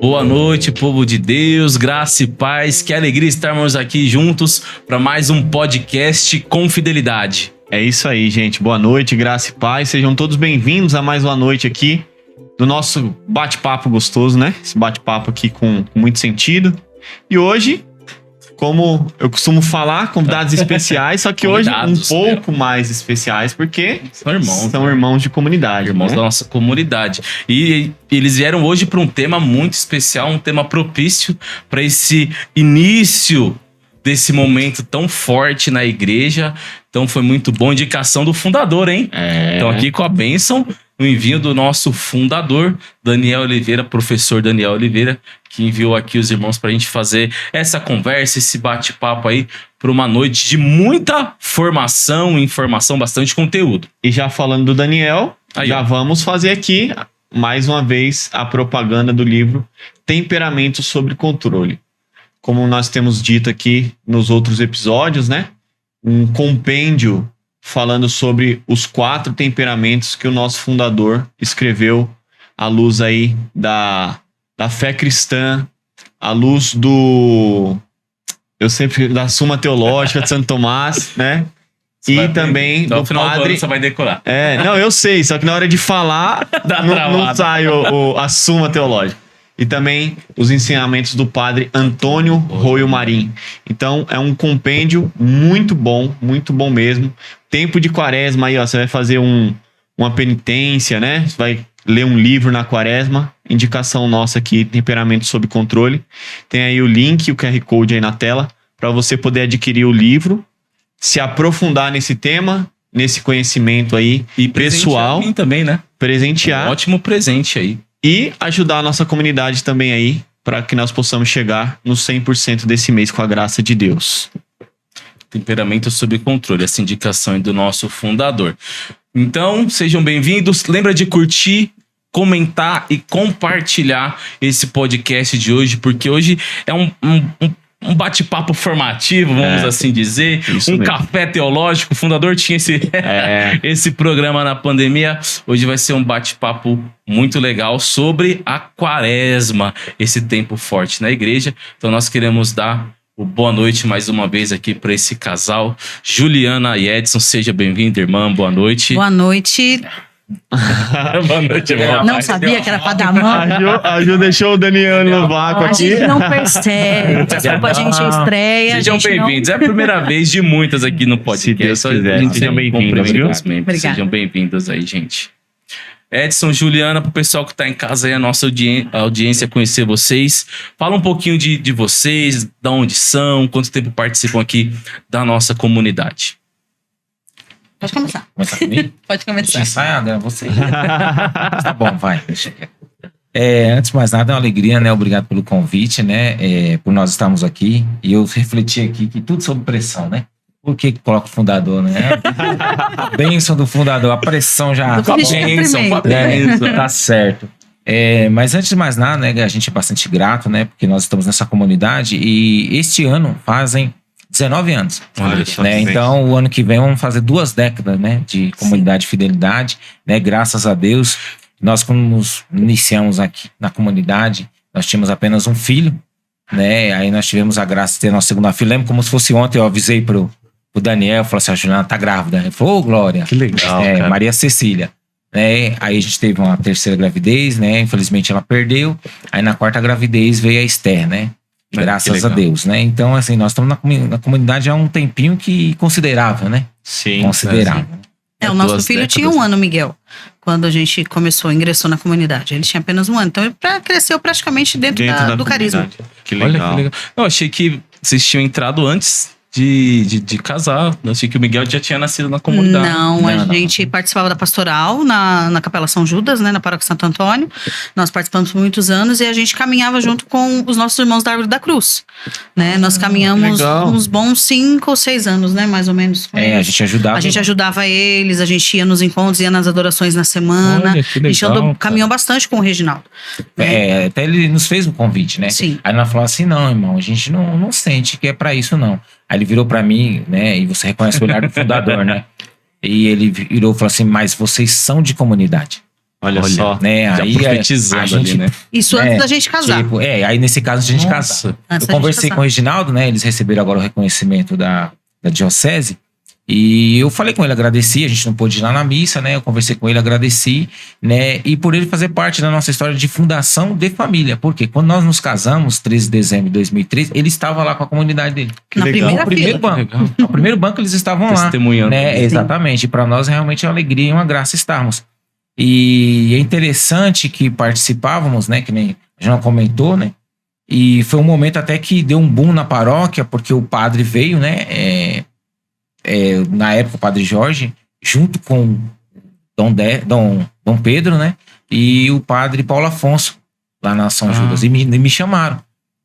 Boa noite, povo de Deus, graça e paz. Que alegria estarmos aqui juntos para mais um podcast com fidelidade. É isso aí, gente. Boa noite, graça e paz. Sejam todos bem-vindos a mais uma noite aqui do nosso bate-papo gostoso, né? Esse bate-papo aqui com muito sentido. E hoje, como eu costumo falar, convidados especiais, só que hoje um pouco mais especiais, porque são irmãos de comunidade. Irmãos da nossa comunidade. E eles vieram hoje para um tema muito especial, um tema propício para esse início desse momento tão forte na igreja. Então foi muito bom. Indicação do fundador, hein? Então aqui com a bênção, o envio do nosso fundador, Daniel Oliveira, professor Daniel Oliveira, que enviou aqui os irmãos para a gente fazer essa conversa, esse bate-papo aí, para uma noite de muita formação, informação, bastante conteúdo. E já falando do Daniel, vamos fazer aqui, mais uma vez, a propaganda do livro Temperamento sobre Controle. Como nós temos dito aqui nos outros episódios, né? Um compêndio falando sobre os 4 temperamentos que o nosso fundador escreveu à luz aí da fé cristã, à luz da Suma Teológica de Santo Tomás, né? E também então, do no final padre... do ano você vai decorar. Não, eu sei, só que na hora de falar não sai a Suma Teológica. E também os ensinamentos do padre Antônio Roio Marim. Então, é um compêndio muito bom mesmo. Tempo de quaresma aí, ó, você vai fazer uma penitência, né? Você vai ler um livro na quaresma. Indicação nossa aqui, Temperamento sob Controle. Tem aí o link, o QR Code aí na tela, para você poder adquirir o livro, se aprofundar nesse tema, nesse conhecimento aí e pessoal. E também, né? Presentear. Um ótimo presente aí. E ajudar a nossa comunidade também aí, para que nós possamos chegar no 100% desse mês com a graça de Deus. Temperamento sob Controle, essa indicação é do nosso fundador. Então, sejam bem-vindos. Lembra de curtir, comentar e compartilhar esse podcast de hoje, porque hoje é um bate-papo formativo, vamos assim dizer, um café teológico. O fundador tinha esse programa na pandemia. Hoje vai ser um bate-papo muito legal sobre a quaresma, esse tempo forte na igreja. Então nós queremos dar boa noite mais uma vez aqui para esse casal, Juliana e Edson. Seja bem-vindo, irmã, boa noite. Boa noite. Boa noite, irmão. Não sabia que era pra dar mão. A Ju deixou o Daniel no vácuo aqui. A gente não percebe. Desculpa, a gente estreia. Sejam bem-vindos. É a primeira vez de muitas aqui no podcast. Se Deus quiser. Sejam bem-vindos. Sejam bem-vindos aí, gente. Edson, Juliana, pro pessoal que tá em casa aí, a nossa audiência conhecer vocês. Fala um pouquinho de vocês, de onde são, quanto tempo participam aqui da nossa comunidade. Pode começar. Começar comigo? Pode começar. Ensaiada, você. Tá bom, vai. Deixa quieto. Antes de mais nada, é uma alegria, né? Obrigado pelo convite, né? Por nós estarmos aqui. E eu refleti aqui que tudo sob pressão, né? Por que coloca o fundador, né? A bênção do fundador, a pressão já... Tá certo. Mas antes de mais nada, né? A gente é bastante grato, né? Porque nós estamos nessa comunidade e este ano fazem 19 anos. Olha só, né? Então, o ano que vem vamos fazer 2 décadas, né, de comunidade e fidelidade, né? Graças a Deus, nós quando nos iniciamos aqui na comunidade, nós tínhamos apenas um filho, né? Aí nós tivemos a graça de ter nossa segunda filha. Lembro como se fosse ontem, eu avisei pro Daniel, falei assim, a Juliana tá grávida. Ele falou, Glória. Que legal, cara. Maria Cecília. Né? Aí a gente teve uma 3ª gravidez, né? Infelizmente ela perdeu. Aí na 4ª gravidez veio a Esther, né? Graças a Deus, né? Então, assim, nós estamos na comunidade há um tempinho considerável, né? Sim. Considerável. O nosso filho tinha 1 ano, Miguel, quando a gente ingressou na comunidade. Ele tinha apenas 1 ano. Então, ele cresceu praticamente dentro do carisma. Que legal. Olha que legal. Eu achei que vocês tinham entrado antes de casar. Eu achei que o Miguel já tinha nascido na comunidade. Não, a gente participava da pastoral na Capela São Judas, né, na Paróquia Santo Antônio. Nós participamos por muitos anos e a gente caminhava junto com os nossos irmãos da Árvore da Cruz. Né? Nós caminhamos uns bons 5 ou 6 anos, né, mais ou menos. A gente ajudava. A gente ajudava eles, a gente ia nos encontros, ia nas adorações na semana. Olha, que legal, a gente caminhou bastante com o Reginaldo. Até ele nos fez um convite, né? Sim. Aí nós falamos assim, não, irmão, a gente não sente que é pra isso, não. Aí ele virou pra mim, né? E você reconhece o olhar do fundador, né? E ele virou e falou assim, mas vocês são de comunidade. Olha só. Né? Já Aí profetizando a gente, ali, né? Isso antes da gente casar. Tipo, aí nesse caso, a gente Nossa. casar. Antes Eu da gente conversei casar. com o Reginaldo, né? Eles receberam agora o reconhecimento da diocese. E eu falei com ele, agradeci, a gente não pôde ir lá na missa, né? Eu conversei com ele, agradeci, né? E por ele fazer parte da nossa história de fundação de família. Porque quando nós nos casamos, 13 de dezembro de 2013, ele estava lá com a comunidade dele. Na legal. primeira No primeiro fila. banco. No primeiro banco eles estavam lá. Testemunhando. Né? Exatamente. Para nós realmente é uma alegria e uma graça estarmos. E é interessante que participávamos, né? Que nem a Joana comentou, né? E foi um momento até que deu um boom na paróquia, porque o padre veio, né? Na época, o padre Jorge, junto com Dom Pedro, né? E o padre Paulo Afonso, lá na São Judas. E me chamaram,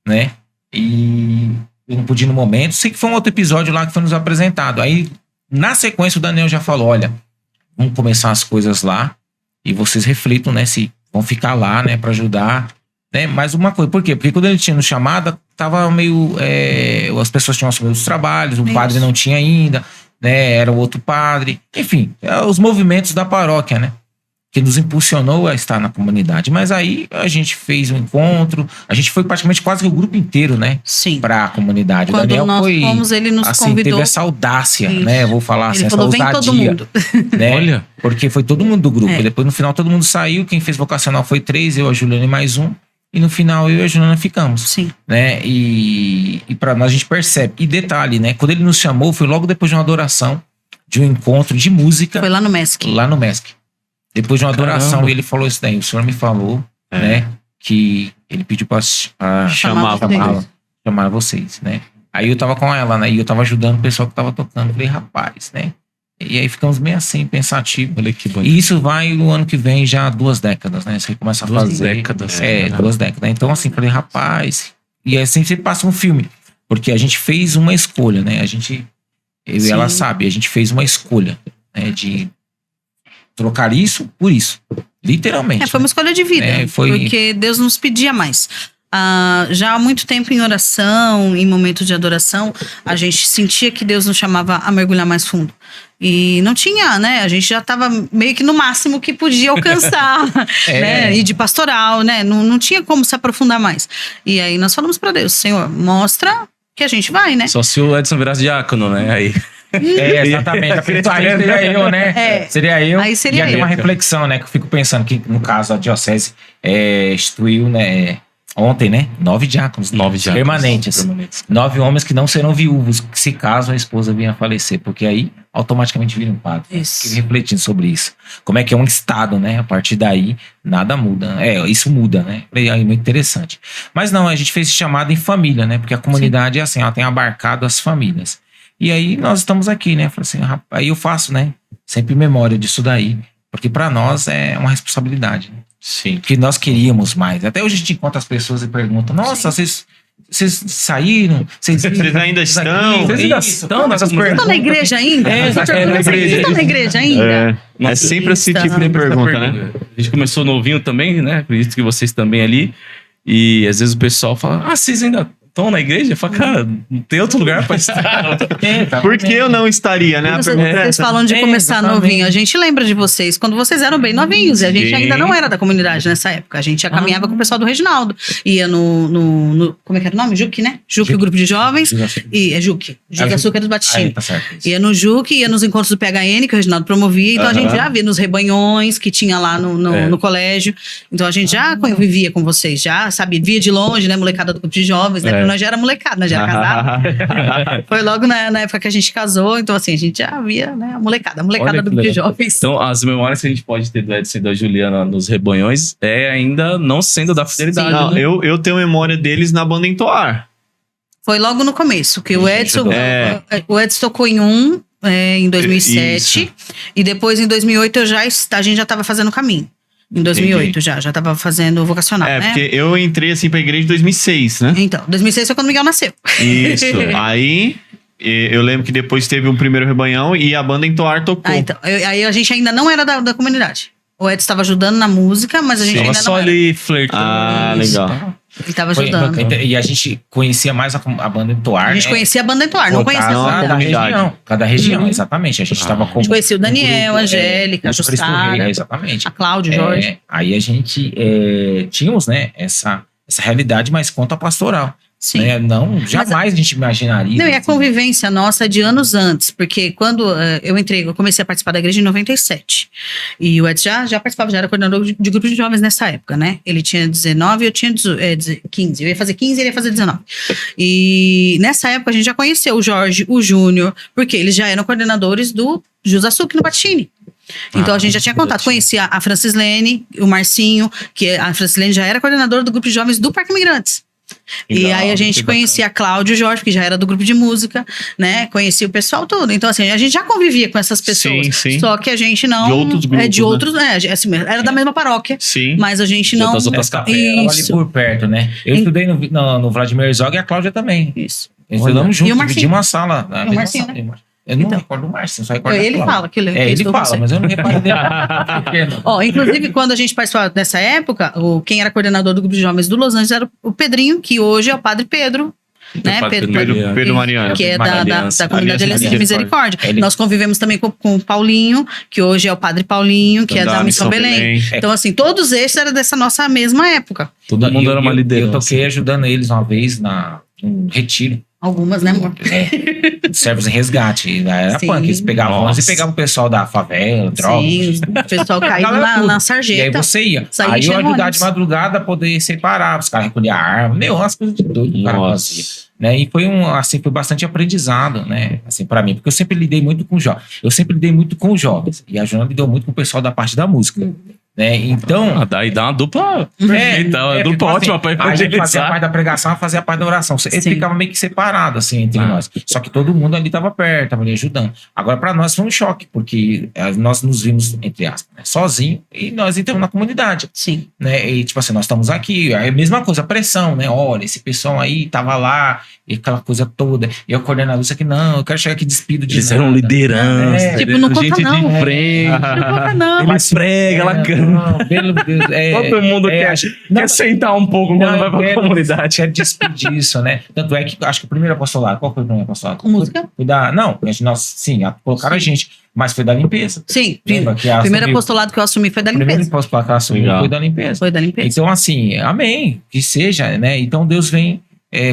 né? E eu não pude ir no momento. Sei que foi um outro episódio lá que foi nos apresentado. Aí, na sequência, o Daniel já falou, olha, vamos começar as coisas lá e vocês reflitam, né? Se vão ficar lá, né? Pra ajudar, né? Mais uma coisa. Por quê? Porque quando ele tinha nos chamado, tava meio... as pessoas tinham assumido os trabalhos, o padre não tinha ainda, né? Era o outro padre. Enfim, os movimentos da paróquia, né? Que nos impulsionou a estar na comunidade. Mas aí a gente fez um encontro, a gente foi praticamente quase que o grupo inteiro, né? Sim. Pra comunidade. Quando o Daniel nós foi, fomos, ele nos assim, convidou. teve essa audácia, Isso. né? Vou falar assim, Ele essa falou, vem ousadia. todo mundo. Né? Olha. Porque foi todo mundo do grupo. É. E depois, no final, todo mundo saiu. Quem fez vocacional foi 3, eu, a Juliana e mais um. E no final, eu e a Juliana ficamos. Sim. Né? E pra nós, a gente percebe. E detalhe, né? Quando ele nos chamou, foi logo depois de uma adoração, de um encontro de música. Foi lá no MESC. Lá no MESC. Depois de uma adoração, Caramba. ele falou isso daí. O senhor me falou, né? Que ele pediu pra chamar vocês, né? Aí eu tava com ela, né? E eu tava ajudando o pessoal que tava tocando. Falei, rapaz, né? E aí ficamos meio assim, pensativo. Olha que bonito. E isso vai no ano que vem já 2 décadas, né? Você começa a 2 fazer. décadas. 2 décadas. Então, assim, falei, rapaz. E assim sempre passa um filme. Porque a gente fez uma escolha, né? Eu e ela sabe, a gente fez uma escolha, né? De trocar isso por isso. Literalmente. Foi uma escolha de vida. Porque Deus nos pedia mais. Já há muito tempo em oração, em momentos de adoração, a gente sentia que Deus nos chamava a mergulhar mais fundo. E não tinha, né? A gente já estava meio que no máximo que podia alcançar, né? E de pastoral, né? Não tinha como se aprofundar mais. E aí nós falamos para Deus, Senhor, mostra que a gente vai, né? Só se o Edson virasse diácono, né? Aí. Exatamente. Aí seria eu, né? Seria eu. Aí seria e aí eu. tem uma reflexão, né? Que eu fico pensando que, no caso, a diocese instituiu, né? Ontem, né? 9 diáconos. 9 diáconos. Permanentes. 9 homens que não serão viúvos, se caso a esposa venha a falecer. Porque aí, automaticamente vira um padre. Isso. Fiquei refletindo sobre isso. Como é que é um estado, né? A partir daí, nada muda. Isso muda, né? É muito interessante. Mas não, a gente fez esse chamado em família, né? Porque a comunidade é assim, ela tem abarcado as famílias. E aí, nós estamos aqui, né? Falei assim, aí eu faço, né? Sempre memória disso daí. Porque para nós é uma responsabilidade, né? Sim. Que nós queríamos mais. Até hoje a gente encontra as pessoas e pergunta: nossa, vocês saíram? Vocês ainda estão? Vocês ainda estão nessas Vocês estão na igreja ainda? Vocês estão na igreja ainda? É sempre esse tipo de pergunta, né? A gente começou novinho também, né? Acredito que vocês também ali. E às vezes o pessoal fala, vocês ainda estão na igreja? Eu falo, cara, não tem outro lugar pra estar. Por que eu não estaria, né? Vocês falam de começar novinho. A gente lembra de vocês quando vocês eram bem novinhos. E a gente ainda não era da comunidade nessa época. A gente já caminhava com o pessoal do Reginaldo. Ia no como é que era o nome? Juque, né? Juque, o grupo de jovens. E é Juque. Juque Açúcar dos Batistinhos. Tá certo. Ia no Juque, ia nos encontros do PHN, que o Reginaldo promovia. Então a gente já via nos rebanhões que tinha lá no colégio. Então a gente já convivia com vocês. Já, sabe, via de longe, né? Molecada do grupo de jovens, né? Porque nós já era molecada, nós já era casado. Foi logo na época que a gente casou. Então assim, a gente já via, né? A molecada do grupo de jovens. Então as memórias que a gente pode ter do Edson e da Juliana nos rebanhões é ainda não sendo da fidelidade. Não, né? eu tenho memória deles na banda Entoar. Foi logo no começo, que o Edson tocou em 2007. Isso. E depois em 2008 a gente já estava fazendo o caminho. Em 2008 já estava fazendo vocacional, né? Porque eu entrei assim pra igreja em 2006, né? Então, 2006 foi quando o Miguel nasceu. Isso. Aí eu lembro que depois teve um primeiro rebanhão e a banda Entoar tocou. Então, aí a gente ainda não era da comunidade. O Edson estava ajudando na música, mas a gente ainda só não era. ali flertando. Legal. Ele estava ajudando. E a gente conhecia mais a banda Entoar. A gente conhecia a banda Entoar, não conhecia cada região. Cada região, exatamente. A gente estava com. A gente conhecia o Daniel, a Angélica, a Jussara, exatamente. a Cláudia, Jorge. Aí a gente tínhamos, né, essa realidade, mas conta pastoral. Sim. Né? Não, jamais a gente imaginaria. Não, e a convivência nossa é de anos antes, porque quando eu comecei a participar da igreja em 97. E o Edson já participava, já era coordenador de grupo de jovens nessa época, né? Ele tinha 19 e eu tinha 15. Eu ia fazer 15 e ele ia fazer 19. E nessa época a gente já conheceu o Jorge, o Júnior, porque eles já eram coordenadores do Jusasuc no Batini. Então a gente já tinha contato, conhecia a Francislene, o Marcinho, que a Francislene já era coordenadora do grupo de jovens do Parque Imigrantes. E aí a gente conhecia a Cláudia e o Jorge, que já era do grupo de música, né? Conhecia o pessoal todo. Então, assim, a gente já convivia com essas pessoas. Sim. Só que a gente não... De outros grupos, assim, era da mesma paróquia. Sim. Mas a gente não... Das outras capela, ali por perto, né? Eu estudei no Vladimir Herzog e a Cláudia também. Isso. Estudamos juntos, Marcinho? dividimos uma sala. E o Marcinho, né? Eu não recordo o Marcinho, só recordo Ele fala que ele fala, mas eu não recordo dele. Inclusive, quando a gente participava dessa época, quem era coordenador do grupo de jovens do Los Angeles era o Pedrinho, que hoje é o Padre Pedro. Né? Pedro Mariano. Que é da comunidade Aliança de Misericórdia. Ele... Nós convivemos também com o Paulinho, que hoje é o Padre Paulinho, que é da Missão Belém. Então, assim, todos esses eram dessa nossa mesma época. Todo mundo era uma liderança. Eu toquei ajudando eles uma vez num retiro. Algumas, né, amor? Servos em resgate. Era punk. Eles pegavam e pegavam o pessoal da favela, drogas. Sim, o pessoal caiu na sarjeta. E aí você ia. Aí eu ajudava de madrugada a poder separar. Os caras recolhiam arma. Umas coisas de doido que o cara fazia. Né? E foi foi bastante aprendizado, né? Assim, pra mim. Porque eu sempre lidei muito com jovens. os jovens. E a Joana lidou muito com o pessoal da parte da música. Né? Então. Daí dá uma dupla. Dupla ótima pra evangelizar. A gente fazia a parte da pregação, fazia a parte da oração. Eles ficavam meio que separados, assim, entre nós. Só que todo mundo ali estava perto, estava ali ajudando. Agora, para nós foi um choque, porque nós nos vimos, entre aspas, né, sozinhos, e nós entramos na comunidade. Sim. Né? E, tipo assim, nós estamos aqui. É a mesma coisa, a pressão, né? Olha, esse pessoal aí tava lá, e aquela coisa toda. E o coordenador disse aqui, não, eu quero chegar aqui despido de eles eram liderança. Tipo, não conta gente não. De frente. Não conta não. Eles pregam, ela canta. Não, pelo Deus. Todo mundo quer sentar um pouco quando vai pra comunidade. Quer despedir isso, né? Tanto é que acho que o primeiro apostolado, qual foi o primeiro apostolado? Música? Colocaram a gente, mas foi da limpeza. Sim, o primeiro apostolado que eu assumi foi da limpeza. O primeiro apostolado que eu assumi foi da limpeza. Foi da limpeza. Então, assim, amém, que seja, né? Então Deus vem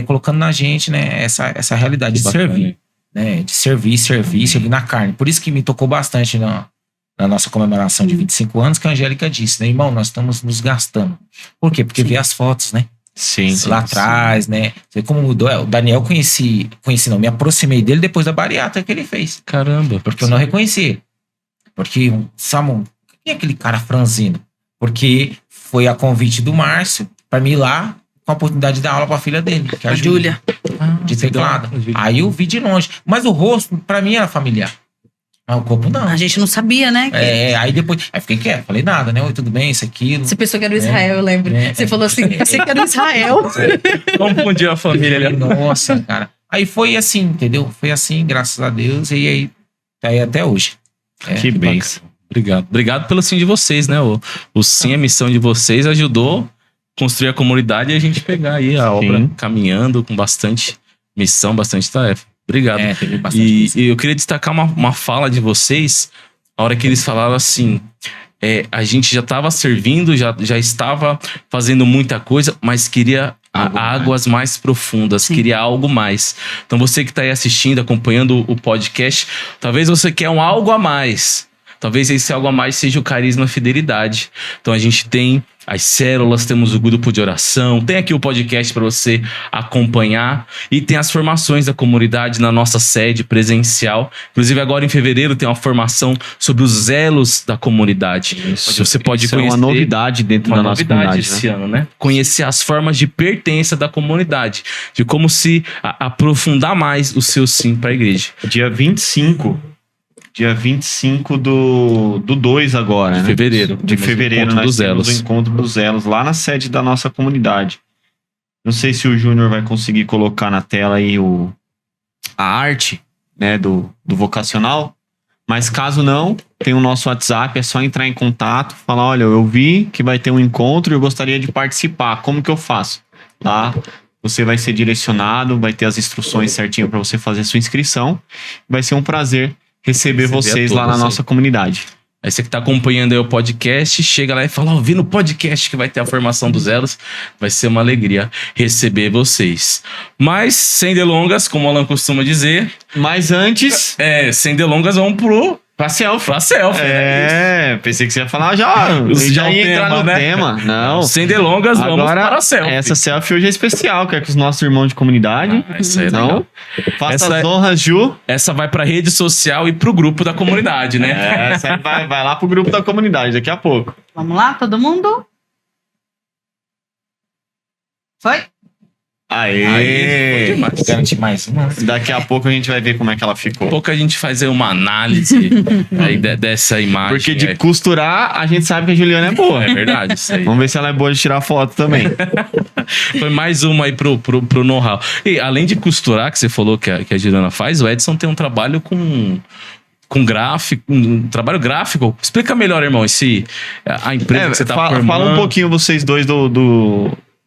colocando na gente, né, essa realidade de servir, né? De servir na carne. Por isso que me tocou bastante na nossa comemoração de 25 anos, que a Angélica disse, né, irmão, nós estamos nos gastando. Por quê? Porque vê as fotos, né? Sim. Lá atrás, né? Você como mudou. O Daniel me aproximei dele depois da bariátrica que ele fez. Caramba. Porque eu não reconheci. Porque, Samuel, quem é aquele cara franzino? Porque foi a convite do Márcio pra mim ir lá com a oportunidade de dar aula pra filha dele, que é a Júlia. De teclado. Aí eu vi de longe. Mas o rosto, pra mim, era familiar. Mas o corpo não. A gente não sabia, né? Aí depois... Aí fiquei quieto, falei nada, né? Oi, tudo bem, isso, aquilo. Você pensou que era o Israel, eu lembro. Você falou assim, pensei que era o Israel. Confundiu a família ali. Nossa, cara. Aí foi assim, entendeu? Foi assim, graças a Deus. E aí, tá aí até hoje. Que bênção. Obrigado pelo sim de vocês, né? O sim, a missão de vocês ajudou a construir a comunidade e a gente pegar aí a obra caminhando com bastante missão, bastante tarefa. Obrigado. Teve bastante e eu queria destacar uma fala de vocês, a hora que eles falaram assim, a gente já estava servindo, já estava fazendo muita coisa, mas queria águas mais profundas, queria algo mais. Então você que está aí assistindo, acompanhando o podcast, talvez você quer um algo a mais. Talvez esse algo a mais seja o carisma e a fidelidade. Então a gente tem as células, temos o grupo de oração, tem aqui o podcast para você acompanhar e tem as formações da comunidade na nossa sede presencial. Inclusive agora em fevereiro tem uma formação sobre os elos da comunidade. Você pode conhecer. É uma novidade dentro da nossa comunidade esse ano, né? Conhecer as formas de pertença da comunidade, de como se aprofundar mais o seu sim para a igreja. Dia 25 do 2 agora, né? De fevereiro, nós temos o Encontro dos Elos, lá na sede da nossa comunidade. Não sei se o Júnior vai conseguir colocar na tela aí a arte, né, do vocacional, mas caso não, tem o nosso WhatsApp, é só entrar em contato, falar, olha, eu vi que vai ter um encontro e eu gostaria de participar, como que eu faço? Lá você vai ser direcionado, vai ter as instruções certinho para você fazer a sua inscrição. Vai ser um prazer receber vocês lá na nossa comunidade. Aí você que tá acompanhando aí o podcast, chega lá e fala, ouvi no podcast que vai ter a formação dos elos. Vai ser uma alegria receber vocês. Mas, sem delongas, como o Alan costuma dizer... Mas antes... sem delongas, vamos pra selfie. Pra selfie. Pensei que você ia falar já ia entrar no tema. Não. Sem delongas, vamos para a selfie. Essa selfie hoje é especial, que é com os nossos irmãos de comunidade. Essa é legal. Faça as honras, Ju. Essa vai pra rede social e pro grupo da comunidade, né? Essa vai lá pro grupo da comunidade daqui a pouco. Vamos lá, todo mundo? Foi? Aê! Garante mais uma. Daqui a pouco a gente vai ver como é que ela ficou. Daqui a pouco a gente faz aí uma análise aí dessa imagem. Porque de costurar, a gente sabe que a Juliana é boa. É verdade, isso aí. Vamos ver se ela é boa de tirar foto também. Foi mais uma aí pro know-how. E além de costurar, que você falou que a Juliana faz, o Edson tem um trabalho com gráfico, um trabalho gráfico. Explica melhor, irmão, a empresa que você tá formando. Fala um pouquinho vocês dois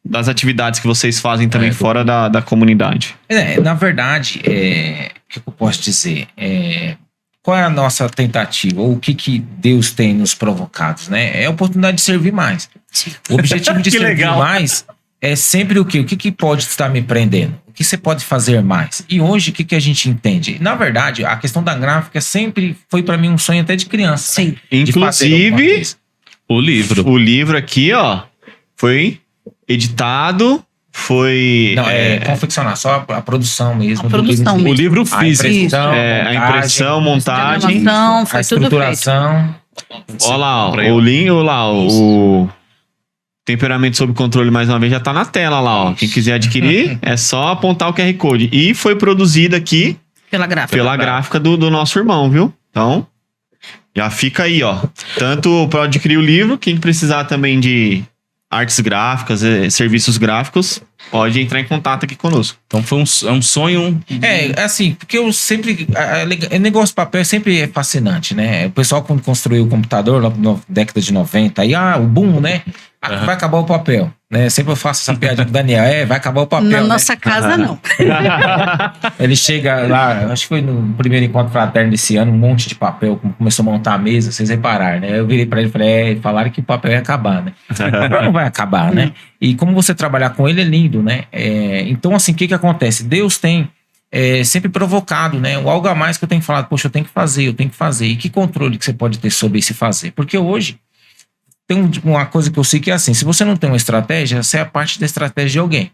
das atividades que vocês fazem também fora da comunidade. Na verdade, o que eu posso dizer? Qual é a nossa tentativa? Ou o que Deus tem nos provocado, né? É a oportunidade de servir mais. O objetivo de servir mais é sempre o quê? O que pode estar me prendendo? O que você pode fazer mais? E hoje, o que a gente entende? Na verdade, a questão da gráfica sempre foi para mim um sonho até de criança. Sim. Né? Inclusive, o livro aqui, ó, foi editado, foi... Não, confeccionar, só a produção mesmo. A produção mesmo. O livro físico. A impressão, montagem, foi a estruturação. Olha lá, o link, o Temperamento Sob Controle, mais uma vez, já tá na tela lá, ó. Quem quiser adquirir, é só apontar o QR Code. E foi produzido aqui pela gráfica do nosso irmão, viu? Então, já fica aí, ó. Tanto para adquirir o livro, quem precisar também de artes gráficas, serviços gráficos, pode entrar em contato aqui conosco. Então foi um sonho... assim, porque eu sempre... O negócio de papel sempre é fascinante, né? O pessoal, quando construiu o computador, na década de 90, aí, o boom, né? Vai acabar o papel, né? Sempre eu faço essa piada com o Daniel, vai acabar o papel, Na nossa casa, não. Ele chega lá, acho que foi no primeiro encontro fraterno desse ano, um monte de papel, começou a montar a mesa, vocês repararam, né? Eu virei pra ele e falei, falaram que o papel ia acabar, né? Não vai acabar, né? E como você trabalhar com ele é lindo, né? Então, assim, o que acontece? Deus tem sempre provocado, né? O algo a mais que eu tenho falado, poxa, eu tenho que fazer. E que controle que você pode ter sobre esse fazer? Porque hoje, tem uma coisa que eu sei que é assim, se você não tem uma estratégia, você é parte da estratégia de alguém.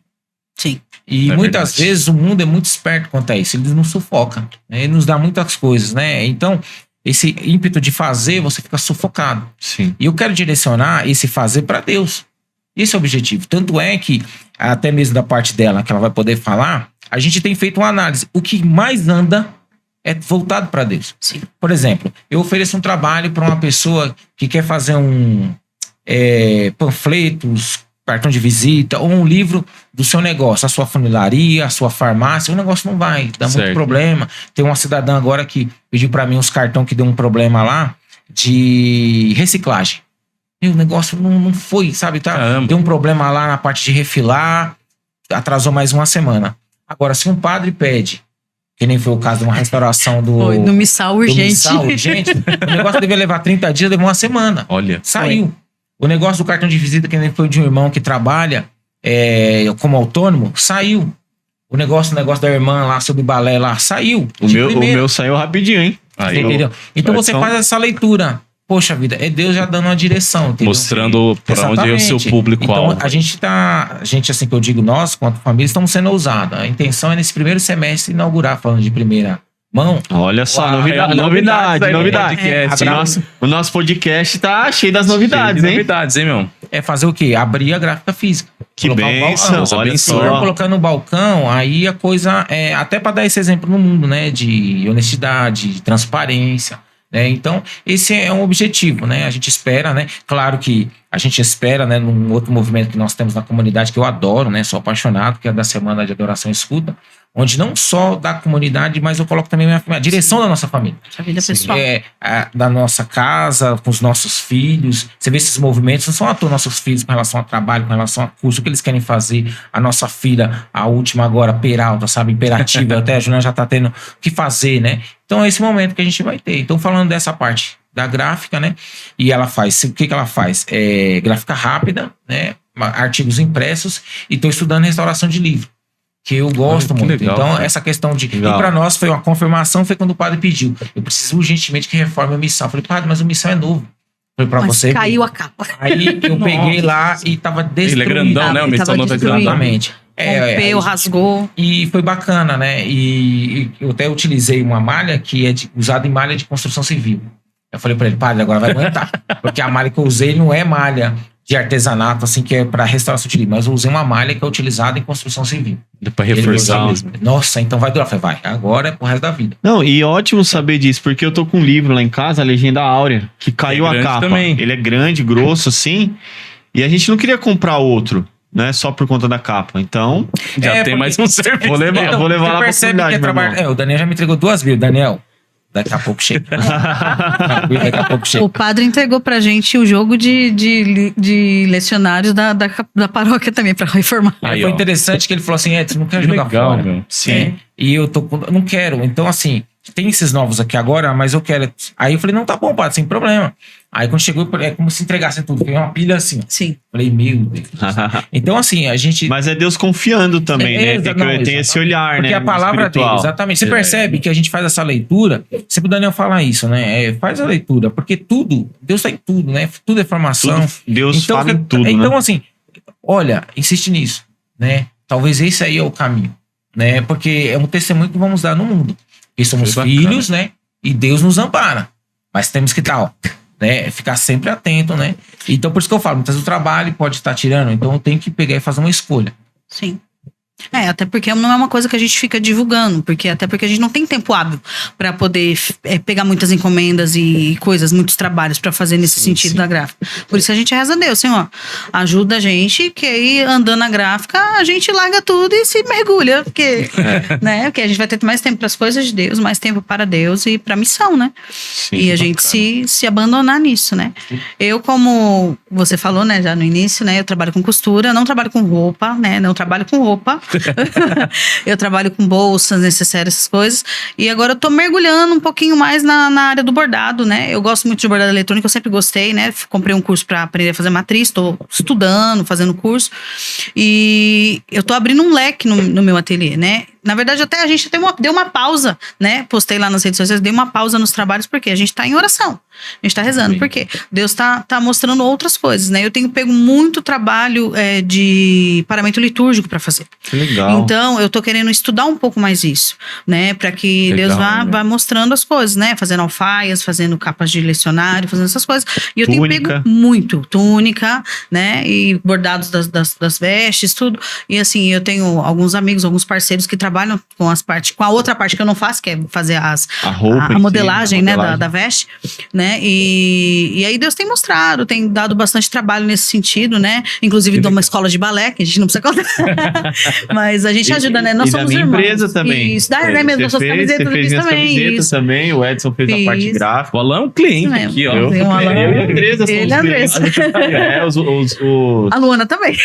Sim. E muitas vezes o mundo é muito esperto quanto a isso, ele nos sufoca, né? Ele nos dá muitas coisas, né? Então, esse ímpeto de fazer, você fica sufocado. Sim. E eu quero direcionar esse fazer para Deus. Esse é o objetivo. Tanto é que, até mesmo da parte dela, que ela vai poder falar, a gente tem feito uma análise. O que mais anda é voltado para Deus. Sim. Por exemplo, eu ofereço um trabalho para uma pessoa que quer fazer panfletos, cartão de visita ou um livro do seu negócio, a sua funilaria, a sua farmácia, o negócio não vai, dá muito problema. Tem uma cidadã agora que pediu para mim uns cartões que deu um problema lá de reciclagem. E o negócio não foi, sabe? Deu um problema lá na parte de refilar, atrasou mais uma semana. Agora, se um padre pede, que nem foi o caso de uma restauração no missal urgente. O negócio devia levar 30 dias, levou uma semana. Olha. Saiu. O negócio do cartão de visita, que nem foi de um irmão que trabalha como autônomo, saiu. O negócio da irmã lá sobre balé lá, saiu. O meu saiu rapidinho, hein? Aí, entendeu? Então você faz essa leitura. Poxa vida, é Deus já dando uma direção, entendeu? Mostrando para onde é o seu público-alvo. Então, a gente, assim que eu digo, nós, quanto família, estamos sendo ousados. A intenção é, nesse primeiro semestre, inaugurar, falando de primeira mão. Olha só, novidade. O nosso podcast tá cheio das novidades, hein? Novidades, hein, meu? É fazer o quê? Abrir a gráfica física. Que bênção, olha só. Colocando no balcão, aí a coisa, até para dar esse exemplo no mundo, né? De honestidade, de transparência. Então, esse é um objetivo, né? A gente espera, né? Claro que a gente espera, né? Num outro movimento que nós temos na comunidade, que eu adoro, né? Sou apaixonado, que é da Semana de Adoração e Escuta, onde não só da comunidade, mas eu coloco também a direção da nossa família. A vida pessoal. Da nossa casa, com os nossos filhos. Você vê esses movimentos, não são à toa nossos filhos com relação ao trabalho, com relação a curso, o que eles querem fazer. A nossa filha, a última agora, Peralta, sabe, imperativa, até a Juliana já tá tendo o que fazer, né? Então é esse momento que a gente vai ter. Então falando dessa parte da gráfica, né? E ela faz, o que ela faz? Gráfica rápida, né? Artigos impressos, e estou estudando restauração de livro, que eu gosto muito. Legal, então, cara. essa questão de... Legal. E para nós foi uma confirmação, foi quando o padre pediu. Eu preciso urgentemente que reforme a missão. Eu falei, padre, mas a missão é novo. Eu falei, para Mas você... caiu a capa. Aí eu peguei lá e tava destruído. Ele é grandão, né? O missão Tava não tá destruído. grandão. Exatamente. Rompeu, rasgou. E foi bacana, né? E eu até utilizei uma malha que é usada em malha de construção civil. Eu falei para ele, padre, agora vai aguentar. Porque a malha que eu usei não é malha de artesanato, assim, que é para restauração de livro, mas eu usei uma malha que é utilizada em construção civil. Dá pra Ele reforçar falou, mesmo. nossa, então vai durar. Eu falei, vai, agora é pro resto da vida. Não, e ótimo saber disso, porque eu tô com um livro lá em casa, a Legenda Áurea, que caiu É a grande capa. também. Ele é grande, grosso, assim, e a gente não queria comprar outro, né, só por conta da capa. Então, Já tem porque- mais um serviço. vou levar Então, lá você pra percebe comunidade, que é meu trabalho. irmão. O Daniel já me entregou 2 vezes. Daniel, daqui a pouco chega. Daqui a pouco chega. O padre entregou pra gente o jogo de lecionários da paróquia também, pra reformar. Aí, Foi ó. interessante que ele falou assim, Edson, não quero Que jogar legal, fora. meu. Sim. E eu não quero. Então, assim, tem esses novos aqui agora, mas eu quero. Aí eu falei, não, tá bom, padre, sem problema. Aí quando chegou, é como se entregasse tudo. Foi uma pilha assim. Ó. Sim. Falei, meu Deus. Então, assim, a gente. Mas é Deus confiando também, né? Tem esse olhar, Porque né? a palavra dele, espiritual. exatamente. Você percebe que a gente faz essa leitura, sempre o Daniel fala isso, né? Faz a leitura, porque tudo, Deus tá em tudo, né? Tudo é formação. Tudo, Deus fala em tudo, então, né? assim, olha, insiste nisso, né? Talvez esse aí é o caminho, né? Porque é um testemunho que vamos dar no mundo. Porque somos Foi bacana. filhos, né? E Deus nos ampara. Mas temos que estar, ó, né? Ficar sempre atento, né? Então, por isso que eu falo, muitas vezes o trabalho pode estar tirando, então eu tenho que pegar e fazer uma escolha. Sim. Até porque não é uma coisa que a gente fica divulgando, até porque a gente não tem tempo hábil para poder pegar muitas encomendas e coisas, muitos trabalhos para fazer nesse sentido da gráfica. Por isso a gente reza a Deus, Senhor, ajuda a gente, que aí andando na gráfica a gente larga tudo e se mergulha, porque, né, porque a gente vai ter mais tempo para as coisas de Deus, mais tempo para Deus e para a missão, né? Sim, E a gente se abandonar nisso, né? Eu, como você falou, né, já no início, né, eu trabalho com costura, não trabalho com roupa, né, não trabalho com roupa. Eu trabalho com bolsas, necessárias, essas coisas. E agora eu tô mergulhando um pouquinho mais na área do bordado, né? Eu gosto muito de bordado eletrônico, eu sempre gostei, né? Comprei um curso para aprender a fazer matriz, tô estudando, fazendo curso. E eu tô abrindo um leque no meu ateliê, né? Na verdade, até a gente deu uma pausa, né? Postei lá nas redes sociais, dei uma pausa nos trabalhos, porque a gente tá em oração. A gente tá rezando, porque Deus tá mostrando outras coisas, né? Eu tenho pego muito trabalho de paramento litúrgico para fazer. Que legal. Então, eu tô querendo estudar um pouco mais isso, né? Para que Legal, Deus né? vá mostrando as coisas, né? Fazendo alfaias, fazendo capas de lecionário, fazendo essas coisas. E eu Túnica. tenho pego muito túnica, né? E bordados das vestes, tudo. E assim, eu tenho alguns amigos, alguns parceiros que trabalham com a outra parte que eu não faço, que é fazer A roupa em a si, modelagem, a né? modelagem. Da veste, né? E aí Deus tem mostrado, tem dado bastante trabalho nesse sentido, né? Inclusive dou uma escola de balé, que a gente não precisa contar. Mas a gente ajuda, né? Nós e da somos minha irmãos. empresa também. Isso, né? Mesmo das suas camisetas, Você eu fez fiz minhas também. camisetas Isso. também, o Edson fez a parte Fiz. gráfica. O Alan é um cliente Isso mesmo. aqui, ó. Eu, Tem um Alan. eu e a Andresa somos Ele e a clientes. A Luana também.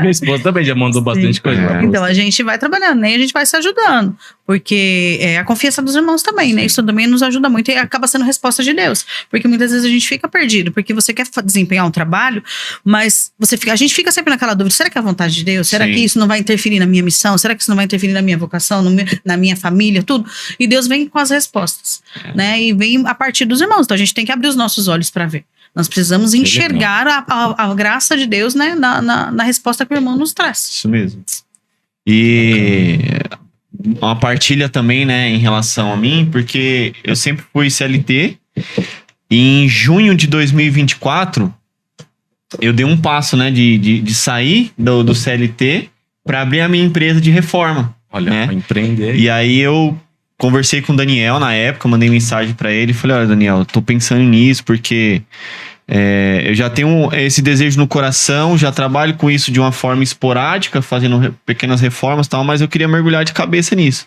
Minha esposa também já mandou bastante coisa. É. pra você. Então a gente vai trabalhando, né? E a gente vai se ajudando. Porque é a confiança dos irmãos também, né? Isso também nos ajuda muito e acaba sendo resposta de Deus. Porque muitas vezes a gente fica perdido, porque você quer desempenhar um trabalho, mas a gente fica sempre naquela dúvida: será que é a vontade de Deus? Será Sim. que isso não vai interferir na minha missão? Será que isso não vai interferir na minha vocação, na minha família, tudo? E Deus vem com as respostas, né? E vem a partir dos irmãos. Então a gente tem que abrir os nossos olhos para ver. Nós precisamos enxergar a graça de Deus, né? Na resposta que o irmão nos traz. Isso mesmo. E uma partilha também, né, em relação a mim, porque eu sempre fui CLT e em junho de 2024 eu dei um passo, né, de sair do CLT para abrir a minha empresa de reforma. Olha, né? pra empreender. E aí eu conversei com o Daniel na época, mandei mensagem para ele e falei: olha, Daniel, eu tô pensando nisso porque Eu já tenho esse desejo no coração, já trabalho com isso de uma forma esporádica, fazendo pequenas reformas e tal, mas eu queria mergulhar de cabeça nisso.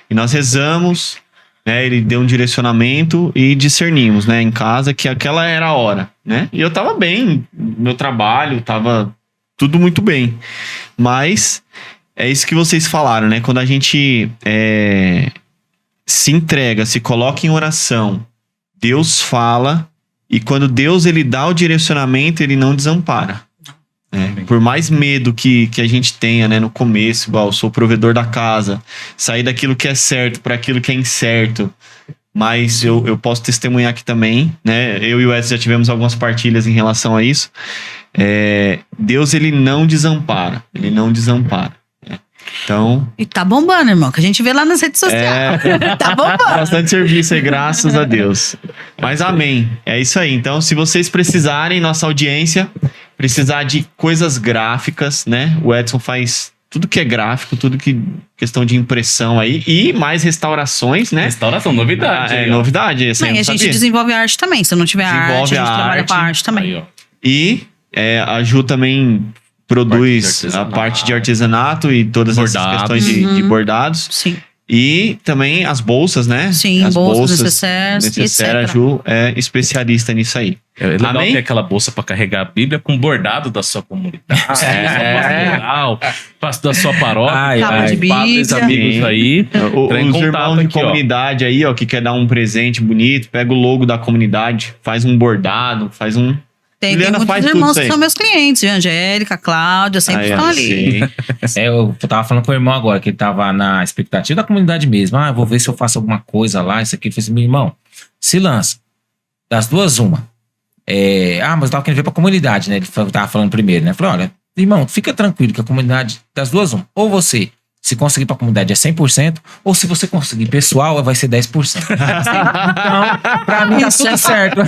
E nós rezamos, né, ele deu um direcionamento e discernimos, né, em casa que aquela era a hora, né? E eu tava bem, meu trabalho tava tudo muito bem. Mas é isso que vocês falaram, né? Quando a gente se entrega, se coloca em oração, Deus fala, e quando Deus ele dá o direcionamento, ele não desampara. Por mais medo que a gente tenha, né, no começo, igual eu sou o provedor da casa, sair daquilo que é certo para aquilo que é incerto. Mas eu posso testemunhar aqui também, né? Eu e o Edson já tivemos algumas partilhas em relação a isso. Deus ele não desampara, ele não desampara. Então, E tá bombando, irmão, que a gente vê lá nas redes sociais. Tá bombando. bastante serviço aí, graças a Deus. Mas amém. É isso aí. Então, se vocês precisarem, nossa audiência, precisar de coisas gráficas, né? O Edson faz tudo que é gráfico, tudo que questão de impressão aí. E mais restaurações, né? Restauração, novidade. Novidade. Essa Não, eu e não a gente sabia. desenvolve arte também. Se não tiver arte, a gente trabalha com a arte também. Aí, ó. E a Ju também produz Parte de a artesanato. parte de artesanato e todas essas Bordados. questões de bordados. Sim. E também as bolsas, né? Sim, as bolsas, necessárias, necessárias. A etc. Ju é especialista nisso aí. É legal Amém? ter aquela bolsa para carregar a Bíblia com bordado da sua comunidade, pastoral, da sua paróquia, Cabo de padres, Bíblia. amigos aí. Entra em Os contato irmãos de aqui, ó. comunidade aí, ó, que quer dar um presente bonito, pega o logo da comunidade, faz um bordado, faz um... Tem Juliana muitos faz tudo irmãos isso que aí. são meus clientes, viu? Angélica, Cláudia, sempre Aí, estão ó, ali. sim. Eu tava falando com o irmão agora, que ele tava na expectativa da comunidade mesmo. Eu vou ver se eu faço alguma coisa lá, isso aqui. Eu falei assim, meu irmão, se lança. Das duas, uma. Mas eu tava querendo ver pra comunidade, né? Ele tava falando primeiro, né? Eu falei, olha, irmão, fica tranquilo que a comunidade, das duas, uma. Ou você, se conseguir pra comunidade é 100%, ou se você conseguir pessoal, vai ser 10%. Então, pra mim tá tudo certo.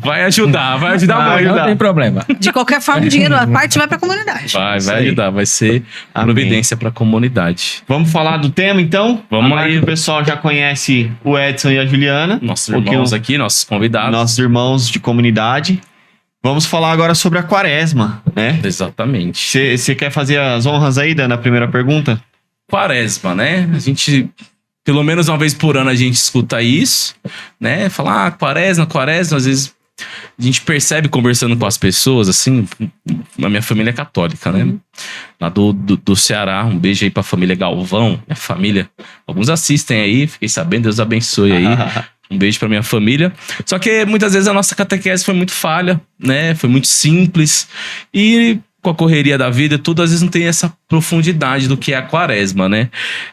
Vai ajudar muito. Não tem problema. De qualquer forma, o dinheiro, a parte vai pra comunidade. Vai Isso aí. ajudar, vai ser Amém. providência para a comunidade. Vamos falar do tema, então? Vamos Agora aí. que o pessoal já conhece o Edson e a Juliana. Nossos Um pouquinho- irmãos aqui, nossos convidados. Nossos irmãos de comunidade. Vamos falar agora sobre a quaresma, né? Exatamente. Você quer fazer as honras aí, Dan, na primeira pergunta? Quaresma, né? A gente, pelo menos uma vez por ano, a gente escuta isso, né? Falar, quaresma, às vezes a gente percebe conversando com as pessoas, assim, a minha família é católica, né? Lá do Ceará, um beijo aí pra família Galvão, minha família. Alguns assistem aí, fiquei sabendo, Deus abençoe aí. Um beijo pra minha família. Só que muitas vezes a nossa catequese foi muito falha, né? Foi muito simples. E com a correria da vida, tudo às vezes não tem essa profundidade do que é a quaresma, né?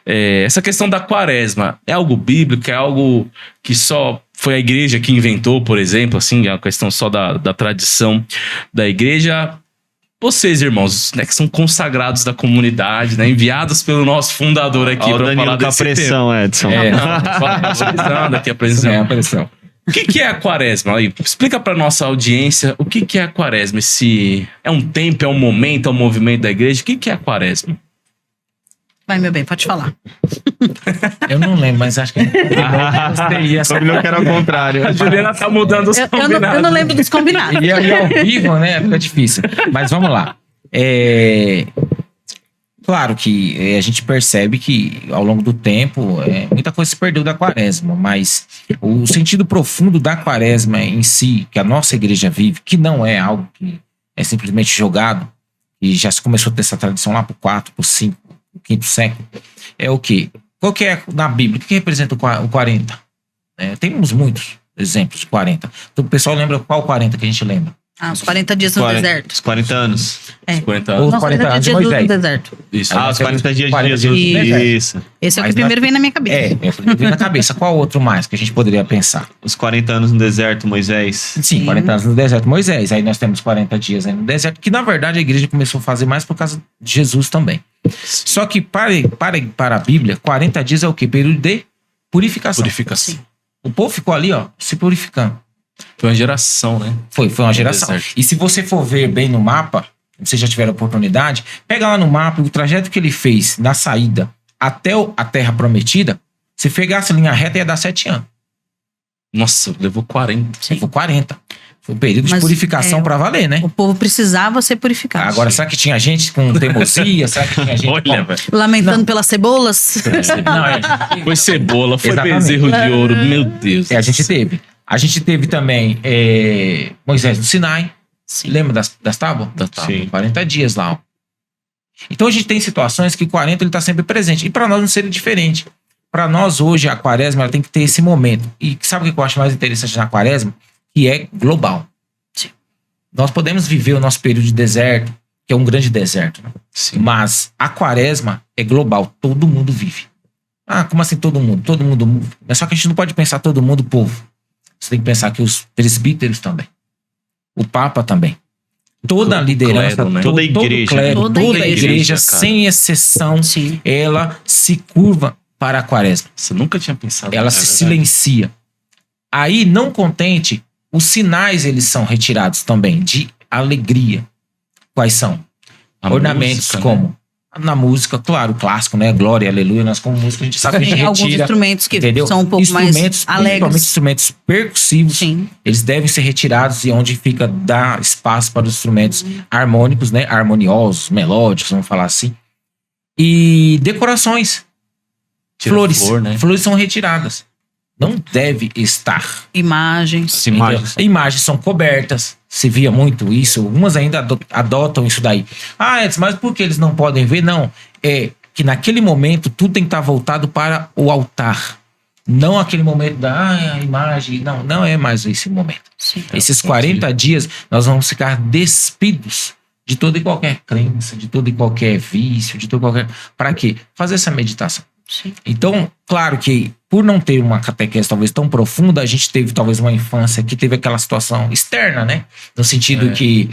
Essa questão da quaresma é algo bíblico, é algo que só foi a igreja que inventou, por exemplo, assim, é uma questão só da tradição da igreja. Vocês, irmãos, né, que são consagrados da comunidade, né, enviados pelo nosso fundador aqui Ó, o para Danilo falar com a desse pressão, Edson. tema. Aqui a presença. É a pressão. O que é a quaresma? Aí, explica para nossa audiência o que é a quaresma. Se é um tempo, é um momento, é um movimento da igreja. O que é a quaresma? Vai, meu bem, pode falar. Eu não lembro, mas acho que seria essa. Combinou que era ao contrário. A Juliana tá mudando os Eu não lembro dos combinados. E ao vivo, né? Fica difícil. Mas vamos lá. Claro que a gente percebe que ao longo do tempo muita coisa se perdeu da quaresma, mas o sentido profundo da quaresma em si, que a nossa igreja vive, que não é algo que é simplesmente jogado, e já se começou a ter essa tradição lá pro 4, pro 5, pro 5º século, é o quê? Qual que é na Bíblia? O que representa o 40? Temos muitos exemplos de 40. Então o pessoal lembra qual 40 que a gente lembra? Os 40 dias no deserto. Os 40 anos. 50 Os anos. Nossa, 40 anos de dias Moisés. do deserto. Isso. Os 40 dias de 40 Jesus. dias do deserto. Isso. Esse é o Mas que primeiro vem na minha cabeça. Eu vi na cabeça. Qual outro mais que a gente poderia pensar? Os 40 anos no deserto, Moisés. Sim, 40 anos no deserto, Moisés. Aí nós temos 40 dias aí no deserto, que na verdade a igreja começou a fazer mais por causa de Jesus também. Só que para a Bíblia, 40 dias é o quê? Período de purificação. Purificação. Sim. O povo ficou ali, ó, se purificando. Foi uma geração, né? Foi uma geração. deserto. E se você for ver bem no mapa, vocês já tiveram oportunidade, pega lá no mapa o trajeto que ele fez da saída até a Terra Prometida, se pegasse linha reta ia dar 7 anos. Nossa, levou 40. Foi 40. Foi um período de Mas, purificação pra valer, né? O povo precisava ser purificado. Agora, será que tinha gente com teimosia? Será que tinha gente Olha, velho. Lamentando pelas cebolas. Não, Foi cebola, foi Exatamente. bezerro de ouro, meu Deus. a gente teve. A gente teve também Moisés no Sinai. Lembra das tábuas? Sim. 40 dias lá. Ó. Então a gente tem situações que o 40 ele tá sempre presente. E para nós não seria diferente. Para nós hoje a quaresma ela tem que ter esse momento. E sabe o que eu acho mais interessante na quaresma? Que é global. Sim. Nós podemos viver o nosso período de deserto, que é um grande deserto. Né? Sim. Mas a quaresma é global. Todo mundo vive. Ah, como assim todo mundo? Todo mundo vive. Mas só que a gente não pode pensar todo mundo povo. Você tem que pensar que os presbíteros também. O Papa também. Toda a liderança, clero, né? Toda a igreja. Toda a toda a igreja, igreja, cara. sem exceção, Sim. ela se curva para a quaresma. Você nunca tinha pensado Ela nisso, se é verdade. silencia. Aí, não contente, os sinais eles são retirados também de alegria. Quais são? A Ornamentos música, né? como? Na música, claro, o clássico, né? Glória, aleluia. Nós como música, a gente sabe que a gente Tem alguns retira. instrumentos que Entendeu? são um pouco mais Instrumentos, principalmente alegres. instrumentos percussivos, Sim. eles devem ser retirados e onde fica dar espaço para os instrumentos harmônicos, né? Harmoniosos, melódicos, vamos falar assim. E decorações. Tira Flores. flor, né? Flores são retiradas. Não deve estar. Imagens. As imagens. Entendeu? Imagens são cobertas. Se via muito isso. Algumas ainda adotam isso daí. Ah, Edson, mas por que eles não podem ver? Não. É que naquele momento tudo tem que estar voltado para o altar. Não aquele momento da a imagem. Não, não é mais esse momento. Sim. Esses 40 dias nós vamos ficar despidos de toda e qualquer crença, de todo e qualquer vício, de todo e qualquer... Para quê? Fazer essa meditação. Sim. Então, claro que por não ter uma catequese talvez tão profunda, a gente teve talvez uma infância que teve aquela situação externa, né? No sentido que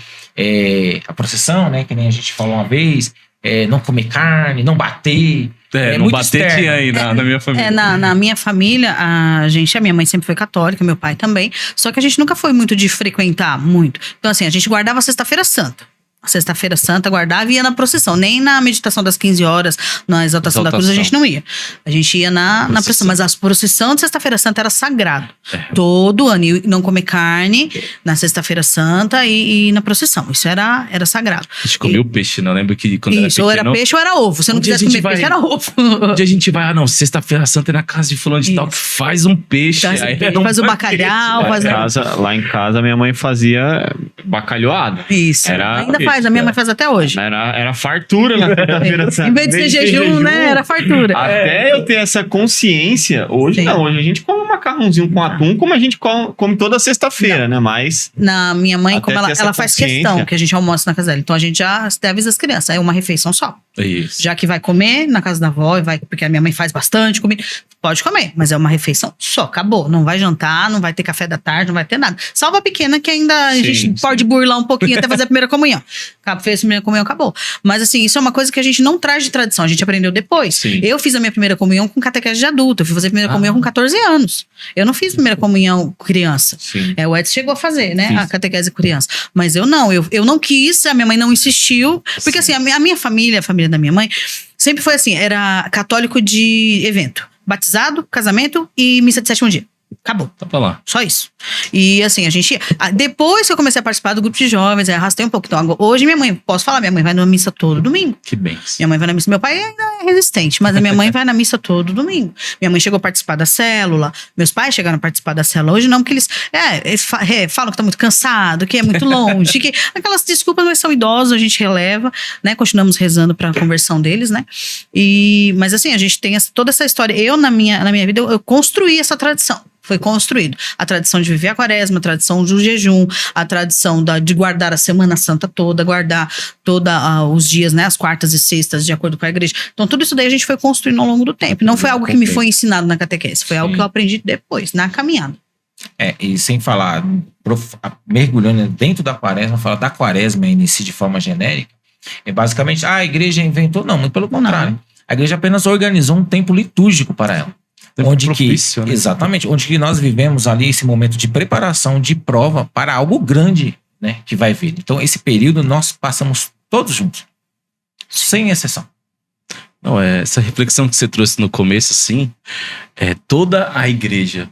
a procissão, né? Que nem a gente falou uma vez, não comer carne, não bater. não muito bater externo. tinha aí na minha família. Na minha família, a minha mãe sempre foi católica, meu pai também. Só que a gente nunca foi muito de frequentar muito. Então, assim, a gente guardava a Sexta-feira Santa. A Sexta-feira Santa guardava e ia na procissão. Nem na meditação das 15 horas, na exaltação da cruz, a gente não ia. A gente ia na procissão. Mas a procissão de Sexta-feira Santa era sagrado. Todo ano. E não comer carne na Sexta-feira Santa e na procissão. Isso era sagrado. A gente comia o peixe, não lembro que quando Isso, ou era peixe ou era ovo. Se não dia quisesse a gente comer peixe, vai- era ovo. Um dia a gente vai, Sexta-feira Santa é na casa de fulano de tal que faz um peixe. Faz, Aí era um faz o banquete. bacalhau, faz Lá em casa, minha mãe fazia bacalhoada. Isso. Era- Ainda faz, a minha mãe faz até hoje. Era fartura na Sexta-feira Santa. Em vez de ser jejum, né? Era fartura. Até eu ter essa consciência, hoje Sim. não. Hoje a gente come um macarrãozinho com atum, como a gente come toda sexta-feira, né? Mas Na minha mãe, Até como ter essa ela faz consciência. questão que a gente almoça na casa dela. Então a gente já até avisa as crianças. É uma refeição só. Isso. Já que vai comer na casa da avó, porque a minha mãe faz bastante comida, pode comer, mas é uma refeição só, acabou. Não vai jantar, não vai ter café da tarde, não vai ter nada. Salva a pequena que ainda a Sim, gente sim. pode burlar um pouquinho até fazer a primeira comunhão. Fez a primeira comunhão, acabou. Mas assim, isso é uma coisa que a gente não traz de tradição, a gente aprendeu depois. Sim. Eu fiz a minha primeira comunhão com catequese de adulto, eu fui fazer a primeira comunhão com 14 anos. Eu não fiz primeira comunhão criança. sim. O Edson chegou a fazer, né? Fiz. A catequese criança. Mas eu não, eu não quis, a minha mãe não insistiu. Porque assim, a minha família, a família da minha mãe, sempre foi assim, era católico de evento. Batizado, casamento e missa de sétimo dia. Acabou. Tá pra lá. Só isso. E assim, a gente ia. Depois que eu comecei a participar do grupo de jovens, aí arrastei um pouco. Então, hoje minha mãe, posso falar, minha mãe vai numa missa todo domingo. Que bem. Minha mãe vai na missa. Meu pai ainda é resistente, mas a minha mãe vai na missa todo domingo. Minha mãe chegou a participar da célula. Meus pais chegaram a participar da célula. Hoje não, porque eles falam que tá muito cansado, que é muito longe, que aquelas desculpas, mas são idosos, a gente releva, né? Continuamos rezando pra conversão deles, né? Mas assim, a gente tem toda essa história. Eu, na minha vida, eu construí essa tradição. Foi construído. A tradição de viver a quaresma, a tradição do jejum, a tradição de guardar a Semana Santa toda, guardar todos os dias, né? As quartas e sextas, de acordo com a igreja. Então, tudo isso daí a gente foi construindo ao longo do tempo. Não foi algo que me foi ensinado na catequese, foi algo que eu aprendi depois, na caminhada. E sem falar, mergulhando dentro da quaresma, falar da quaresma em si de forma genérica, é basicamente, a igreja inventou, não, muito pelo contrário. A igreja apenas organizou um tempo litúrgico para ela. Tempo Onde propício, que, né? exatamente, onde que nós vivemos ali esse momento de preparação, de prova para algo grande, né, que vai vir. Então, esse período nós passamos todos juntos, sem exceção. Não, essa reflexão que você trouxe no começo, assim, toda a igreja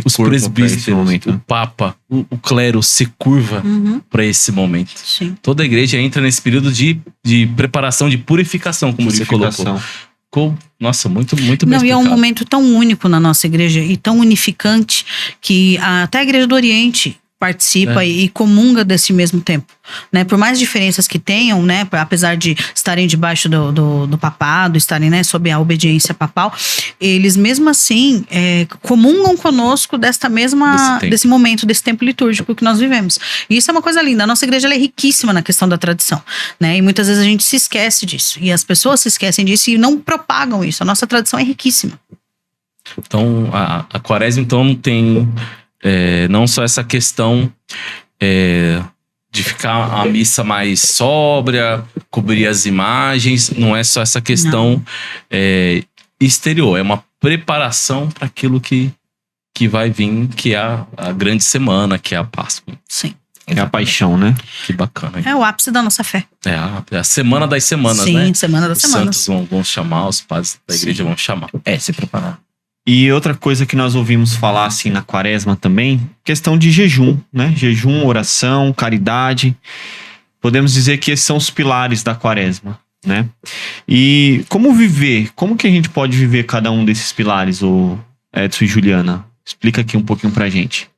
os presbíteros, o Papa, o clero se curva para esse momento. Sim. Toda a igreja entra nesse período de preparação, de purificação, como você colocou. Nossa, muito bem explicado. E é um momento tão único na nossa igreja e tão unificante que até a Igreja do Oriente participa e comunga desse mesmo tempo, né? Por mais diferenças que tenham, né? Apesar de estarem debaixo do papado, estarem, né, sob a obediência papal, eles mesmo assim comungam conosco desse momento, desse tempo litúrgico que nós vivemos. E isso é uma coisa linda. A nossa igreja ela é riquíssima na questão da tradição, né? E muitas vezes a gente se esquece disso. E as pessoas se esquecem disso e não propagam isso. A nossa tradição é riquíssima. Então, a quaresma então tem não só essa questão de ficar a missa mais sóbria, cobrir as imagens, não é só essa questão exterior, é uma preparação para aquilo que vai vir, que é a grande semana, que é a Páscoa. Sim. É a paixão, né? Que bacana, hein? É o ápice da nossa fé. É a semana das semanas, sim, né? Sim, semana das semanas. Os santos vão chamar, os padres da igreja vão chamar. Se preparar. E outra coisa que nós ouvimos falar assim na quaresma também, questão de jejum, né? Jejum, oração, caridade. Podemos dizer que esses são os pilares da quaresma, né? E como que a gente pode viver cada um desses pilares, o Edson e Juliana? Explica aqui um pouquinho pra gente.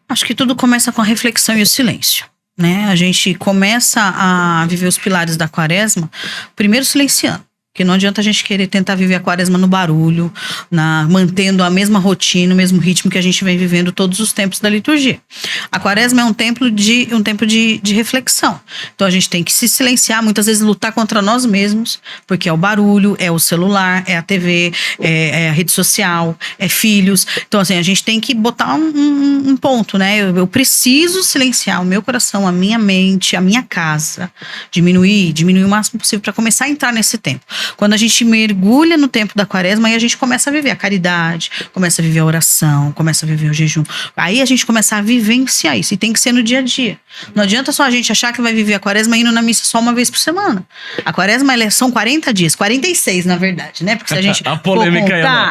Acho que tudo começa com a reflexão e o silêncio, né? A gente começa a viver os pilares da quaresma, primeiro silenciando. Porque não adianta a gente querer tentar viver a quaresma no barulho, mantendo a mesma rotina, o mesmo ritmo que a gente vem vivendo todos os tempos da liturgia. A quaresma é um tempo de reflexão. Então a gente tem que se silenciar, muitas vezes lutar contra nós mesmos, porque é o barulho, é o celular, é a TV, é a rede social, é filhos. Então assim, a gente tem que botar um ponto, né? Eu preciso silenciar o meu coração, a minha mente, a minha casa, diminuir o máximo possível para começar a entrar nesse tempo. Quando a gente mergulha no tempo da quaresma, aí a gente começa a viver a caridade, começa a viver a oração, começa a viver o jejum. Aí a gente começa a vivenciar isso. E tem que ser no dia a dia. Não adianta só a gente achar que vai viver a quaresma indo na missa só uma vez por semana. A quaresma são 40 dias, 46 na verdade, né? Porque se a gente a polêmica for contar,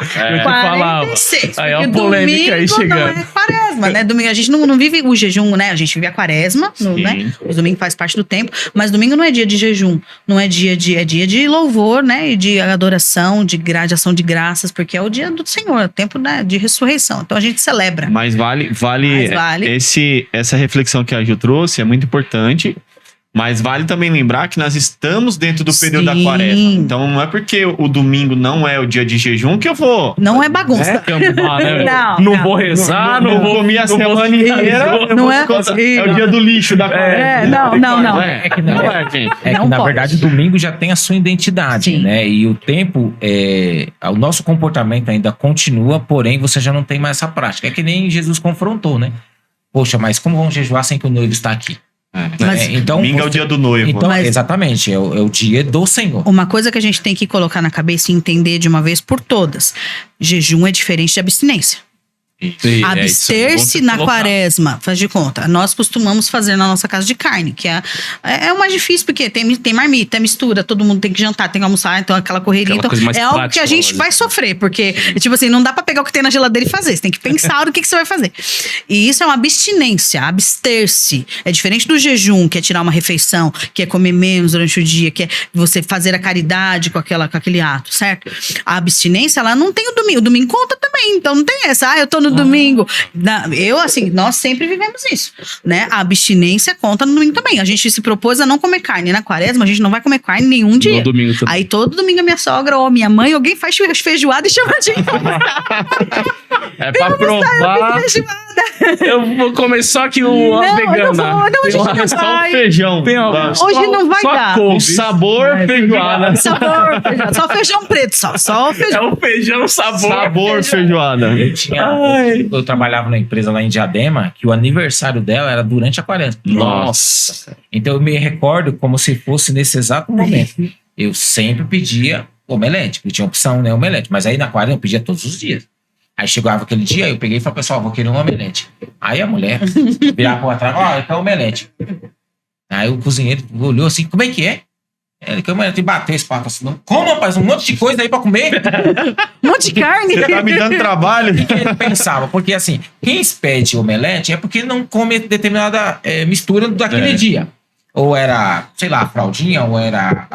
46. Aí a polêmica aí chegando. Não é quaresma, né? Domingo a gente não vive o jejum, né? A gente vive a quaresma, né? Os domingos faz parte do tempo, mas domingo não é dia de jejum, não é dia de louvor, né, e de adoração, de ação de graças, porque é o dia do Senhor, é o tempo, né, de ressurreição. Então a gente celebra. Mas vale essa reflexão que a Ju trouxe, é muito importante. Mas vale também lembrar que nós estamos dentro do período da quaresma. Então não é porque o domingo não é o dia de jejum que eu vou... Não é bagunça. Não vou rezar, não vou comer a semana inteira. Não é o dia do lixo da quaresma. Não. É que na verdade o domingo já tem a sua identidade, Sim. né? E o tempo, o nosso comportamento ainda continua, porém você já não tem mais essa prática. É que nem Jesus confrontou, né? Poxa, mas como vamos jejuar sem que o noivo está aqui? Então, domingo é o dia do noivo. Então, exatamente, é o dia do Senhor. Uma coisa que a gente tem que colocar na cabeça e entender de uma vez por todas: jejum é diferente de abstinência. Abster-se na quaresma, faz de conta. Nós costumamos fazer na nossa casa de carne, que é o mais difícil, porque tem marmita, mistura, todo mundo tem que jantar, tem que almoçar, então aquela correria. Então, é algo que a gente vai sofrer, porque, tipo assim, não dá pra pegar o que tem na geladeira e fazer. Você tem que pensar o que você vai fazer. E isso é uma abstinência, abster-se. É diferente do jejum, que é tirar uma refeição, que é comer menos durante o dia, que é você fazer a caridade com aquele ato, certo? A abstinência, ela não tem o domingo. O domingo conta também, então não tem essa. Eu tô no domingo. Nós sempre vivemos isso, né? A abstinência conta no domingo também. A gente se propôs a não comer carne. Na quaresma, a gente não vai comer carne nenhum dia. No domingo também. Aí todo domingo a minha sogra ou a minha mãe, alguém faz feijoada e chama a gente. É pra provar. Eu vou comer só que a vegana. Não, só o feijão. Hoje não vai dar. Com sabor feijoada. Sabor feijoada. Só feijão preto, só o feijão. É o feijão sabor. Sabor feijoada. Eu trabalhava na empresa lá em Diadema, que o aniversário dela era durante a quaresma. Nossa. Então eu me recordo como se fosse nesse exato momento. Eu sempre pedia omelete, porque tinha opção, né, omelete. Mas aí na quaresma eu pedia todos os dias. Aí chegava aquele dia, eu peguei e falei, pessoal, vou querer um omelete. Aí a mulher virava pra trás, eu quero omelete. Aí o cozinheiro olhou assim, como é que é? Ele que bateu esse pato assim. Como, rapaz? Um monte de coisa aí pra comer. Um monte de carne. Você tá me dando trabalho. O que ele pensava? Porque assim, quem pede omelete é porque não come determinada mistura daquele dia. Ou era, sei lá, a fraldinha, ou era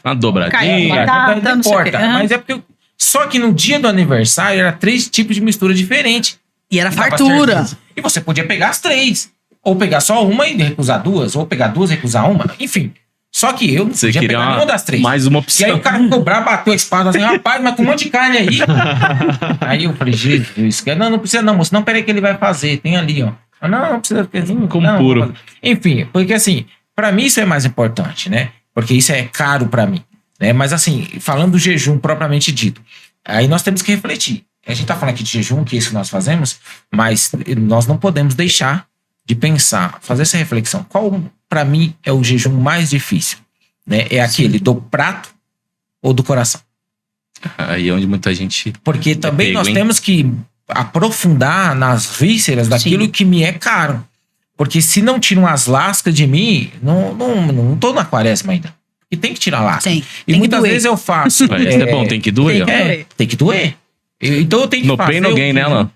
Uma dobradinha. Carne, batata, não não sei o importa. quê. Mas é porque... Só que no dia do aniversário era 3 tipos de mistura diferentes. E era Dava fartura. serviço. E você podia pegar as 3. Ou pegar só uma e recusar 2. Ou pegar 2 e recusar uma. Enfim. Só que eu não Você podia queria pegar nenhuma das 3. mais uma E aí opção. o cara ficou bravo, bateu a espada assim, rapaz, mas com um monte de carne aí. Aí eu falei, Jesus, não precisa não, moço. Não, peraí que ele vai fazer. Tem ali, ó. Não precisa. Como não, puro. Enfim, porque assim, pra mim isso é mais importante, né? Porque isso é caro pra mim. Né? Mas assim, falando do jejum propriamente dito, aí nós temos que refletir. A gente tá falando aqui de jejum, que é isso que nós fazemos, mas nós não podemos deixar de pensar, fazer essa reflexão. Qual, pra mim, é o jejum mais difícil? Né? É aquele do prato ou do coração? Aí é onde muita gente... Porque também pego, nós hein? temos que aprofundar nas vísceras daquilo Sim. que me é caro. Porque se não tiram as lascas de mim, não tô na quaresma ainda. E tem que tirar lasca. Tem. E Tem que muitas doer. vezes eu faço. Isso é bom, tem que doer. ó. Tem que doer. Então eu tenho que No fazer. pain, no gain, né, Alan?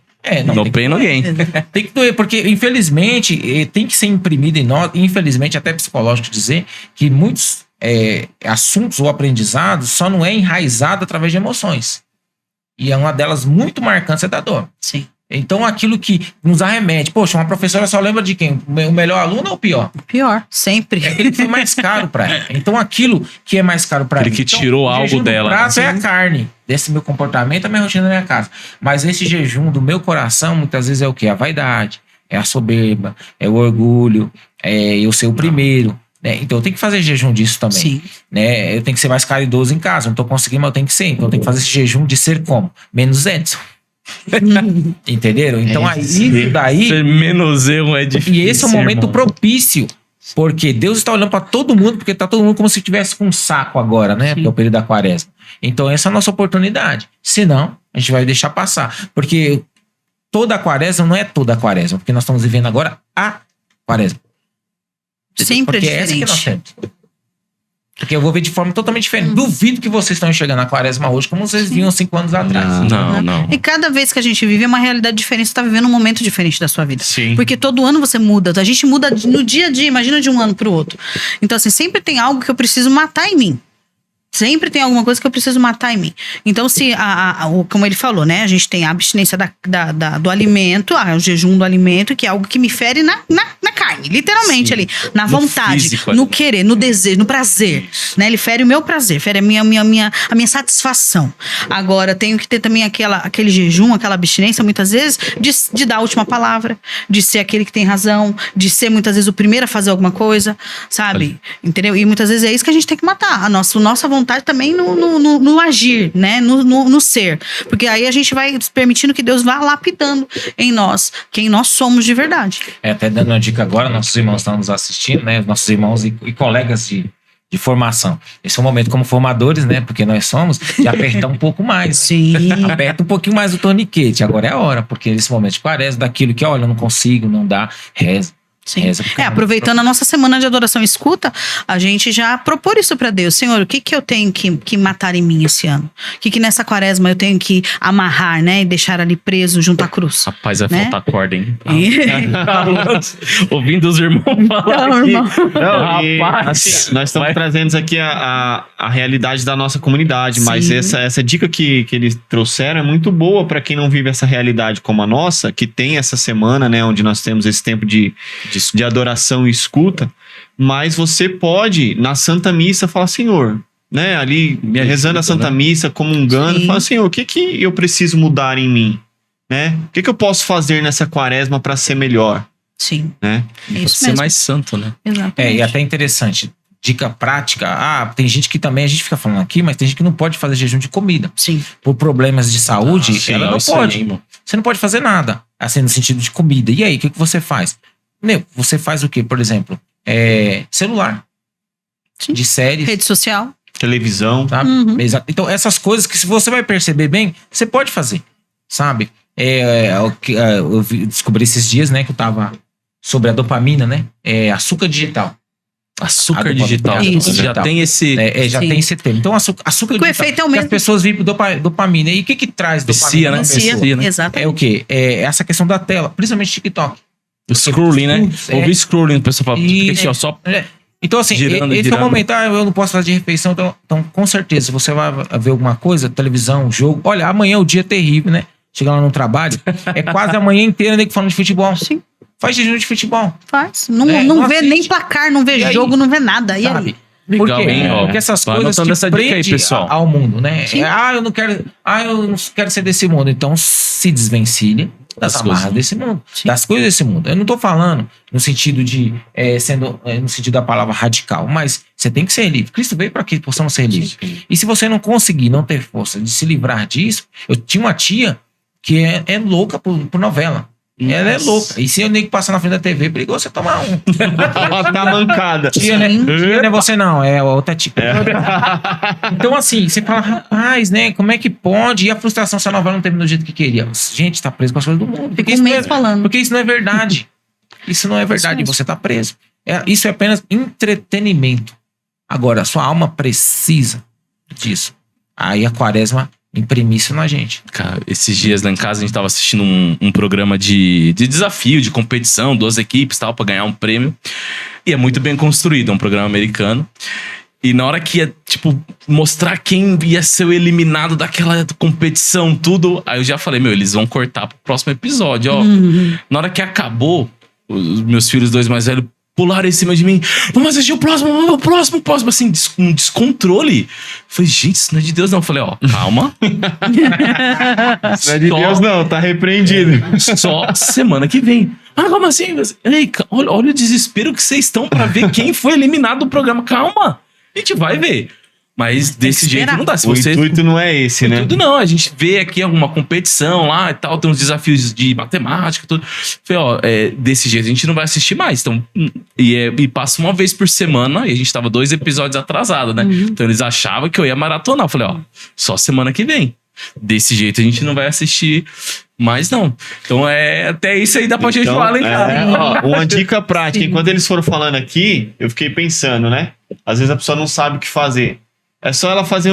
Não, No pain, no gain. tem que doer, porque infelizmente tem que ser imprimido em nós, infelizmente até psicológico dizer que muitos assuntos ou aprendizados só não é enraizado através de emoções. E é uma delas muito marcante é da dor. Sim. Então aquilo que nos arremete, poxa, uma professora só lembra de quem? O melhor aluno ou o pior? Pior, sempre. É aquele que foi mais caro pra ela. Então aquilo que é mais caro pra Aquele mim. que Então, tirou o algo jejum do dela, prato né? é a carne desse meu comportamento, a minha rotina da minha casa. Mas esse jejum do meu coração, muitas vezes é o quê? A vaidade, é a soberba, é o orgulho, é eu ser o primeiro. Né? Então eu tenho que fazer jejum disso também. Sim. Né? Eu tenho que ser mais caridoso em casa. Não tô conseguindo, mas eu tenho que ser. Então eu tenho que fazer esse jejum de ser como? Menos Edson. Entenderam? Então aí, isso daí. Ser menos eu é difícil. E esse é o momento irmão. propício. Porque Deus está olhando para todo mundo, porque tá todo mundo como se estivesse com um saco agora, né? Porque é o período da quaresma. Então essa é a nossa oportunidade. Senão, a gente vai deixar passar. Porque toda a quaresma não é toda a quaresma. Porque nós estamos vivendo agora a quaresma. Sempre porque é essa que nós diferente. temos. Porque eu vou ver de forma totalmente diferente. Duvido que vocês estão enxergando a quaresma hoje como vocês viam 5 anos atrás. Não. E cada vez que a gente vive é uma realidade diferente, você tá vivendo um momento diferente da sua vida. Sim. Porque todo ano você muda, a gente muda no dia a dia, imagina de um ano pro outro. Então assim, sempre tem algo que eu preciso matar em mim. Sempre tem alguma coisa que eu preciso matar em mim. Então, se como ele falou, né? A gente tem a abstinência do alimento, o jejum do alimento, que é algo que me fere na carne, literalmente. Sim. Ali, na No vontade, físico, no ali. querer, no desejo, no prazer. Né? Ele fere o meu prazer, fere a minha satisfação. Agora, tenho que ter também aquele jejum, aquela abstinência, muitas vezes, de dar a última palavra, de ser aquele que tem razão, de ser muitas vezes o primeiro a fazer alguma coisa, sabe? Entendeu? E muitas vezes é isso que a gente tem que matar. A nossa vontade também no agir, né? No ser. Porque aí a gente vai permitindo que Deus vá lapidando em nós quem nós somos de verdade. Até dando uma dica agora, nossos irmãos estão nos assistindo, né? Nossos irmãos e colegas de formação. Esse é o momento como formadores, né? Porque nós somos, de apertar um pouco mais. Sim. Aperta um pouquinho mais o torniquete. Agora é a hora, porque nesse momento de quaresma, daquilo que, olha, eu não consigo, não dá, reza. Sim. Reza, porque Aproveitando a nossa semana de adoração e escuta, a gente já propor isso pra Deus. Senhor, o que eu tenho que matar em mim esse ano? O que nessa quaresma eu tenho que amarrar, né? E deixar ali preso junto à cruz? Rapaz, vai Né? faltar corda, hein? E- Ouvindo os irmãos falar Não, aqui. irmão. Não, e, Rapaz, assim, nós estamos vai- trazendo aqui a realidade da nossa comunidade, mas Sim. essa dica que eles trouxeram é muito boa para quem não vive essa realidade como a nossa, que tem essa semana, né, onde nós temos esse tempo de adoração e escuta, mas você pode, na Santa Missa, falar, Senhor, né, ali Me rezando a ajuda, Santa né? Missa, comungando, Sim. fala, Senhor, o que eu preciso mudar em mim? Né? O que eu posso fazer nessa quaresma para ser melhor? Sim, Né? é isso Ser mesmo. mais santo, né? Exatamente. e até interessante. Dica prática. Tem gente que também, a gente fica falando aqui, mas tem gente que não pode fazer jejum de comida. Sim. Por problemas de saúde, Sim, ela não isso aí, pode. irmão. Você não pode fazer nada, assim, no sentido de comida. E aí, o que você faz? Você faz o quê? Por exemplo, celular. Sim. De séries, Rede social. Televisão. sabe? Uhum. Então, essas coisas que se você vai perceber bem, você pode fazer, sabe? Eu descobri esses dias, né, que eu tava sobre a dopamina, né? Açúcar digital. Açúcar digital. Isso. Já tem esse... Já Sim. tem esse termo. Então, açúcar O digital, efeito é o que mesmo. as pessoas vivem dopamina. E o que traz Vicia, dopamina? né? na pessoa? Vicia, né? Exatamente. É o quê? É essa questão da tela, principalmente TikTok. O scrolling, né? Ouvi scrolling, o pessoal fala, E, fica aqui, ó, só... Então, assim, Girando, esse é o momento, eu não posso fazer refeição, então, com certeza, se você vai ver alguma coisa, televisão, jogo, olha, amanhã é o dia terrível, né? Chega lá no trabalho, é quase a manhã inteira, né, que falando de futebol. Sim. Faz jejum de futebol, Faz. Não, É, não não vê assiste. nem placar, não vê E aí? jogo, não vê nada. E sabe? aí? Por Legal, quê? hein, ó. Porque essas Vai coisas anotando que essa dica aí, prende pessoal. ao mundo, né? Sim. Eu não quero ser desse mundo. Então, se desvencilhe das Das amarras coisas. desse mundo, Sim. das coisas desse mundo. Eu não tô falando no sentido de no sentido da palavra radical, mas você tem que ser livre. Cristo veio para que possamos ser livres. E se você não conseguir, não ter força de se livrar disso, eu tinha uma tia que é louca por novela. Ela é louca. E se eu nem passar na frente da TV, brigou você tomar um. Tá mancada. Tia, né? Sim. Tia não é você não, é outra tia. Então, assim, você fala, rapaz, né? Como é que pode? E a frustração se a novela não terminou do jeito que queria? Gente, tá preso com as coisas do mundo. Porque Fica um mês falando. porque isso não é verdade. Isso não é verdade. mesmo. Você tá preso. Isso é apenas entretenimento. Agora, a sua alma precisa disso. Aí a quaresma imprime isso na gente. Cara, esses dias lá em casa a gente tava assistindo um programa de desafio, de competição, 2 equipes e tal, pra ganhar um prêmio. E é muito bem construído, é um programa americano. E na hora que ia, tipo, mostrar quem ia ser o eliminado daquela competição, tudo, aí eu já falei, eles vão cortar pro próximo episódio, ó. Na hora que acabou, os meus filhos 2 mais velhos pularam em cima de mim. Vamos assistir o próximo. Assim, um descontrole. Falei, gente, isso não é de Deus, não. Falei, ó, calma. Não é de Deus, não, tá repreendido. Só semana que vem. Ah, como assim? Ei, olha o desespero que vocês estão pra ver quem foi eliminado do programa. Calma. A gente vai ver. Mas desse jeito esperar. não dá. Se O você... intuito não é esse, né? Tudo não, a gente vê aqui alguma competição lá e tal, tem uns desafios de matemática, tudo. Falei, ó, desse jeito a gente não vai assistir mais. Então, e passa uma vez por semana, e a gente tava 2 episódios atrasados, né? Então eles achavam que eu ia maratonar. Eu falei, ó, só semana que vem. Desse jeito a gente não vai assistir mais, não. Então até isso aí dá pra gente falar lá em casa. Ó, uma dica prática. Enquanto eles foram falando aqui, eu fiquei pensando, né? Às vezes a pessoa não sabe o que fazer. É só ela fazer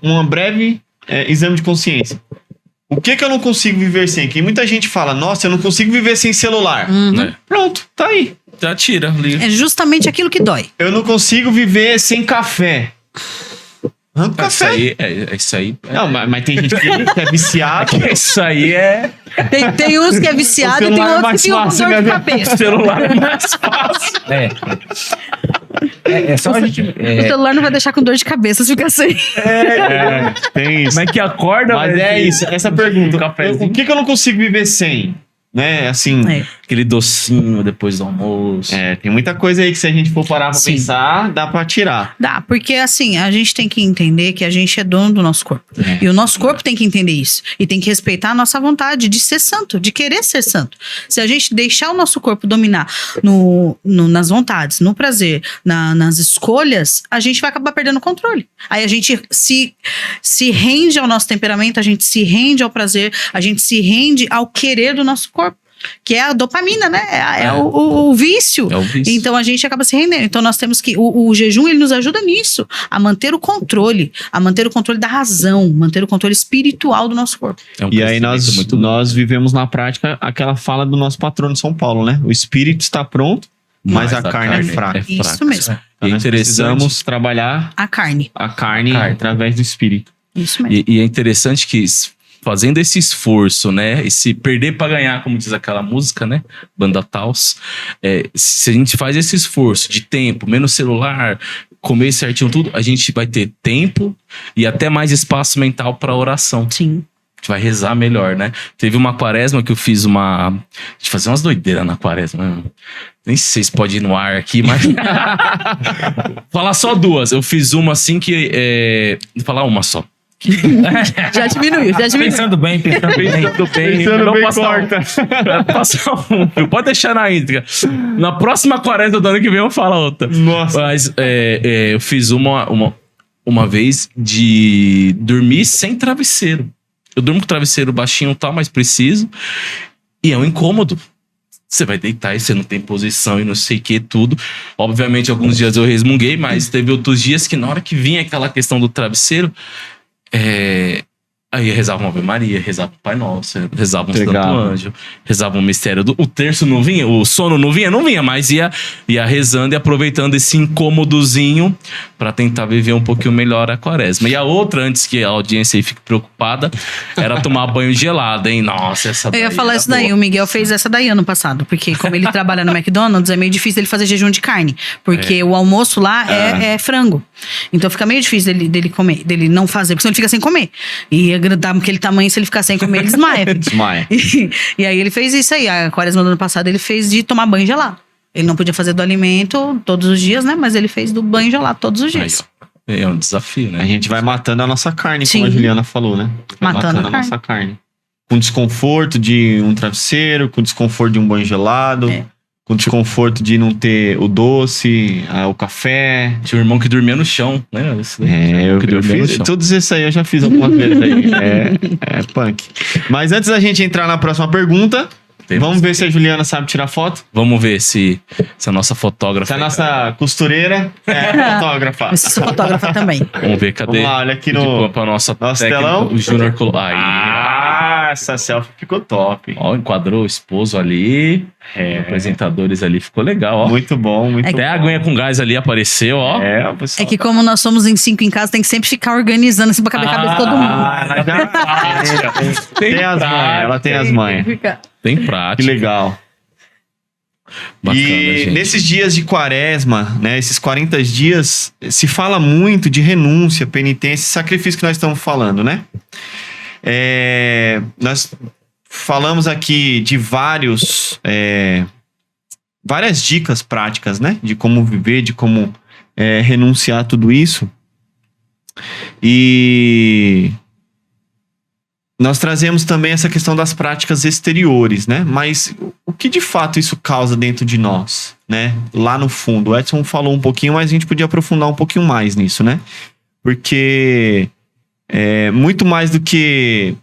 uma breve exame de consciência. O que eu não consigo viver sem? Que muita gente fala, nossa, eu não consigo viver sem celular. Né? Pronto, tá aí. Já tira, liga. É justamente aquilo que dói. Eu não consigo viver sem café. Arranca o Isso café. aí, isso aí. Não, mas tem gente que é viciado. Isso aí é Tem uns que é viciado O e tem celular é outros mais que ficam com fácil, dor de né? cabeça. celular mais fácil. É só a gente. O celular não vai deixar com dor de cabeça se ficar sem. Tem isso. Como é que acorda? Mas é isso, essa pergunta. cafezinho. O que eu não consigo viver sem? Né, assim... Aquele docinho depois do almoço. Tem muita coisa aí que se a gente for parar pra Sim. pensar, dá pra tirar. Dá, porque assim, a gente tem que entender que a gente é dono do nosso corpo. E o nosso corpo tem que entender isso. E tem que respeitar a nossa vontade de ser santo, de querer ser santo. Se a gente deixar o nosso corpo dominar nas vontades, no prazer, nas escolhas, a gente vai acabar perdendo o controle. Aí a gente se rende ao nosso temperamento, a gente se rende ao prazer, a gente se rende ao querer do nosso corpo. Que é a dopamina, né? É o vício. É o vício. Então a gente acaba se rendendo. Então nós temos que. O jejum ele nos ajuda nisso, a manter o controle da razão, manter o controle espiritual do nosso corpo. É um E aí crescimento nós vivemos na prática aquela fala do nosso patrono São Paulo, né? O espírito está pronto, mas a carne é fraca. Isso mesmo. E é Nós interessante. precisamos trabalhar A carne. a carne através do espírito. Isso mesmo. E é interessante que fazendo esse esforço, né? Esse perder pra ganhar, como diz aquela música, né? Banda Taos. Se a gente faz esse esforço de tempo, menos celular, comer certinho tudo, a gente vai ter tempo e até mais espaço mental pra oração. Sim. A gente vai rezar melhor, né? Teve uma quaresma que eu fiz de fazer umas doideiras na quaresma. Nem sei se pode ir no ar aqui, mas... Falar só 2. Eu fiz uma assim que... Falar uma só. Já diminuiu. Pensando bem. Pensando bem, não passar um. Pode deixar na íntegra. Na próxima quaresma do ano que vem eu falo outra. Nossa. Mas eu fiz uma vez de dormir sem travesseiro. Eu durmo com o travesseiro baixinho e tal, mais preciso. E é um incômodo. você vai deitar e você não tem posição e não sei o que, tudo. Obviamente, alguns dias eu resmunguei, mas teve outros dias que na hora que vinha aquela questão do travesseiro, aí rezava uma Ave Maria, rezava o Pai Nosso, rezava um Santo Anjo, rezava um mistério o terço não vinha, o sono não vinha, mas ia rezando e aproveitando esse incômodozinho pra tentar viver um pouquinho melhor a quaresma. E a outra, antes que a audiência aí fique preocupada, era tomar banho gelado, hein? Nossa, essa daí. Eu ia falar isso daí, boa. o Miguel fez essa daí ano passado, porque como ele trabalha no McDonald's, é meio difícil ele fazer jejum de carne, porque o almoço lá é frango. Então fica meio difícil dele comer, dele não fazer, porque senão ele fica sem comer. E dá aquele tamanho, se ele ficar sem comer, ele desmaia. Desmaia. E aí ele fez isso aí. A quaresma do ano passado ele fez de tomar banho gelado. Ele não podia fazer do alimento todos os dias, né? Mas ele fez do banho gelado todos os dias. Aí, é um desafio, né? A gente vai matando a nossa carne, como Sim. a Juliana falou, né? Vai Matando a nossa carne. Com desconforto de um travesseiro, com desconforto de um banho gelado, com desconforto de não ter o doce, o café. Tinha um irmão que dormia no chão, né? Eu fiz. Todos esses aí eu já fiz algumas vezes aí. É punk. Mas antes da gente entrar na próxima pergunta, vamos ver se a Juliana sabe tirar foto. Vamos ver se a nossa fotógrafa... Se a nossa costureira é fotógrafa. Eu sou fotógrafa também. Vamos ver, cadê? Vamos lá, olha aqui no pra nossa nosso técnica, telão. O Júnior colocou... Aí, essa selfie ficou top. ó, enquadrou o esposo ali. Os apresentadores ali, ficou legal, ó. Muito bom, muito bom. Até a aguinha com gás ali apareceu, ó. Pessoal. É que como nós somos em 5 em casa, tem que sempre ficar organizando assim pra caber a cabeça de todo mundo. Ela já tem as manhas, ela tem as manhas. Tem Que prática. legal. Bacana, E gente. nesses dias de quaresma, né, esses 40 dias, se fala muito de renúncia, penitência e sacrifício que nós estamos falando, né? Nós falamos aqui de várias dicas práticas, né? De como viver, de como renunciar a tudo isso. E nós trazemos também essa questão das práticas exteriores, né? Mas o que de fato isso causa dentro de nós, né? Lá no fundo. O Edson falou um pouquinho, mas a gente podia aprofundar um pouquinho mais nisso, né? Porque muito mais do que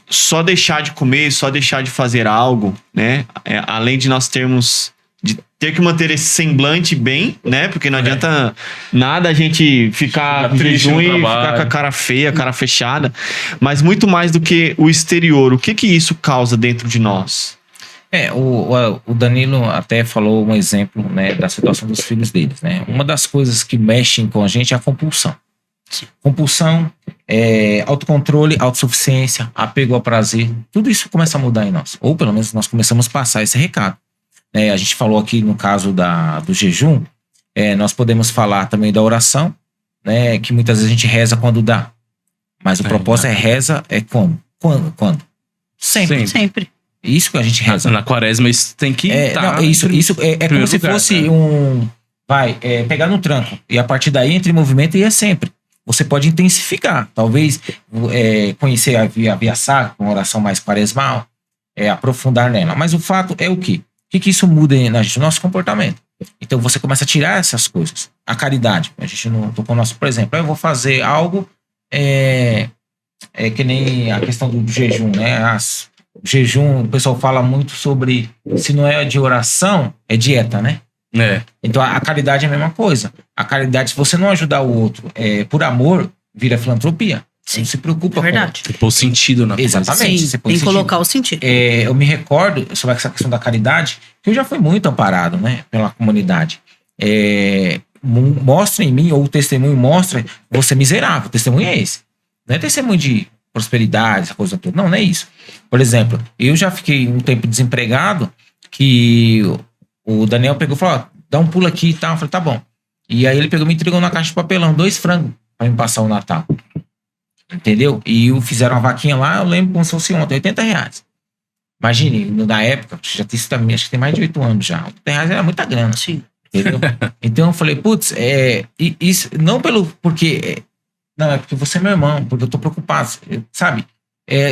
só deixar de comer, só deixar de fazer algo, né? Além de nós ter que manter esse semblante bem, né? Porque não adianta nada a gente ficar em jejum e ficar com a cara feia, a cara fechada. Mas muito mais do que o exterior. O que isso causa dentro de nós? O Danilo até falou um exemplo, né, da situação dos filhos deles, né? Uma das coisas que mexem com a gente é a compulsão. Compulsão, autocontrole, autossuficiência, apego ao prazer. Tudo isso começa a mudar em nós. Ou pelo menos nós começamos a passar esse recado. A gente falou aqui no caso do jejum, nós podemos falar também da oração, né, que muitas vezes a gente reza quando dá. Mas o propósito reza quando? Sempre. Isso que a gente reza. Na quaresma isso tem que estar. Isso é como se fosse pegar no tranco. E a partir daí entra em movimento e é sempre. Você pode intensificar. Talvez conhecer a via sacra, uma oração mais quaresmal, aprofundar nela. Mas o fato é o quê? O que isso muda na gente? O nosso comportamento. Então você começa a tirar essas coisas. A caridade. A gente não tocou nosso, por exemplo, eu vou fazer algo que nem a questão do jejum, né? O jejum, o pessoal fala muito sobre, se não é de oração, é dieta, né? Então a caridade é a mesma coisa. A caridade, se você não ajudar o outro por amor, vira filantropia. Você não se preocupa. É verdade. Você pôr sentido na coisa. Exatamente. Sim, tem que colocar o sentido. Eu me recordo sobre essa questão da caridade, que eu já fui muito amparado, né, pela comunidade. Mostra em mim, ou o testemunho mostra, você é miserável. O testemunho é esse. Não é testemunho de prosperidade, essa coisa toda. Não é isso. Por exemplo, eu já fiquei um tempo desempregado, que o Daniel pegou e falou, dá um pulo aqui e tal. Eu falei, tá bom. E aí ele pegou e me entregou na caixa de papelão 2 frangos pra me passar o Natal. Entendeu? E fizeram uma vaquinha lá, eu lembro como se fosse ontem, R$80. Imagine, na época, já tem isso também, acho que tem mais de 8 anos já. R$80 era muita grana. Sim. Entendeu? Então eu falei, putz, isso, não porque é porque você é meu irmão, porque eu tô preocupado, sabe?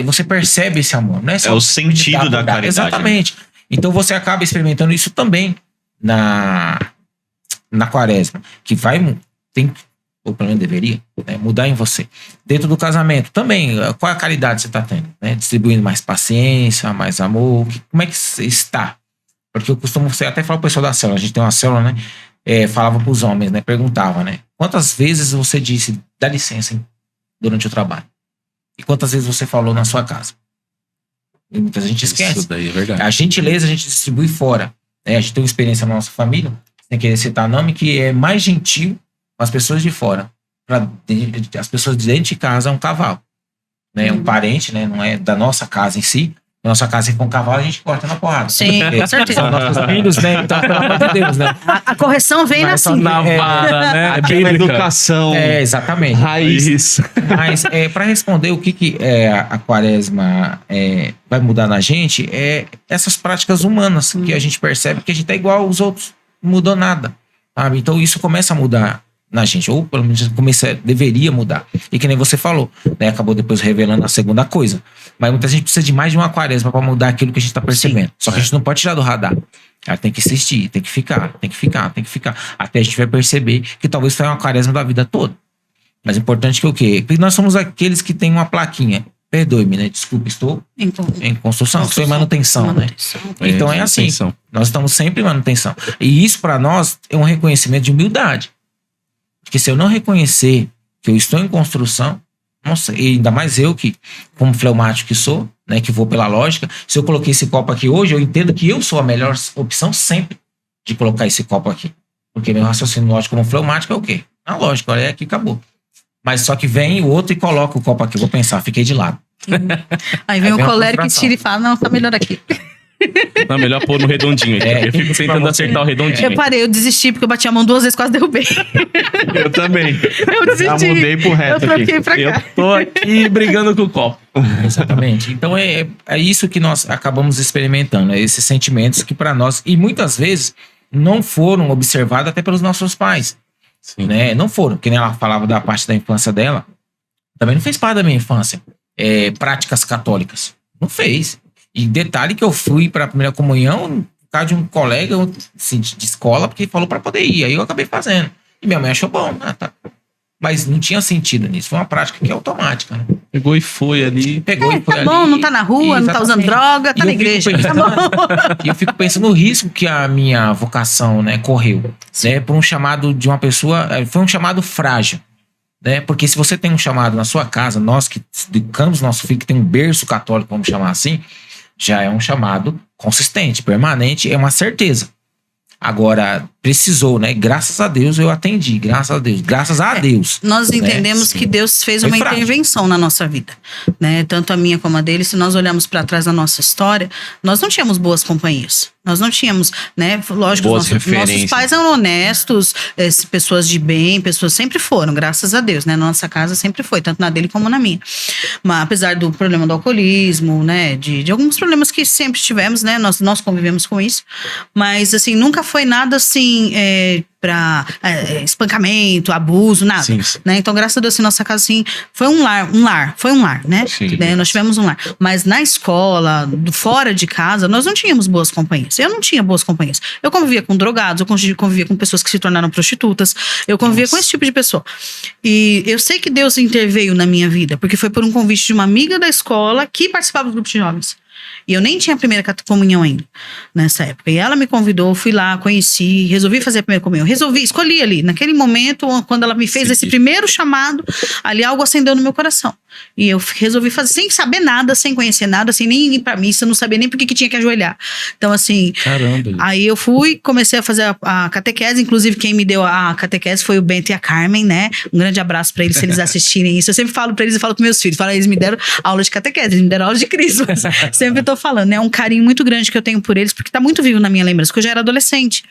Você percebe esse amor, não é só o sentido da caridade. Exatamente. Né? Então você acaba experimentando isso também na quaresma, que ou pelo menos deveria, né, mudar em você. Dentro do casamento também, qual é a caridade que você está tendo? Né? Distribuindo mais paciência, mais amor, como é que você está? Porque eu costumo até falar pro pessoal da célula, a gente tem uma célula, né? Falava pros homens, né? Perguntava, né? Quantas vezes você disse, dá licença, hein, durante o trabalho? E quantas vezes você falou na sua casa? E muita gente esquece. Isso daí é verdade. A gentileza a gente distribui fora. Né? A gente tem uma experiência na nossa família, sem querer citar nome, que é mais gentil com as pessoas de fora. As pessoas de dentro de casa é um cavalo. Né? Um parente, né? Não é da nossa casa em si. Na nossa casa, com um cavalo, a gente corta na porrada. Sim, com certeza. São nossos filhos, né? Então, pelo amor de Deus, né? A correção vem Mas assim. Na vara, né? Aqui é educação. Exatamente. Raiz. Isso. Mas para responder o que a quaresma vai mudar na gente, essas práticas humanas que a gente percebe que a gente é igual aos outros. Não mudou nada. Sabe? Então isso começa a mudar na gente, ou pelo menos deveria mudar. E que nem você falou, né? Acabou depois revelando a segunda coisa. Mas muita gente precisa de mais de uma quaresma para mudar aquilo que a gente está percebendo. Só que a gente não pode tirar do radar. Ela tem que insistir, tem que ficar. Até a gente vai perceber que talvez foi uma quaresma da vida toda. Mas importante que o quê? Porque nós somos aqueles que têm uma plaquinha. Perdoe-me, né? Desculpa, estou em construção. Estou em manutenção, né? Então é assim. Nós estamos sempre em manutenção. E isso para nós é um reconhecimento de humildade. Porque se eu não reconhecer que eu estou em construção, nossa, e ainda mais eu que, como fleumático que sou, né, que vou pela lógica, se eu coloquei esse copo aqui hoje, eu entendo que eu sou a melhor opção sempre de colocar esse copo aqui. Porque meu raciocínio lógico como fleumático é o quê? A lógica, olha, aqui acabou. Mas só que vem o outro e coloca o copo aqui. Eu vou pensar, fiquei de lado. Aí vem o colérico que tira e fala, não, tá melhor aqui. Não, melhor pôr no redondinho aqui. Eu fico tentando acertar o redondinho. Eu parei, eu desisti porque eu bati a mão 2 vezes, quase derrubei. Eu também. Eu desisti. Já mudei pro reto eu troquei aqui. pra cá. Eu tô aqui brigando com o copo. Exatamente. Então é isso que nós acabamos experimentando, esses sentimentos que para nós, e muitas vezes, não foram observados até pelos nossos pais. Sim. Né? Não foram, porque nem ela falava da parte da infância dela, também não fez parte da minha infância. Práticas católicas. Não fez. E detalhe que eu fui para a primeira comunhão por causa de um colega assim, de escola, porque falou para poder ir. Aí eu acabei fazendo. E minha mãe achou bom. Tá. Mas não tinha sentido nisso. Foi uma prática que é automática. Né? Pegou e foi ali. Tá bom, não tá na rua, não tá usando droga, tá na igreja. Tá bom. E eu fico pensando no risco que a minha vocação, né, correu. Né, por um chamado de uma pessoa. Foi um chamado frágil. Né? Porque se você tem um chamado na sua casa, nós que educamos nosso filho, que tem um berço católico, vamos chamar assim, já é um chamado consistente, permanente, é uma certeza. Agora, precisou, né? Graças a Deus eu atendi, graças a Deus. Nós entendemos que Deus fez uma intervenção na nossa vida, né? Tanto a minha como a dele. Se nós olharmos para trás da nossa história, nós não tínhamos boas companhias. Nós não tínhamos, né? Lógico, nossos pais eram honestos, pessoas de bem, pessoas sempre foram, graças a Deus, né? Nossa casa sempre foi, tanto na dele como na minha. Mas apesar do problema do alcoolismo, né? De alguns problemas que sempre tivemos, né? Nós convivemos com isso. Mas, assim, nunca foi nada assim, para espancamento, abuso, nada. Sim. Né? Então, graças a Deus, assim, nossa casa, assim, foi um lar, né? Nós tivemos um lar. Mas na escola, fora de casa, nós não tínhamos boas companhias. Eu não tinha boas companhias. Eu convivia com drogados, eu convivia com pessoas que se tornaram prostitutas, eu convivia com esse tipo de pessoa. E eu sei que Deus interveio na minha vida, porque foi por um convite de uma amiga da escola que participava do grupo de jovens. E eu nem tinha a primeira comunhão ainda, nessa época. E ela me convidou, fui lá, conheci, resolvi fazer a primeira comunhão. Escolhi ali, naquele momento, quando ela me fez esse primeiro chamado, ali algo acendeu no meu coração. E eu resolvi fazer, sem saber nada, sem conhecer nada, sem nem ir pra missa, não sabia nem por que tinha que ajoelhar. Então, assim... Caramba. Aí eu fui, comecei a fazer a catequese. Inclusive, quem me deu a catequese foi o Bento e a Carmen, né? Um grande abraço pra eles, se eles assistirem isso. Eu sempre falo pra eles, eu falo com meus filhos. Eles me deram aula de catequese, eles me deram aula de Cristo. Sempre tô falando, né? É um carinho muito grande que eu tenho por eles, porque tá muito vivo na minha lembrança, porque eu já era adolescente.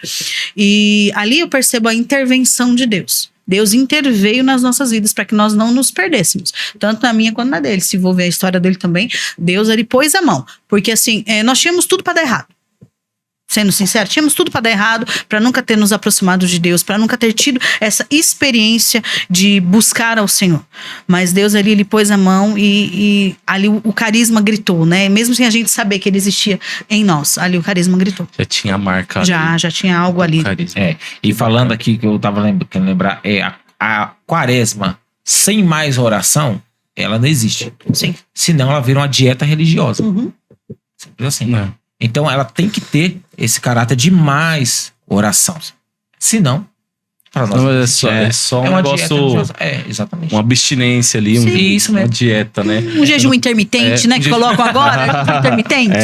E ali eu percebo a intervenção de Deus. Deus interveio nas nossas vidas para que nós não nos perdêssemos. Tanto na minha quanto na dele. Se for ver a história dele também, Deus ali pôs a mão. Porque assim, nós tínhamos tudo para dar errado. Sendo sincero, tínhamos tudo para dar errado, para nunca ter nos aproximado de Deus, para nunca ter tido essa experiência de buscar ao Senhor. Mas Deus ali, ele pôs a mão e ali o carisma gritou, né? Mesmo sem a gente saber que ele existia em nós, ali o carisma gritou. Já tinha marca ali. Já tinha algo ali. E falando aqui que eu tava querendo lembrar, a quaresma sem mais oração, ela não existe. Sim. Senão ela vira uma dieta religiosa. Uhum. Simples assim. Então ela tem que ter esse caráter de mais oração. Se não, para nós Não, é só um uma negócio, dieta, exatamente. uma abstinência ali, Sim. uma dieta, né? Um jejum intermitente, né? Que colocam agora, jejum intermitente.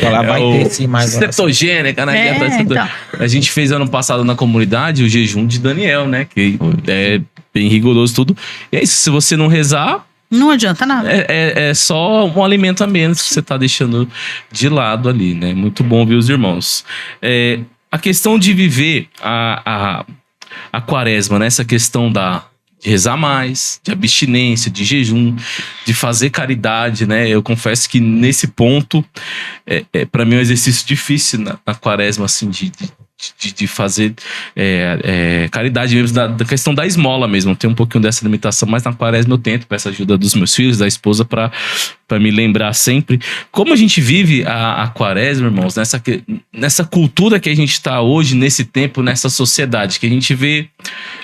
Ela vai ter sim mais oração. Cetogênica, né? Então. A gente fez ano passado na comunidade o jejum de Daniel, né? Que é bem rigoroso tudo. E é isso, se você não rezar, Não adianta nada. é só um alimento a menos que você tá deixando de lado ali, né? Muito bom ver os irmãos. A questão de viver a quaresma, né? Essa questão de rezar mais, de abstinência, de jejum, de fazer caridade, né? Eu confesso que nesse ponto, para mim é um exercício difícil na quaresma, assim, de fazer caridade mesmo, da questão da esmola mesmo. Tem um pouquinho dessa limitação, mas na quaresma eu tento, peço ajuda dos meus filhos, da esposa, para me lembrar sempre. Como a gente vive a quaresma, irmãos, nessa cultura que a gente está hoje, nesse tempo, nessa sociedade, que a gente vê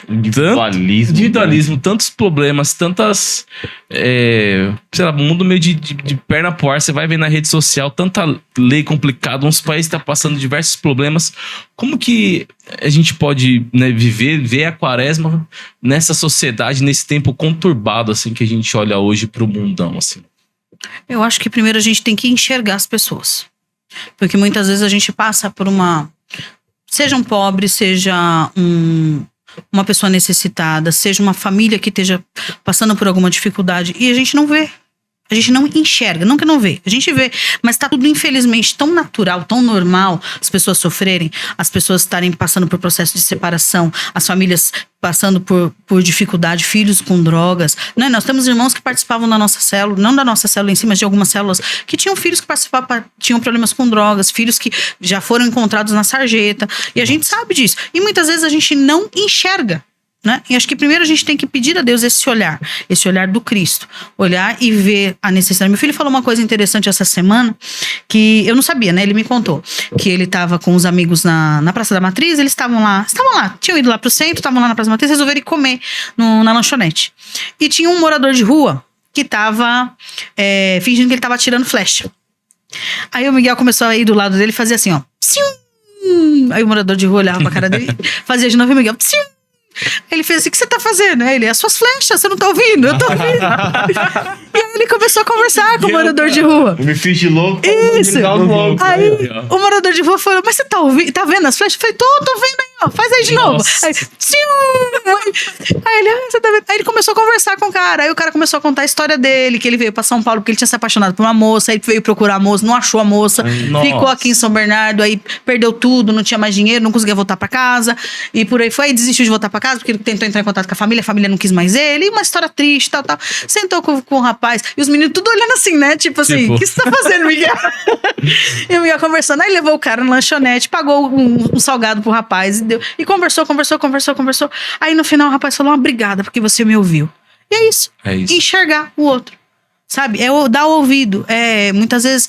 individualismo, tantos problemas, tantas... sei lá, um mundo meio de perna pro ar. Você vai ver na rede social tanta lei complicada, uns países estão passando diversos problemas. Como que a gente pode, né, ver a quaresma nessa sociedade, nesse tempo conturbado assim que a gente olha hoje pro mundão, assim? Eu acho que primeiro a gente tem que enxergar as pessoas. Porque muitas vezes a gente passa por seja um pobre, seja uma pessoa necessitada, seja uma família que esteja passando por alguma dificuldade, e a gente não vê. A gente não enxerga, nunca não vê. A gente vê, mas tá tudo infelizmente tão natural, tão normal, as pessoas sofrerem, as pessoas estarem passando por processo de separação, as famílias passando por dificuldade, filhos com drogas. Né? Nós temos irmãos que participavam da nossa célula, não da nossa célula em si, mas de algumas células, que tinham filhos que participavam, tinham problemas com drogas, filhos que já foram encontrados na sarjeta, e a gente sabe disso. E muitas vezes a gente não enxerga. Né? E acho que primeiro a gente tem que pedir a Deus esse olhar do Cristo, olhar e ver a necessidade. Meu filho falou uma coisa interessante essa semana, que eu não sabia, né? Ele me contou que ele estava com os amigos na Praça da Matriz, eles estavam lá, tinham ido lá pro centro, estavam lá na Praça da Matriz, resolveram ir comer na lanchonete. E tinha um morador de rua que estava fingindo que ele estava atirando flecha. Aí o Miguel começou a ir do lado dele e fazia assim, ó. Psiu! Aí o morador de rua olhava pra cara dele, fazia de novo e o Miguel, psiu! Ele fez assim, o que você tá fazendo? Ele, as suas flechas, você não tá ouvindo? Eu tô ouvindo. E aí ele começou a conversar com o morador de rua. Eu me fiz de louco. Isso. Aí o morador de rua falou, mas você tá ouvindo? Tá vendo as flechas? Eu falei, tô vendo aí, ó. Faz aí de novo. Aí ele, você tá vendo? Aí ele começou a conversar com o cara. Aí o cara começou a contar a história dele, que ele veio pra São Paulo porque ele tinha se apaixonado por uma moça. Aí ele veio procurar a moça, não achou a moça. Ficou aqui em São Bernardo, aí perdeu tudo, não tinha mais dinheiro, não conseguia voltar pra casa. E por aí foi, aí desistiu de voltar pra casa porque ele tentou entrar em contato com a família não quis mais ele. E uma história triste, tal. Sentou com o rapaz. E os meninos tudo olhando assim, né? Tipo assim, o que você tá fazendo, Miguel? E o Miguel conversando. Aí levou o cara na lanchonete, pagou um salgado pro rapaz e deu. E conversou. Aí no final o rapaz falou, obrigada porque você me ouviu. E é isso. Enxergar o outro. Sabe? Dar o ouvido. Muitas vezes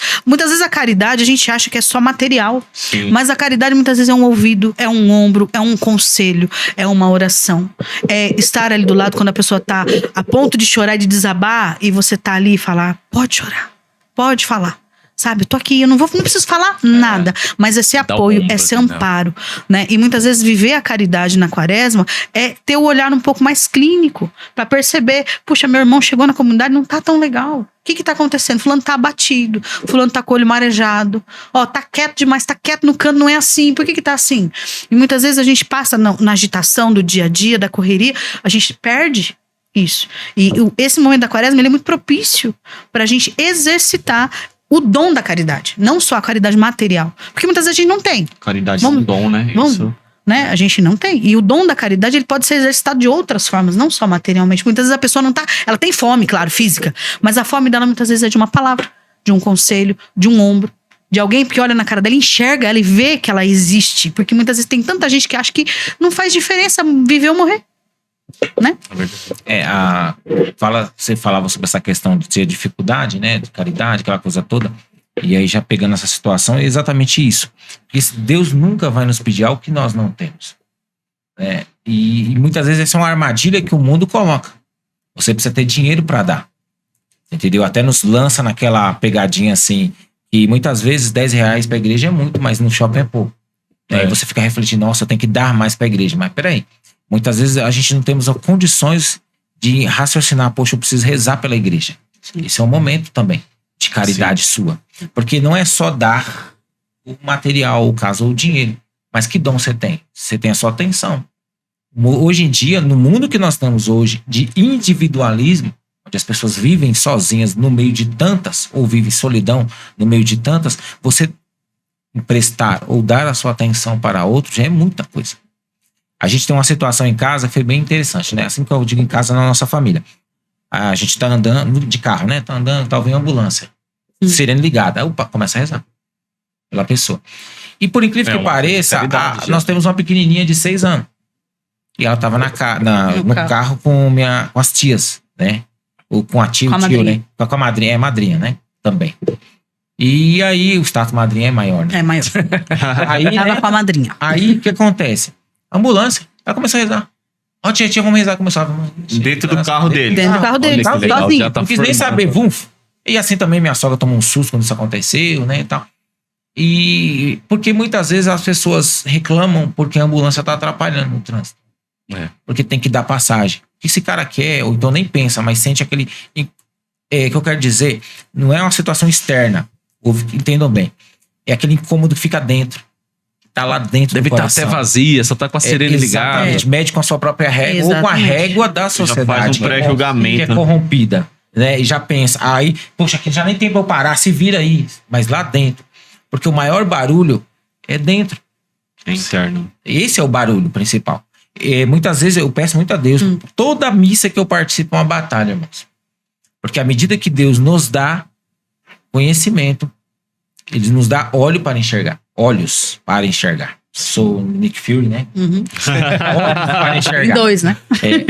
a caridade a gente acha que é só material. Sim. Mas a caridade muitas vezes é um ouvido, é um ombro, é um conselho, é uma oração. É estar ali do lado quando a pessoa tá a ponto de chorar e de desabar e você tá ali e falar, pode chorar, pode falar. Sabe, tô aqui, eu não preciso falar nada, mas esse apoio, esse amparo, né? E muitas vezes viver a caridade na quaresma é ter o olhar um pouco mais clínico, pra perceber, puxa, meu irmão chegou na comunidade, não tá tão legal. O que tá acontecendo? Fulano tá abatido, fulano tá com o olho marejado, tá quieto demais, tá quieto no canto, não é assim, por que tá assim? E muitas vezes a gente passa na agitação do dia a dia, da correria, a gente perde isso. E esse momento da quaresma, ele é muito propício pra gente exercitar o dom da caridade, não só a caridade material. Porque muitas vezes a gente não tem. Caridade é um dom, né? Isso. Né? A gente não tem. E o dom da caridade, ele pode ser exercitado de outras formas, não só materialmente. Muitas vezes a pessoa não tá... Ela tem fome, claro, física. Mas a fome dela muitas vezes é de uma palavra, de um conselho, de um ombro. De alguém que olha na cara dela, enxerga ela e vê que ela existe. Porque muitas vezes tem tanta gente que acha que não faz diferença viver ou morrer. Né? Você falava sobre essa questão de ter dificuldade, né, de caridade, aquela coisa toda, e aí já pegando essa situação, é exatamente isso. Porque Deus nunca vai nos pedir algo que nós não temos, né? E muitas vezes essa é uma armadilha que o mundo coloca. Você precisa ter dinheiro para dar, entendeu? Até nos lança naquela pegadinha assim, E muitas vezes R$10 pra igreja é muito, mas no shopping é pouco. Aí você fica refletindo, nossa, eu tenho que dar mais pra igreja. Mas peraí, muitas vezes a gente não temos condições de raciocinar, poxa, eu preciso rezar pela igreja. Sim. Esse é um momento também de caridade sua. Porque não é só dar o material, o caso, ou o dinheiro. Mas que dom você tem? Você tem a sua atenção. Hoje em dia, no mundo que nós estamos hoje, de individualismo, onde as pessoas vivem sozinhas no meio de tantas, ou vivem solidão no meio de tantas, você emprestar ou dar a sua atenção para outro já é muita coisa. A gente tem uma situação em casa que foi bem interessante, né? Assim que eu digo em casa, na nossa família. A gente tá andando de carro, né? Tá andando, tá ouvindo ambulância. Sirene ligada. Opa, começa a rezar pela pessoa. E por incrível que pareça, nós temos uma pequenininha de 6 anos. E ela tava no carro com as tias, né? Ou com a tia, o tio, né? Com a madrinha, madrinha, né? Também. E aí, o status madrinha é maior, né? É maior. Aí, tava com a madrinha. Aí, o que acontece? A ambulância, ela começou a rezar. Ó, tia, vamos rezar. Começou dentro do carro dele. Dentro do carro dele, sozinho. Não quis nem saber, vumf. E assim também minha sogra tomou um susto quando isso aconteceu, né, e tal. E porque muitas vezes as pessoas reclamam porque a ambulância tá atrapalhando no trânsito. Porque tem que dar passagem. O que esse cara quer, ou então nem pensa, mas sente aquele... que eu quero dizer, não é uma situação externa. Entendam bem. É aquele incômodo que fica dentro. Tá lá dentro Deve do coração. estar até vazia, só tá com a sirene ligada. Mede com a sua própria régua, ou com a régua da sociedade. Já faz um pré-julgamento. Que é corrompida. Né? E já pensa, aí, poxa, aqui já nem tem pra eu parar, se vira aí. Mas lá dentro. Porque o maior barulho é dentro. É interno. Esse é o barulho principal. Muitas vezes eu peço muito a Deus, toda missa que eu participo é uma batalha, irmãos. Porque à medida que Deus nos dá conhecimento, Ele nos dá olhos para enxergar. Sou Nick Fury, né? Olhos para enxergar. 2, né?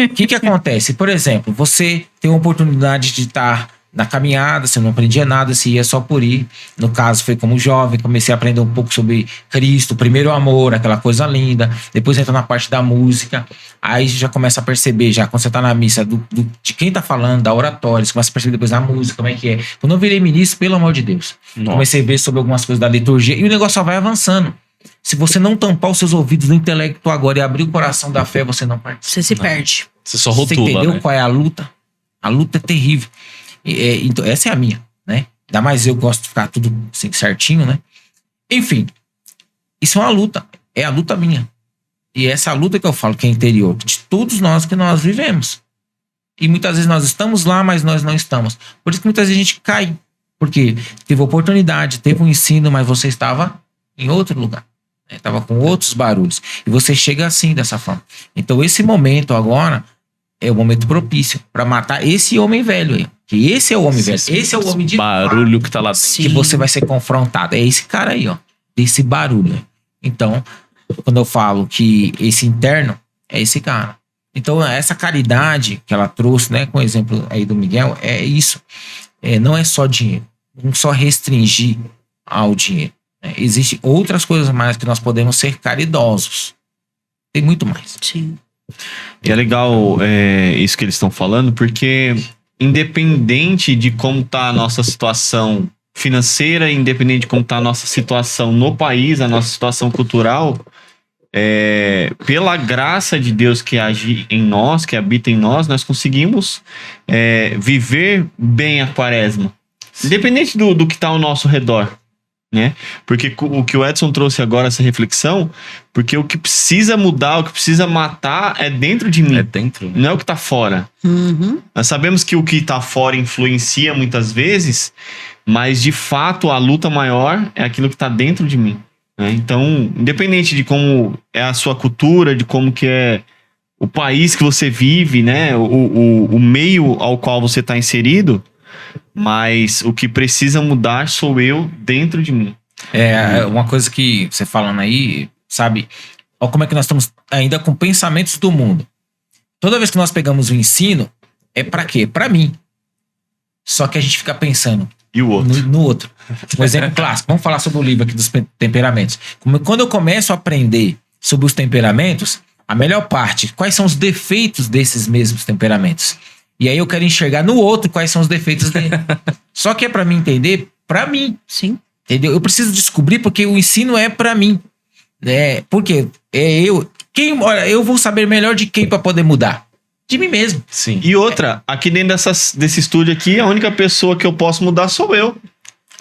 O que acontece? Por exemplo, você tem uma oportunidade de estar na caminhada, você não aprendia nada, você ia só por ir. No caso, foi como jovem, comecei a aprender um pouco sobre Cristo, o primeiro amor, aquela coisa linda. Depois entra na parte da música. Aí já começa a perceber, já quando você tá na missa, de quem tá falando, da oratória, você começa a perceber depois da música, como é que é. Quando eu virei ministro, pelo amor de Deus, comecei a ver sobre algumas coisas da liturgia e o negócio só vai avançando. Se você não tampar os seus ouvidos do intelecto agora e abrir o coração da fé, você não participa. Você se perde. Você só rotula, você entendeu, né? Qual é a luta? A luta é terrível. Então, essa é a minha, né? Ainda mais eu gosto de ficar tudo assim, certinho, né? Enfim, isso é uma luta. É a luta minha. E essa luta que eu falo que é interior, de todos nós que nós vivemos. E muitas vezes nós estamos lá, mas nós não estamos. Por isso que muitas vezes a gente cai. Porque teve oportunidade, teve um ensino, mas você estava em outro lugar. Estava com outros barulhos. E você chega assim, dessa forma. Então esse momento agora é o momento propício para matar esse homem velho aí. Que esse é o homem velho. Esse é o homem de barulho que tá lá dentro. Que você vai ser confrontado. É esse cara aí, ó. Desse barulho. Então, quando eu falo que esse interno é esse cara. Então, essa caridade que ela trouxe, né, com o exemplo aí do Miguel, é isso. Não é só dinheiro. Não só restringir ao dinheiro. Existem outras coisas mais que nós podemos ser caridosos. Tem muito mais. Sim. E é legal isso que eles estão falando, porque independente de como tá a nossa situação financeira, independente de como tá a nossa situação no país, a nossa situação cultural, pela graça de Deus que age em nós, que habita em nós, nós conseguimos viver bem a quaresma. Independente do que tá ao nosso redor. Né? Porque o que o Edson trouxe agora, essa reflexão, porque o que precisa mudar, o que precisa matar é dentro de mim. É dentro, né? Não é o que tá fora. Nós sabemos que o que tá fora influencia muitas vezes, mas de fato a luta maior é aquilo que tá dentro de mim, né? Então, independente de como é a sua cultura, de como que é o país que você vive, né? O meio ao qual você tá inserido, mas o que precisa mudar sou eu dentro de mim. Uma coisa que você falando aí, sabe? Olha como é que nós estamos ainda com pensamentos do mundo. Toda vez que nós pegamos o ensino, é pra quê? Pra mim. Só que a gente fica pensando E o outro? no outro. Um exemplo clássico. Vamos falar sobre o livro aqui dos temperamentos. Quando eu começo a aprender sobre os temperamentos, a melhor parte, quais são os defeitos desses mesmos temperamentos? E aí eu quero enxergar no outro quais são os defeitos dele. Só que é pra mim entender, pra mim. Sim. Entendeu? Eu preciso descobrir porque o ensino é pra mim. Porque olha, eu vou saber melhor de quem pra poder mudar. De mim mesmo. Sim. E outra, aqui dentro desse estúdio aqui, a única pessoa que eu posso mudar sou eu.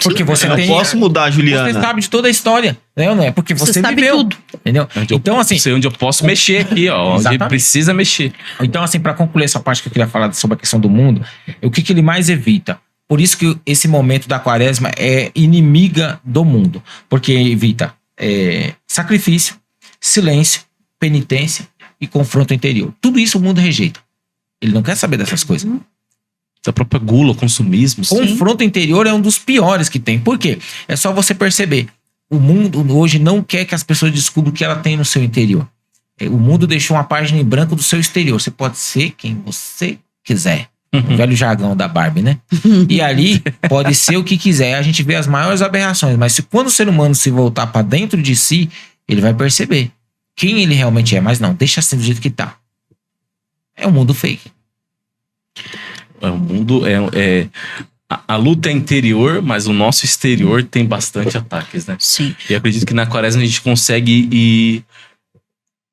Porque você Eu não posso mudar a Juliana. Você sabe de toda a história, né? Não é? Porque você sabe viveu. tudo. Entendeu? Então, assim. Sei onde eu posso mexer aqui, ó. Onde Exatamente. precisa mexer. Então, assim, pra concluir essa parte que eu queria falar sobre a questão do mundo, o que ele mais evita? Por isso que esse momento da quaresma é inimiga do mundo. Porque evita sacrifício, silêncio, penitência e confronto interior. Tudo isso o mundo rejeita. Ele não quer saber dessas coisas. Da própria gula, consumismo. Confronto interior é um dos piores que tem. Por quê? É só você perceber. O mundo hoje não quer que as pessoas descubram o que ela tem no seu interior. O mundo deixou uma página em branco do seu exterior. Você pode ser quem você quiser. O velho jargão da Barbie, né? E ali pode ser o que quiser. A gente vê as maiores aberrações. Mas quando o ser humano se voltar pra dentro de si, ele vai perceber quem ele realmente é. Mas não, deixa assim do jeito que tá. É um mundo fake. O mundo a luta é interior, mas o nosso exterior tem bastante ataques, né? Sim. E eu acredito que na quaresma a gente consegue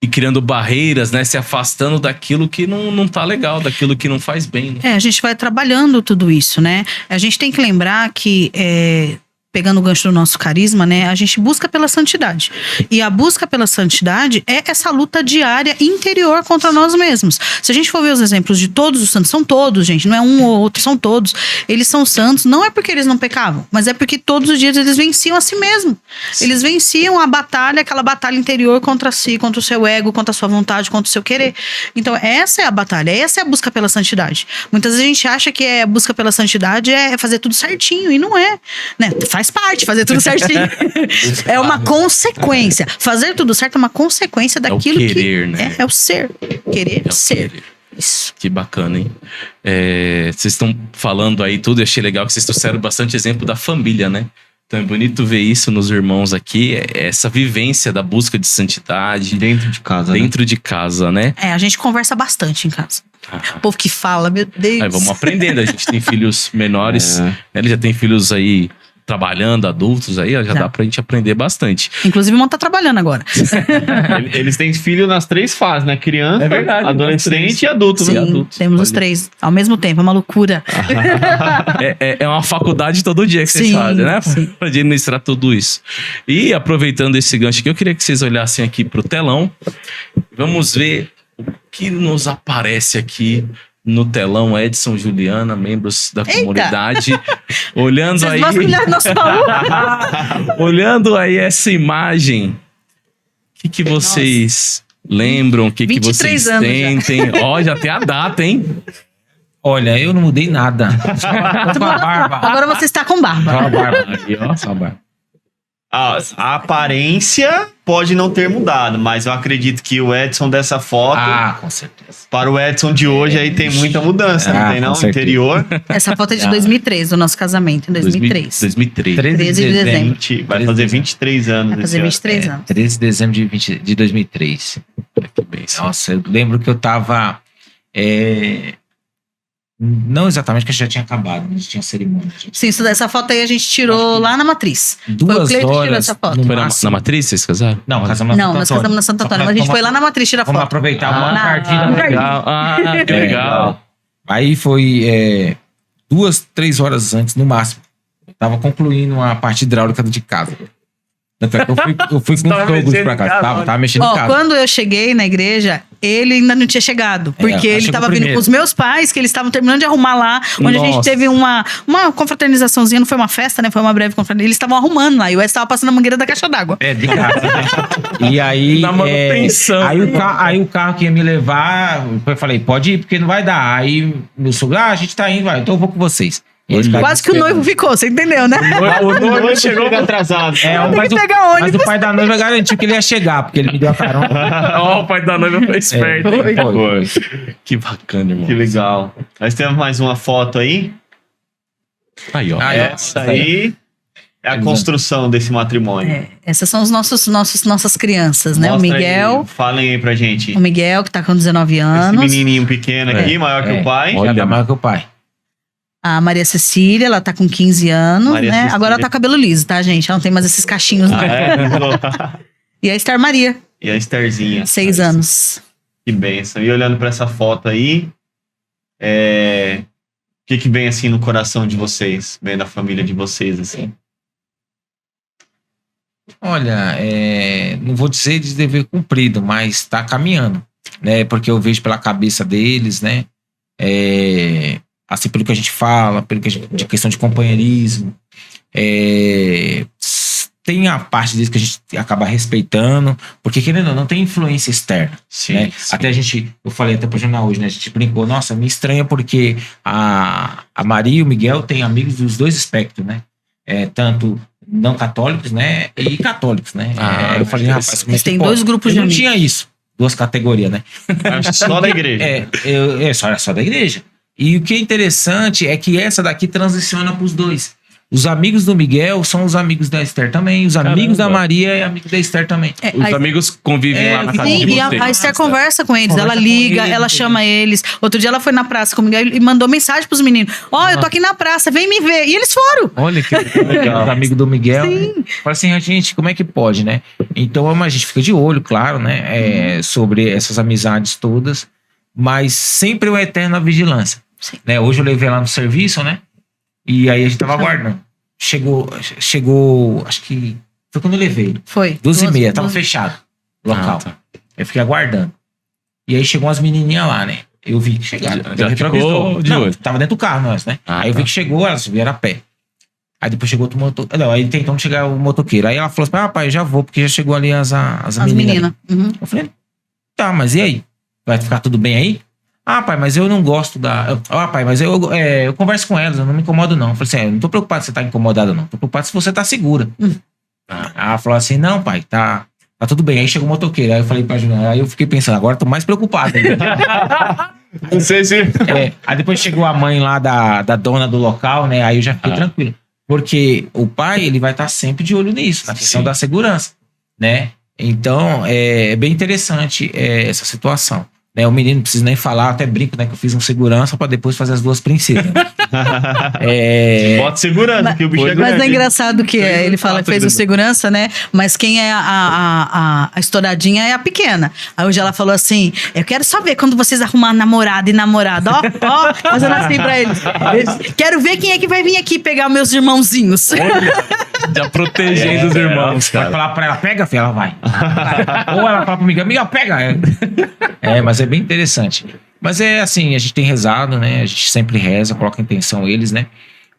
ir criando barreiras, né? Se afastando daquilo que não tá legal, daquilo que não faz bem. Né? A gente vai trabalhando tudo isso, né? A gente tem que lembrar que, pegando o gancho do nosso carisma, né? A gente busca pela santidade. E a busca pela santidade é essa luta diária interior contra nós mesmos. Se a gente for ver os exemplos de todos os santos, são todos, gente, não é um ou outro, são todos. Eles são santos, não é porque eles não pecavam, mas é porque todos os dias eles venciam a si mesmo. Eles venciam a batalha, aquela batalha interior contra si, contra o seu ego, contra a sua vontade, contra o seu querer. Então, essa é a batalha, essa é a busca pela santidade. Muitas vezes a gente acha que a busca pela santidade é fazer tudo certinho, e não é, né? Faz parte, fazer tudo certinho. É uma consequência. Fazer tudo certo é uma consequência daquilo querer, que né? É o ser. Querer ser. Querer. Isso. Que bacana, hein? Vocês estão falando aí tudo, eu achei legal que vocês trouxeram bastante exemplo da família, né? Então é bonito ver isso nos irmãos aqui, essa vivência da busca de santidade. Dentro de casa, de casa, né? A gente conversa bastante em casa. O povo que fala, meu Deus. Aí vamos aprendendo, a gente tem filhos menores, ele já tem filhos aí trabalhando, adultos aí, já dá pra gente aprender bastante. Inclusive, o irmão tá trabalhando agora. Eles têm filho nas 3 fases, né? Criança, É verdade, adolescente e adulto, Sim, né? adultos. temos os 3 ao mesmo tempo, é uma loucura. É uma faculdade todo dia que vocês Sim, fazem, né? sim. Pra administrar tudo isso. E aproveitando esse gancho aqui, eu queria que vocês olhassem aqui pro telão. Vamos ver o que nos aparece aqui no telão. Edson, Juliana, membros da comunidade. Olhando Vocês aí. gostam de olhar no nosso baú? Olhando aí essa imagem, o que vocês lembram? O que 23 vocês anos já. sentem? Ó, já tem a data, hein? Olha, eu não mudei nada. Só a barba. Agora você está com barba. Só a barba. Aí, ó, só a barba. A aparência pode não ter mudado, mas eu acredito que o Edson dessa foto, Com certeza. para o Edson de hoje, aí tem muita mudança, não tem com não? certeza. Interior. Essa foto é de 2003, do nosso casamento, em 2003. 2003. 13 de dezembro. Vai fazer 23 anos. Vai fazer esse ano. 23 anos. 13 de dezembro de 2003. Que bênção. Nossa, eu lembro que eu tava... não exatamente que já tinha acabado, mas tinha cerimônia. Sim, essa foto aí a gente tirou lá na matriz. Foi o 2 Cleiton que tirou horas. essa foto. no Foi na máximo. matriz vocês casaram? Não, casamos Não, nós casamos na Santo Antônio, mas a gente foi lá na matriz tirar Vamos foto. aproveitar uma na- partida. no jardim. Legal. Ah, que legal. Aí foi 2, 3 horas antes, no máximo. Eu tava concluindo a parte hidráulica de casa. Tanto é que eu fui com os tava sogros mexendo pra em casa. casa, Tava mexendo em Ó, casa. quando eu cheguei na igreja, ele ainda não tinha chegado. Porque ela ele chegou tava vindo primeiro. com os meus pais, que eles estavam terminando de arrumar lá. Onde a gente Nossa. teve uma confraternizaçãozinha, não foi uma festa, né? Foi uma breve confraternização. Eles estavam arrumando lá. E o Edson tava passando a mangueira da caixa d'água. De casa. Né? E aí. Na manutenção. Aí o carro que ia me levar, eu falei, pode ir, porque não vai dar. Aí meu sogro, a gente tá indo, vai, então eu vou com vocês. E eles ficaram Quase que o noivo ficou, você entendeu, né? O noivo chegou atrasado. mas, que pegar mas ônibus. o pai da noiva garantiu que ele ia chegar, porque ele me deu a carona. Ó, o pai da noiva foi esperto. hein? Foi. Que bacana, irmão. Que legal. Nós temos mais uma foto aí. Aí, ó. Essa aí é a construção desse matrimônio. Essas são os nossas crianças, né? Mostra O Miguel. aí, falem aí pra gente. O Miguel, que tá com 19 Esse anos. menininho pequeno aqui, maior que o pai. Já tá maior que o pai. A Maria Cecília, ela tá com 15 anos, Maria né? Cecília. Agora ela tá com cabelo liso, tá, gente? Ela não tem mais esses cachinhos, não. E a Esther Maria, E a Estherzinha. 6 anos. Que bênção. E olhando pra essa foto aí, o que vem assim no coração de vocês? Vem da família de vocês, assim? Olha, não vou dizer de dever cumprido, mas está caminhando, né? Porque eu vejo pela cabeça deles, né? Assim, pelo que a gente fala, de questão de companheirismo, tem a parte deles que a gente acaba respeitando, porque querendo ou não, tem influência externa. Sim, Né? sim. Até eu falei até pro jornal hoje, né? A gente brincou, nossa, me estranha porque a Maria e o Miguel têm amigos dos dois espectros, né? Tanto não católicos, né? E católicos, né? Eu falei, rapaz, como é Eles que têm pode? 2 grupos de Eu não amigos. tinha isso, 2 categorias, né? Só da igreja. Só da igreja. E o que é interessante é que essa daqui transiciona para os dois. Os amigos do Miguel são os amigos da Esther também. Os amigos da Maria é amigo da Esther também. Os amigos convivem lá na casa de Sim, e vocês. a Esther conversa com eles, Conversa ela com liga, eles, ela entendeu? chama eles. Outro dia ela foi na praça com o Miguel e mandou mensagem pros meninos. Eu tô aqui na praça, vem me ver. E eles foram. Olha que legal. Os amigos do Miguel. Né? Fala assim, gente, como é que pode, né? Então a gente fica de olho, claro, né? Sobre essas amizades todas. Mas sempre o eterno a vigilância. Né? Hoje eu levei lá no serviço, né? E aí a gente tava aguardando. Chegou, acho que foi quando eu levei. Foi. 12h30, tava fechado o local. Tá. Eu fiquei aguardando. E aí chegou umas menininhas lá, né? Eu vi que chegaram. Já ficou de olho. Tava dentro do carro, nós, né? Aí eu vi que chegou, elas vieram a pé. Aí depois chegou outro motoqueiro. Não, aí tentou chegar o motoqueiro. Aí ela falou assim, rapaz, já vou, porque já chegou ali as meninas. Uhum. Eu falei, tá, mas e aí? Vai ficar tudo bem aí? Pai, mas eu não gosto pai, mas eu converso com elas, eu não me incomodo não. Eu falei assim, eu não tô preocupado se você tá incomodado não. Tô preocupado se você tá segura. Ela falou assim, não, pai, tá tudo bem. Aí chegou o motoqueiro. Aí eu falei pra Juliana, aí eu fiquei pensando, agora eu tô mais preocupado. Não sei se... Aí depois chegou a mãe lá da dona do local, né? Aí eu já fiquei tranquilo. Porque o pai, ele vai estar sempre de olho nisso, na questão da segurança, né? Então, é bem interessante essa situação. Né, o menino não precisa nem falar, até brinco, né? Que eu fiz um segurança pra depois fazer as 2 princesas. Bota segurança, que o bicho é Mas grande. é engraçado que ele fala que fez o segurança, né? Mas quem é a estouradinha é a pequena. Aí hoje ela falou assim: eu quero só ver quando vocês arrumar namorado e namorada. Ó, fazendo assim pra eles. Quero ver quem é que vai vir aqui pegar meus irmãozinhos. Já protegendo os irmãos, Vai cara. falar pra ela, pega, filha, ela vai. Ou ela fala pro Miguel, pega. Mas é bem interessante. Mas é assim, a gente tem rezado, né? A gente sempre reza, coloca em atenção eles, né?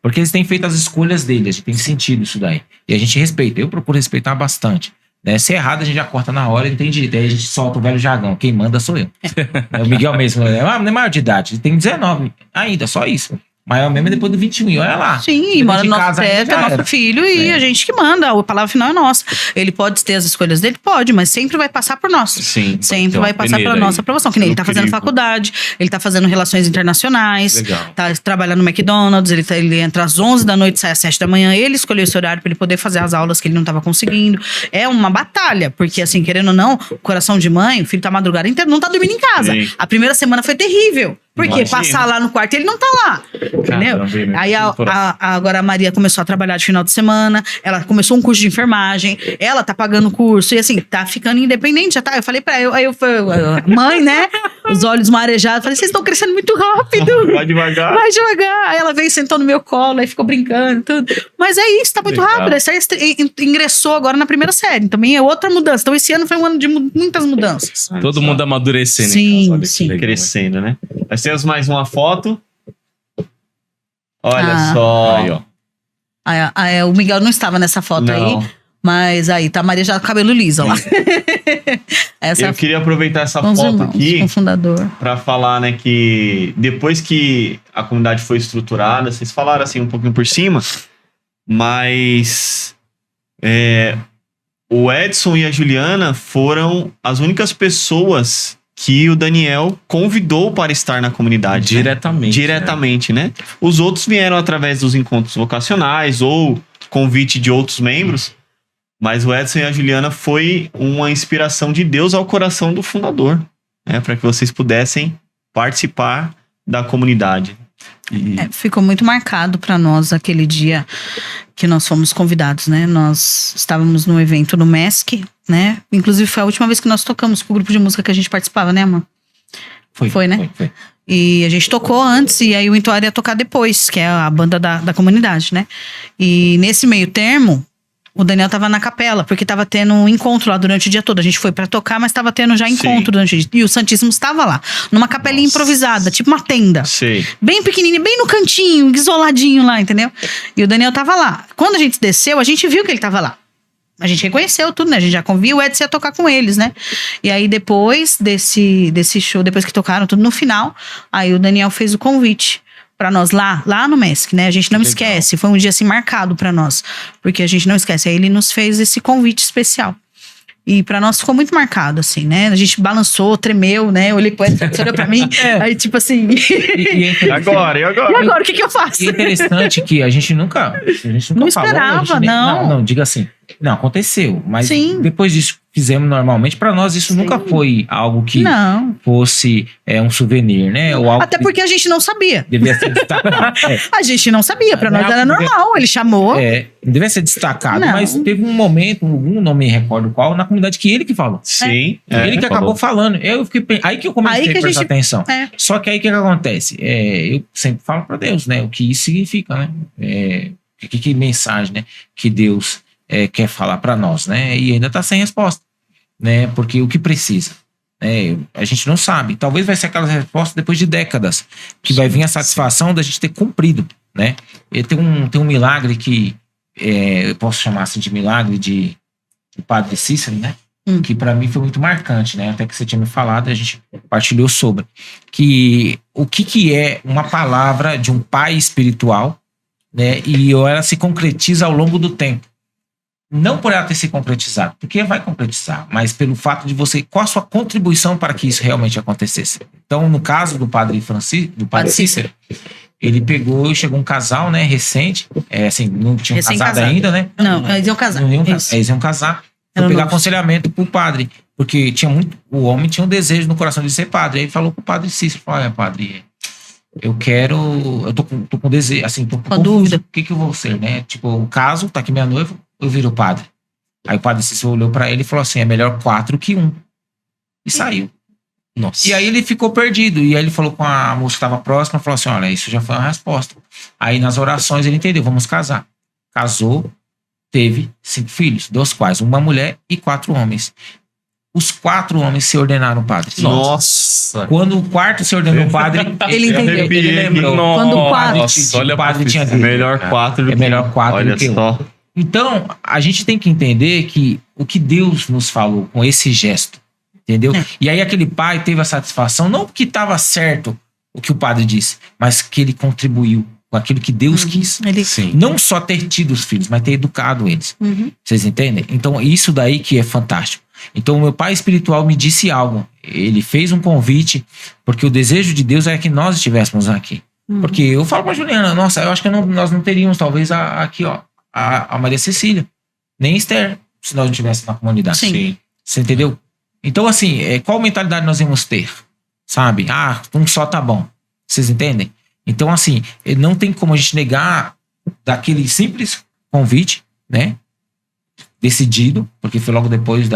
Porque eles têm feito as escolhas deles, a gente tem sentido isso daí. E a gente respeita, eu procuro respeitar bastante. Né? Se é errado, a gente já corta na hora, ele tem direito. Aí a gente solta o velho jargão, quem manda sou eu. O Miguel mesmo, não é maior de idade, ele tem 19 ainda, só isso. Maior mesmo é depois do 21, e olha lá. Sim, mora no nosso teto, é nosso filho e a gente que manda. A palavra final é nossa. Ele pode ter as escolhas dele? Pode, mas sempre vai passar por nós. Sim. Sempre vai passar pela nossa aprovação. Que nem ele tá fazendo faculdade, ele tá fazendo relações internacionais, tá trabalhando no McDonald's, ele entra às 11 da noite, sai às 7 da manhã. Ele escolheu esse horário pra ele poder fazer as aulas que ele não tava conseguindo. É uma batalha, porque assim, querendo ou não, coração de mãe, o filho tá a madrugada inteira, não tá dormindo em casa. Sim. A primeira semana foi terrível. Porque Imagina. passar lá no quarto ele não tá lá. Entendeu? Aí agora a Maria começou a trabalhar de final de semana, ela começou um curso de enfermagem, ela tá pagando o curso, e assim, tá ficando independente, já tá. Eu falei pra ela, aí eu falei, mãe, né? Os olhos marejados, falei, vocês estão crescendo muito rápido. Vai devagar. Vai devagar. Aí ela veio, sentou no meu colo, aí ficou brincando, tudo. Mas é isso, tá muito rápido. Aí você ingressou agora na primeira série. Também é outra mudança. Então esse ano foi um ano de muitas mudanças. Todo mundo amadurecendo. Sim, então, olha que sim. legal, Crescendo, né? Nós temos mais uma foto. Olha Ah. só. Aí, ó. O Miguel não estava nessa foto Não. aí. Mas aí tá a Maria já com cabelo liso lá. Essa Eu queria aproveitar essa com os foto irmãos, aqui com o fundador. para falar, né, que depois que a comunidade foi estruturada, vocês falaram assim um pouquinho por cima, mas o Edson e a Juliana foram as únicas pessoas que o Daniel convidou para estar na comunidade. né? Diretamente. Né? Os outros vieram através dos encontros vocacionais ou convite de outros membros, mas o Edson e a Juliana foi uma inspiração de Deus ao coração do fundador, né? Para que vocês pudessem participar da comunidade. Ficou muito marcado para nós aquele dia que nós fomos convidados, né? Nós estávamos no evento no MESC, né? Inclusive foi a última vez que nós tocamos com o grupo de música que a gente participava, né, amor? Foi, né? Foi. E a gente tocou antes e aí o Intuara ia tocar depois, que é a banda da comunidade, né? E nesse meio termo, o Daniel tava na capela, porque tava tendo um encontro lá durante o dia todo. A gente foi pra tocar, mas tava tendo já encontro durante o dia. E o Santíssimo estava lá, numa capelinha improvisada, tipo uma tenda. Sim. Bem pequenininha, bem no cantinho, isoladinho lá, entendeu? E o Daniel tava lá. Quando a gente desceu, a gente viu que ele tava lá. A gente reconheceu tudo, né? A gente já convia o Edson ia tocar com eles, né? E aí depois desse show, depois que tocaram tudo no final, aí o Daniel fez o convite pra nós lá no MESC, né? A gente não esquece, foi um dia assim marcado pra nós, porque a gente não esquece. Aí ele nos fez esse convite especial. E pra nós ficou muito marcado, assim, né? A gente balançou, tremeu, né? Eu olhei pro Edson, você olhou pra mim, aí tipo assim... E agora? E agora, o que eu faço? E é interessante que a gente nunca não esperava, falou, não, diga assim. Não, aconteceu, mas depois disso fizemos normalmente. Pra nós isso nunca foi algo que fosse um souvenir, né? Ou algo até porque a gente não sabia. Devia ser destacado. A gente não sabia, pra nós era normal, ele chamou. Devia ser destacado, mas teve um momento, não me recordo qual, na comunidade que ele que falou. Sim. Ele que acabou falando. Aí que eu comecei a prestar atenção. Só que aí o que acontece? Eu sempre falo pra Deus, né? O que isso significa, né? Que mensagem, né? Que Deus quer falar pra nós, né? E ainda tá sem resposta, né? Porque o que precisa, né? A gente não sabe. Talvez vai ser aquela resposta depois de décadas, que vai vir a satisfação da gente ter cumprido, né? E tem um milagre que eu posso chamar assim de milagre de Padre Cícero, né? Que pra mim foi muito marcante, né? Até que você tinha me falado, a gente partilhou sobre que o que é uma palavra de um pai espiritual, né? E ela se concretiza ao longo do tempo. Não por ela ter se concretizado, porque vai concretizar, mas pelo fato de você, qual a sua contribuição para que isso realmente acontecesse. Então, no caso do Padre Cícero, ele pegou e chegou um casal, né, recente, assim, não tinha casado ainda, né? Não, eles iam casar. Eles iam casar. Foi pegar aconselhamento pro padre, porque o homem tinha um desejo no coração de ser padre. Aí ele falou pro Padre Cícero, olha, padre, eu tô com desejo, assim, tô com dúvida. O que eu vou ser, né? Tipo, o caso, tá aqui minha noiva, eu viro padre. Aí o Padre Cícero olhou pra ele e falou assim, é melhor 4 que 1. E saiu. Nossa. E aí ele ficou perdido. E aí ele falou com a moça que estava próxima, falou assim, olha, isso já foi uma resposta. Aí nas orações ele entendeu, vamos casar. Casou, teve 5 filhos, 2 quais, uma mulher e 4 homens. Os 4 homens se ordenaram padres. Nossa! Quando o 4º se ordenou padre, ele entendeu. Ele lembrou. Quando o 4... olha, o padre tinha dito. Melhor 4 do que melhor 4 do que 1. Então, a gente tem que entender que o que Deus nos falou com esse gesto, entendeu? E aí aquele pai teve a satisfação, não porque estava certo o que o padre disse, mas que ele contribuiu com aquilo que Deus quis. Não só ter tido os filhos, mas ter educado eles. Vocês entendem? Então, isso daí que é fantástico. Então, o meu pai espiritual me disse algo. Ele fez um convite, porque o desejo de Deus é que nós estivéssemos aqui. Porque eu falo com a Juliana, nossa, eu acho que nós não teríamos, talvez, aqui, ó, a Maria Cecília, nem Esther, se nós não estivéssemos na comunidade. Sim. Você entendeu? Então, assim, qual mentalidade nós íamos ter? Sabe? Um só tá bom. Vocês entendem? Então, assim, não tem como a gente negar daquele simples convite, né? Decidido, porque foi logo depois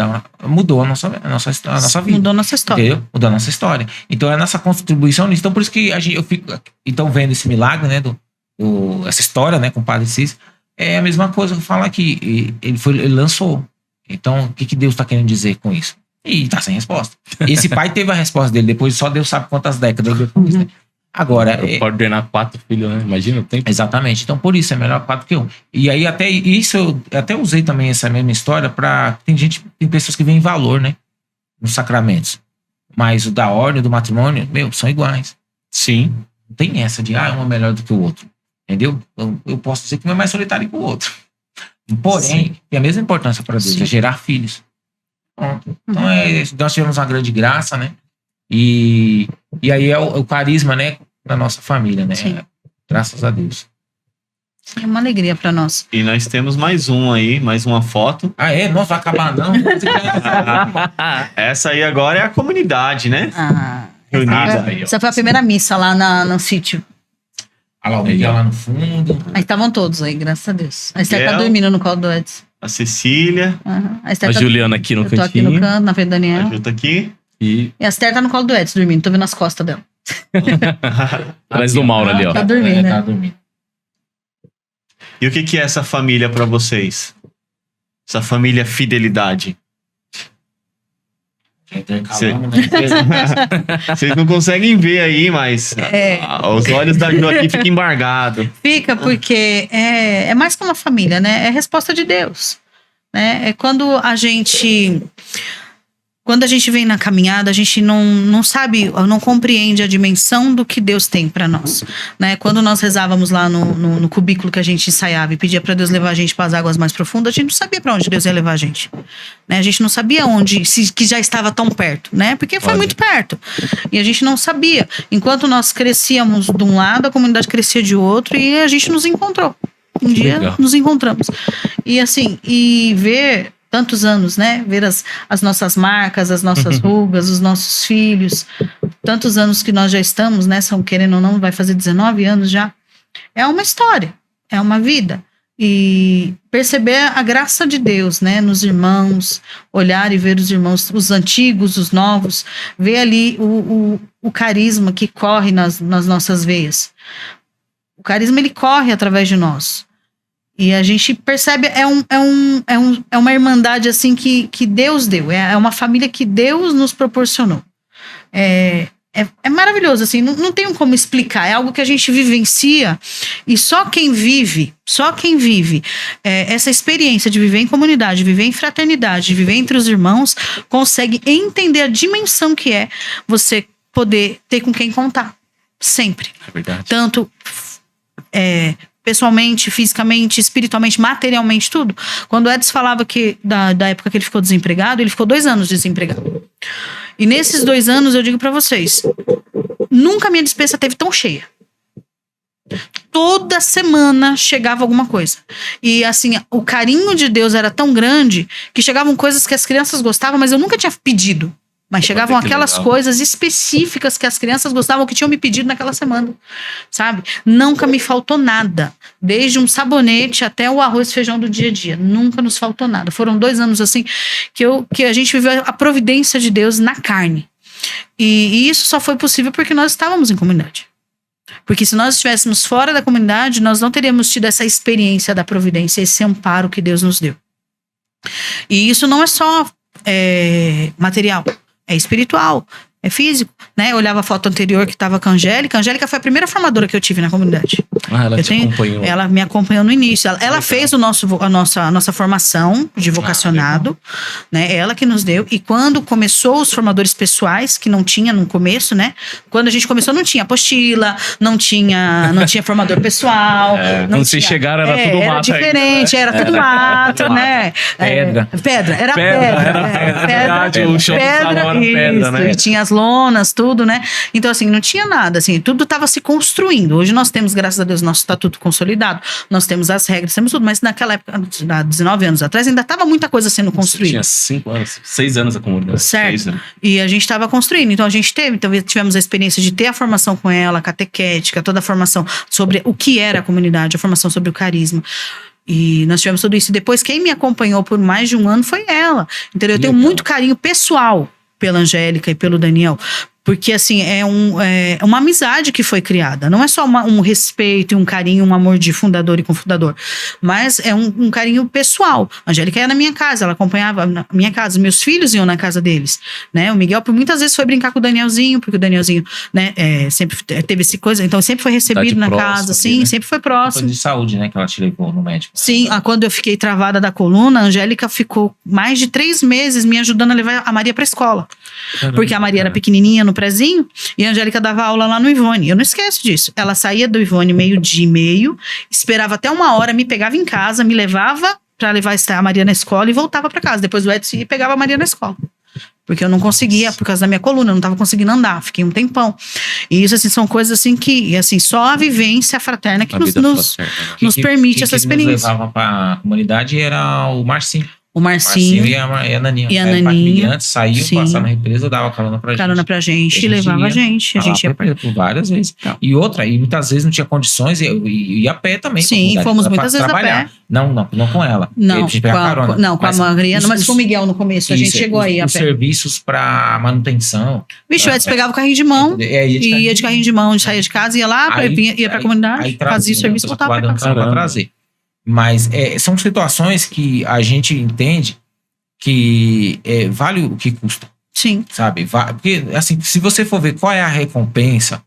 mudou a nossa vida. Mudou a nossa história. Entendeu? Mudou a nossa história. Então, é a nossa contribuição nisso. Então, por isso que eu fico... Então, vendo esse milagre, né? Essa história, né? Com o Padre Cícero, é a mesma coisa que eu falo aqui. Ele lançou. Então, o que Deus está querendo dizer com isso? E tá sem resposta. Esse pai teve a resposta dele, depois só Deus sabe quantas décadas depois, né? Agora... Pode ordenar 4 filhos, né? Imagina o tempo. Exatamente. Então, por isso, é melhor 4 que 1. E aí, até isso, eu até usei também essa mesma história pra... Tem pessoas que veem valor, né? Nos sacramentos. Mas o da ordem, do matrimônio, são iguais. Sim. Não tem essa de, um é melhor do que o outro. Entendeu? Eu posso dizer que um é mais solitário que o outro. Porém, tem a mesma importância para Deus, é gerar filhos. Pronto. Então, nós tivemos uma grande graça, né? E aí é o carisma, né? Da nossa família, né? Sim. Graças a Deus. É uma alegria para nós. E nós temos mais uma foto. Nossa, vai acabar não. Essa aí agora é a comunidade, né? Essa foi a primeira missa lá no sítio. Olha lá, o Miguel lá no fundo. Aí estavam todos aí, graças a Deus. A Esther tá Miguel. dormindo no colo do Edson. A Cecília. Uhum. A Esther A tá... Juliana aqui no Eu tô aqui no cantinho. canto, na frente do A Daniel. Ju tá aqui. E E a Esther tá no colo do Edson dormindo. Tô vendo as costas dela. atrás do Mauro ali, ó. Tá dormindo, né? Tá dormindo. E o que é essa família pra vocês? Essa família fidelidade. Intercalando, né? Vocês não conseguem ver aí, mas os olhos da Ju aqui ficam embargados. Fica porque é mais que uma família, né? É resposta de Deus, né? É quando a gente vem na caminhada, a gente não sabe, não compreende a dimensão do que Deus tem para nós, né? Quando nós rezávamos lá no cubículo que a gente ensaiava e pedia para Deus levar a gente para as águas mais profundas, a gente não sabia para onde Deus ia levar a gente, né? A gente não sabia onde, que já estava tão perto, né? Porque foi muito perto e a gente não sabia. Enquanto nós crescíamos de um lado, a comunidade crescia de outro e a gente nos encontrou. Um dia legal. nos encontramos. E assim, e ver tantos anos, né? Ver as nossas marcas, as nossas rugas, os nossos filhos. Tantos anos que nós já estamos, né? São, querendo ou não, vai fazer 19 anos já. É uma história, é uma vida. E perceber a graça de Deus, né? Nos irmãos, olhar e ver os irmãos, os antigos, os novos. Ver ali o carisma que corre nas nossas veias. O carisma, ele corre através de nós. E a gente percebe, é uma irmandade assim que Deus deu, é uma família que Deus nos proporcionou. É maravilhoso, assim, não tem como explicar, é algo que a gente vivencia e só quem vive essa experiência de viver em comunidade, viver em fraternidade, viver entre os irmãos, consegue entender a dimensão que é você poder ter com quem contar, sempre. É verdade. Tanto pessoalmente, fisicamente, espiritualmente, materialmente, tudo. Quando o Edson falava que da época que ele ficou desempregado, ele ficou 2 anos desempregado. E nesses 2 anos, eu digo pra vocês, nunca minha despensa teve tão cheia. Toda semana chegava alguma coisa. E assim, o carinho de Deus era tão grande que chegavam coisas que as crianças gostavam, mas eu nunca tinha pedido. Mas chegavam aquelas coisas específicas que as crianças gostavam, que tinham me pedido naquela semana, sabe? Nunca me faltou nada. Desde um sabonete até o arroz e feijão do dia a dia. Nunca nos faltou nada. Foram 2 anos assim que a gente viveu a providência de Deus na carne. E isso só foi possível porque nós estávamos em comunidade. Porque se nós estivéssemos fora da comunidade, nós não teríamos tido essa experiência da providência, esse amparo que Deus nos deu. E isso não é só material. É espiritual, é físico, né? Eu olhava a foto anterior que estava com a Angélica. A Angélica foi a primeira formadora que eu tive na comunidade. Ela te acompanhou. Ela me acompanhou no início. Ela fez a nossa formação de vocacionado, né? Ela que nos deu. E quando começou os formadores pessoais, que não tinha no começo, né? Quando a gente começou, não tinha apostila, não tinha formador pessoal. Quando vocês chegaram, era tudo mato. Era diferente, ainda, né? era tudo mato, né? Pedra. Era pedra. O chão do salão era pedra, né? E tinha as lonas, tudo, né? Então, assim, não tinha nada, assim, tudo estava se construindo. Hoje nós temos, graças a Deus, nosso estatuto consolidado, nós temos as regras, temos tudo, mas naquela época, há 19 anos atrás, ainda estava muita coisa sendo construída. Tinha 5 anos, 6 anos a comunidade. Certo. E a gente estava construindo. Então, tivemos a experiência de ter a formação com ela, a catequética, toda a formação sobre o que era a comunidade, a formação sobre o carisma. E nós tivemos tudo isso. E depois, quem me acompanhou por mais de 1 ano foi ela. Entendeu? Eu tenho muito carinho pessoal pela Angélica e pelo Daniel. Porque, assim, é uma amizade que foi criada. Não é só um respeito e um carinho, um amor de fundador e cofundador. Mas é um carinho pessoal. A Angélica ia na minha casa, ela acompanhava na minha casa. Meus filhos iam na casa deles, né? O Miguel, por muitas vezes, foi brincar com o Danielzinho, porque o Danielzinho, né, sempre teve essa coisa. Então, sempre foi recebido na casa, sim, né? Sempre foi próximo. De saúde, né, que ela te levou no médico. Sim, quando eu fiquei travada da coluna, a Angélica ficou mais de 3 meses me ajudando a levar a Maria pra escola. Porque a Maria era pequenininha no prézinho e a Angélica dava aula lá no Ivone. Eu não esqueço disso. Ela saía do Ivone 12:30, esperava até 1 hora, me pegava em casa, me levava pra levar a Maria na escola e voltava pra casa. Depois do Edson e pegava a Maria na escola. Porque eu não conseguia, por causa da minha coluna, eu não tava conseguindo andar, fiquei um tempão. E isso, assim, são coisas assim que, assim, só a vivência fraterna que nos permite essa experiência. Quem nos levava pra comunidade era o Marcinho. O Marcinho e a Naninha. E a Era Naninha. imigrantes, saíam, Sim. passavam na represa, dava carona pra gente. levava a gente. A gente ia por várias vezes. Então. E outra, e muitas vezes não tinha condições, e ia a pé também. Sim, pra fomos pra muitas vezes a trabalhar. pé. Não com ela. Não, A gente pegava carona. não, com a Mariana, mas com o os- Miguel no começo. A gente isso, chegou aí a os pé. serviços pra manutenção. Vixe, o Edson pegava o carrinho de mão. Ia de carrinho de mão, saía de casa, ia lá, ia pra comunidade, fazia o serviço e voltava pra casa. Pra trazer. Mas são situações que a gente entende que vale o que custa, Sim. sabe? Porque, assim, se você for ver qual é a recompensa,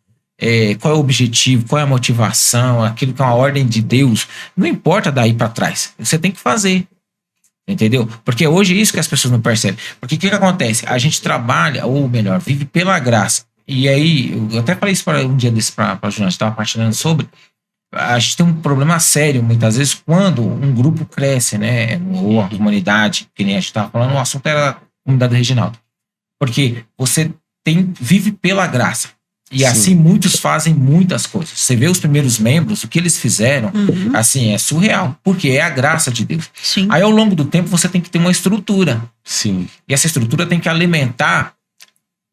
qual é o objetivo, qual é a motivação, aquilo que é uma ordem de Deus, não importa daí pra trás. Você tem que fazer. Entendeu? Porque hoje é isso que as pessoas não percebem. Porque o que acontece? A gente trabalha, ou melhor, vive pela graça. E aí, eu até falei isso um dia desse pra Juliana, estava partilhando sobre. A gente tem um problema sério, muitas vezes, quando um grupo cresce, né? Ou a comunidade, que nem a gente estava falando, o assunto era a comunidade do Reginaldo. Porque você vive pela graça. E Sim. assim muitos fazem muitas coisas. Você vê os primeiros membros, o que eles fizeram, assim, é surreal. Porque é a graça de Deus. Sim. Aí, ao longo do tempo, você tem que ter uma estrutura. Sim. E essa estrutura tem que alimentar,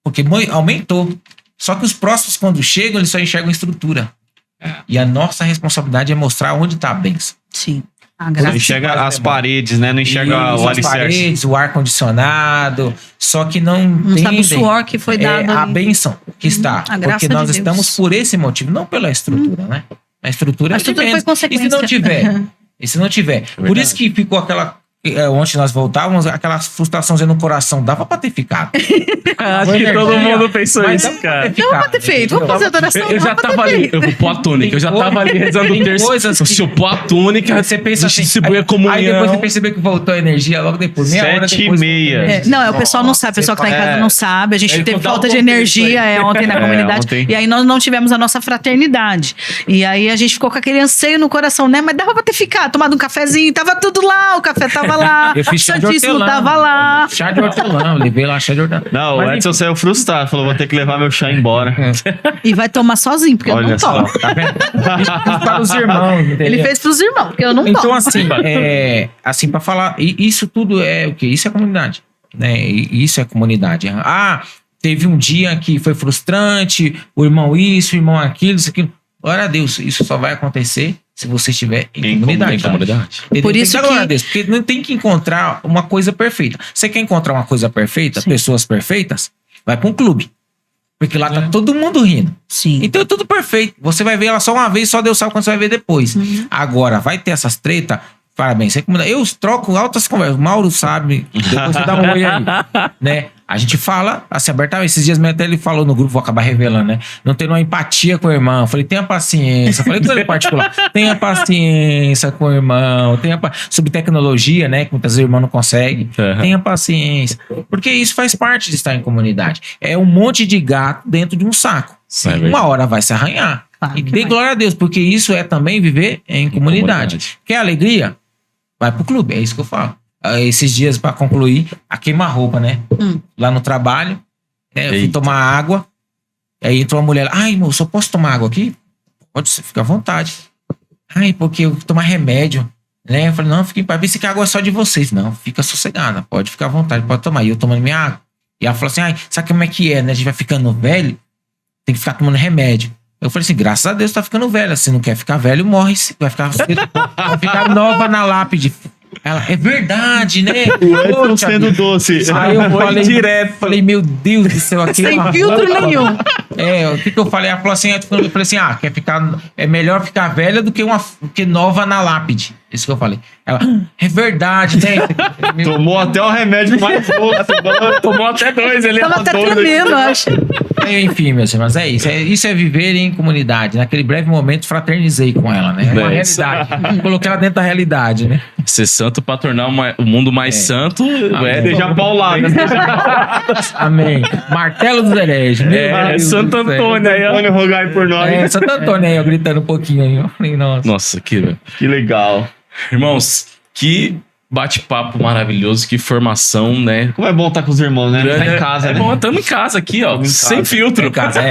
porque aumentou. Só que os próximos, quando chegam, eles só enxergam estrutura. E a nossa responsabilidade é mostrar onde está a bênção. Sim. A Você graça. enxerga as paredes, né? Não enxerga Isso, o as alicerce. paredes, o ar-condicionado, só que não Não sabe o entendem suor que foi dado a ali. bênção que está. a graça Porque nós de Deus. estamos por esse motivo, não pela estrutura, né? A estrutura A é de estrutura menos. foi consequência. E se não tiver? Por isso que ficou aquela... Ontem nós voltávamos, aquela frustraçãozinha no coração. Dava pra ter ficado. Acho que todo mundo pensou Mas isso, dava pra cara. ter ficado, Não pra ter feito. Vamos entendeu? fazer adoração. Eu já tava ali, eu vou pôr a túnica, eu já tava ali rezando o terço. coisas que- Se eu pôr a túnica, Você pensa assim, distribui a comunhão. Aí depois você percebeu que voltou a energia logo depois. Meia hora 7h30. Não, o pessoal não sabe, o pessoal que tá em casa não sabe. A gente Aí teve vou dar falta um de contexto energia ontem na comunidade. ontem. E aí nós não tivemos a nossa fraternidade. E aí a gente ficou com aquele anseio no coração, né? Mas dava pra ter ficado, tomado um cafezinho, tava tudo lá, o café tava lá, Eu fiz o chá de Santíssimo hortelã. tava lá. Chá de hortelã, eu levei lá chá de hortelã. Não, Mas o Edson saiu frustrado. Falou, vou ter que levar meu chá embora. E vai tomar sozinho, porque eu Olha não só. tomo. Tá vendo? Isso para os irmãos, entendeu? Ele fez pros irmãos, porque eu não Então, tomo. assim, para falar, isso tudo é o quê? Isso é comunidade, né? Isso é comunidade. Ah, teve um dia que foi frustrante, o irmão isso, o irmão aquilo, isso, aquilo. Glória a Deus, isso só vai acontecer se você estiver em comunidade. Entendeu? Por Tem isso que dar glória que- a Deus, porque não tem que encontrar uma coisa perfeita. Você quer encontrar uma coisa perfeita, Sim. pessoas perfeitas, vai para um clube. Porque lá tá todo mundo rindo. Sim. Então é tudo perfeito. Você vai ver ela só uma vez, só Deus sabe quando você vai ver depois. Agora, vai ter essas tretas. Parabéns. Eu troco altas conversas. O Mauro sabe. Depois você dá um oi aí. Né? A gente fala assim, abertamente. Esses dias mesmo até ele falou no grupo, vou acabar revelando, né? Não tendo uma empatia com o irmão. Eu falei, tenha paciência. Eu falei com ele em particular. Tenha paciência com o irmão. Sobre tecnologia, né? Que muitas vezes o irmão não consegue. Uhum. Tenha paciência. Porque isso faz parte de estar em comunidade. É um monte de gato dentro de um saco. É verdade. Uma hora vai se arranhar. Claro E que dê vai. glória a Deus, porque isso é também viver em comunidade. Quer alegria? Vai pro clube, é isso que eu falo. Esses dias, pra concluir, a queima-roupa, né? Lá no trabalho, né? Eu fui Eita. tomar água, aí entrou uma mulher lá, ai, moço, eu posso tomar água aqui? Pode, você fica à vontade. Ai, porque eu vou tomar remédio, né? Eu falei, não, fica em paz, se que a água é só de vocês. Não, fica sossegada, pode ficar à vontade, pode tomar. E eu tomando minha água. E ela falou assim, ai, sabe como é que é, né? A gente vai ficando velho, tem que ficar tomando remédio. Eu falei assim, graças a Deus tá ficando velha. Se não quer ficar velho, morre. Vai ficar nova na lápide. Ela, é verdade, né? O Edson Poxa sendo vida. doce. Aí eu falei direto, falei, meu Deus do céu, aqui Sem uma filtro roupa. nenhum. O que eu falei? Ela falou assim, eu falei assim, quer ficar, é melhor ficar velha do que nova na lápide. Isso que eu falei. Ela, é verdade, né? Tomou até o remédio mais forte. Tomou até dois, ele Tava até tremendo, acho. Enfim, meus irmãos, é isso. Isso é viver em comunidade. Naquele breve momento, fraternizei com ela, né? É uma É isso. realidade. Coloquei ela dentro da realidade, né? Ser santo pra tornar o mundo mais santo. Seja paulado. Amém. Martelo dos hereges. Meu Deus Santo do céu. Antônio aí, ó. Antônio, rogai por nós. Santo Antônio aí, ó, gritando um pouquinho aí. Eu falei, nossa. Nossa, que... Que legal. Irmãos, que bate-papo maravilhoso, que formação, né? Como é bom estar com os irmãos, né? Tá em casa, é né? bom, estamos em casa aqui, ó. Tamo em Sem casa. filtro. Em casa,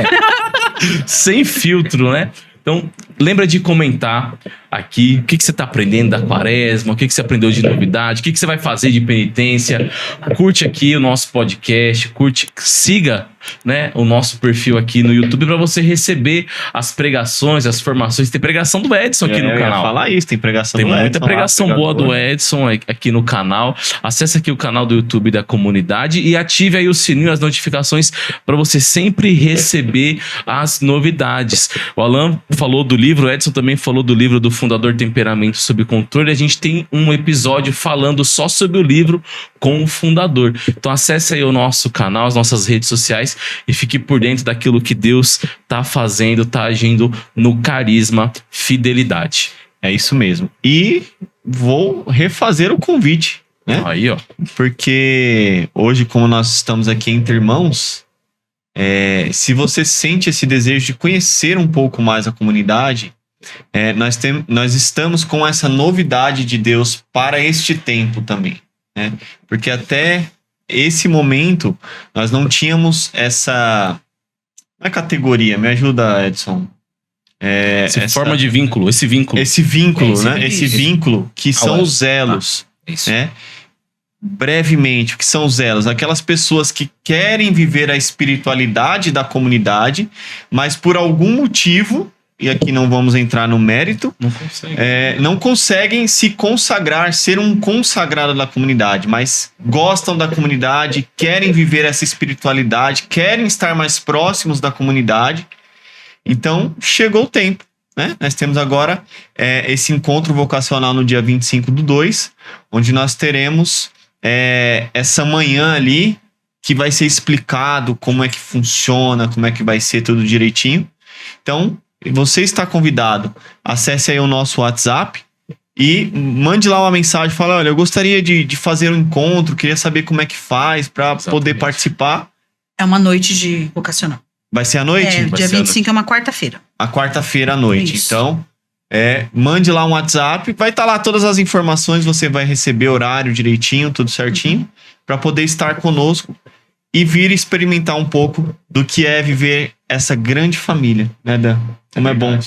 Sem filtro, né? Então, lembra de comentar. aqui. O que você está aprendendo da quaresma? O que você aprendeu de novidade? O que você vai fazer de penitência? Curte aqui o nosso podcast, siga, né, o nosso perfil aqui no YouTube para você receber as pregações, as formações. Tem pregação do Edson aqui no canal. Eu ia falar isso, tem pregação do Edson. Tem muita pregação boa do Edson aqui no canal. Acesse aqui o canal do YouTube da comunidade e ative aí o sininho, as notificações para você sempre receber as novidades. O Alan falou do livro, o Edson também falou do livro do Fundador Temperamento Sob Controle. A gente tem um episódio falando só sobre o livro com o fundador. Então acesse aí o nosso canal, as nossas redes sociais e fique por dentro daquilo que Deus tá fazendo, tá agindo no Carisma Fidelidade. É isso mesmo. E vou refazer o convite, né? Aí, ó. Porque hoje, como nós estamos aqui entre irmãos, se você sente esse desejo de conhecer um pouco mais a comunidade, nós estamos com essa novidade de Deus para este tempo também, né? Porque até esse momento nós não tínhamos essa categoria. Me ajuda, Edson. Essa forma de vínculo, esse vínculo. Esse vínculo, né? Esse vínculo que são os elos, isso. né? Brevemente, o que são os elos? Aquelas pessoas que querem viver a espiritualidade da comunidade, mas por algum motivo, e aqui não vamos entrar no mérito, não conseguem se consagrar, ser um consagrado da comunidade, mas gostam da comunidade, querem viver essa espiritualidade, querem estar mais próximos da comunidade. Então, chegou o tempo, né? Nós temos agora esse encontro vocacional no dia 25/2, onde nós teremos essa manhã ali, que vai ser explicado como é que funciona, como é que vai ser tudo direitinho. Então, você está convidado, acesse aí o nosso WhatsApp e mande lá uma mensagem, fala, olha, eu gostaria de fazer um encontro, queria saber como é que faz para poder participar. É uma noite de vocacional. Vai ser à noite? Dia 25 é uma quarta-feira. A quarta-feira à noite. Isso. Então, mande lá um WhatsApp, vai estar lá todas as informações, você vai receber horário direitinho, tudo certinho, para poder estar conosco e vir experimentar um pouco do que é viver essa grande família, né, Dan? Como é bom.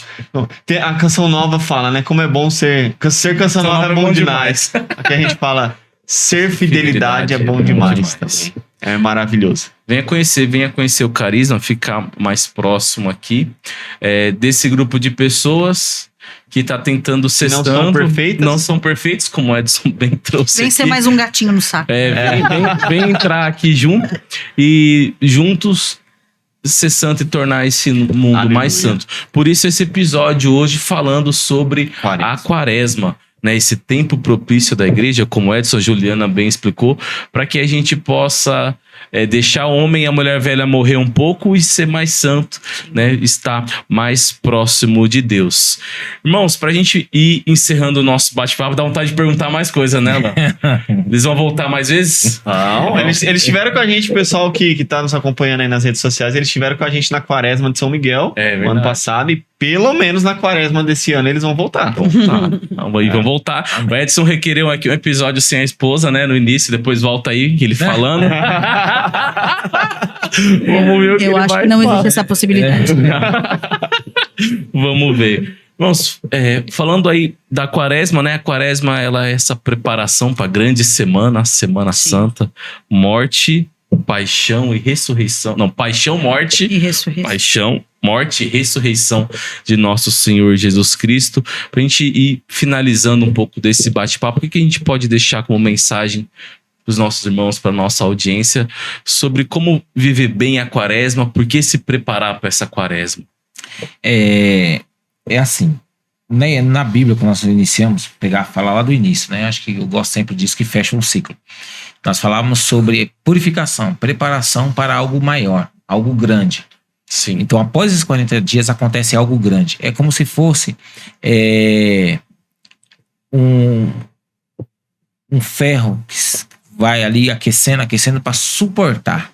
A canção nova fala, né? Como é bom ser canção nova é bom demais. Aqui a gente fala, ser fidelidade é bom demais. Também. É maravilhoso. Venha conhecer o Carisma, ficar mais próximo aqui desse grupo de pessoas que está tentando ser santo. Não são perfeitos, como o Edson bem trouxe. Vem ser mais um gatinho no saco. Vem entrar aqui junto e juntos ser santo e tornar esse mundo mais santo. Por isso esse episódio hoje falando sobre a quaresma, né? Esse tempo propício da igreja, como o Edson, a Juliana bem explicou, para que a gente possa deixar o homem e a mulher velha morrer um pouco e ser mais santo, né? Estar mais próximo de Deus. Irmãos, pra gente ir encerrando o nosso bate-papo, dá vontade de perguntar mais coisa, né, Alan? Eles vão voltar mais vezes? Não, eles estiveram com a gente, o pessoal que tá nos acompanhando aí nas redes sociais, eles estiveram com a gente na quaresma de São Miguel, no ano passado, e pelo menos na quaresma desse ano eles vão voltar. Vão voltar. O Edson requereu aqui um episódio sem a esposa, né, no início, depois volta aí, ele falando. Vamos ver o que eu acho que não existe essa possibilidade. Vamos ver. Vamos, falando aí da quaresma, né? A quaresma, ela é essa preparação para a grande semana, a Semana Santa, morte, paixão e ressurreição. Não, paixão, morte e ressurreição. Paixão, morte e ressurreição de nosso Senhor Jesus Cristo. Para a gente ir finalizando um pouco desse bate-papo, o que a gente pode deixar como mensagem para os nossos irmãos, para a nossa audiência, sobre como viver bem a quaresma, por que se preparar para essa quaresma? É assim, né, na Bíblia, quando nós iniciamos, falar lá do início, né? Acho que eu gosto sempre disso, que fecha um ciclo. Nós falávamos sobre purificação, preparação para algo maior, algo grande. Sim. Então, após esses 40 dias, acontece algo grande. É como se fosse um ferro que vai ali aquecendo para suportar,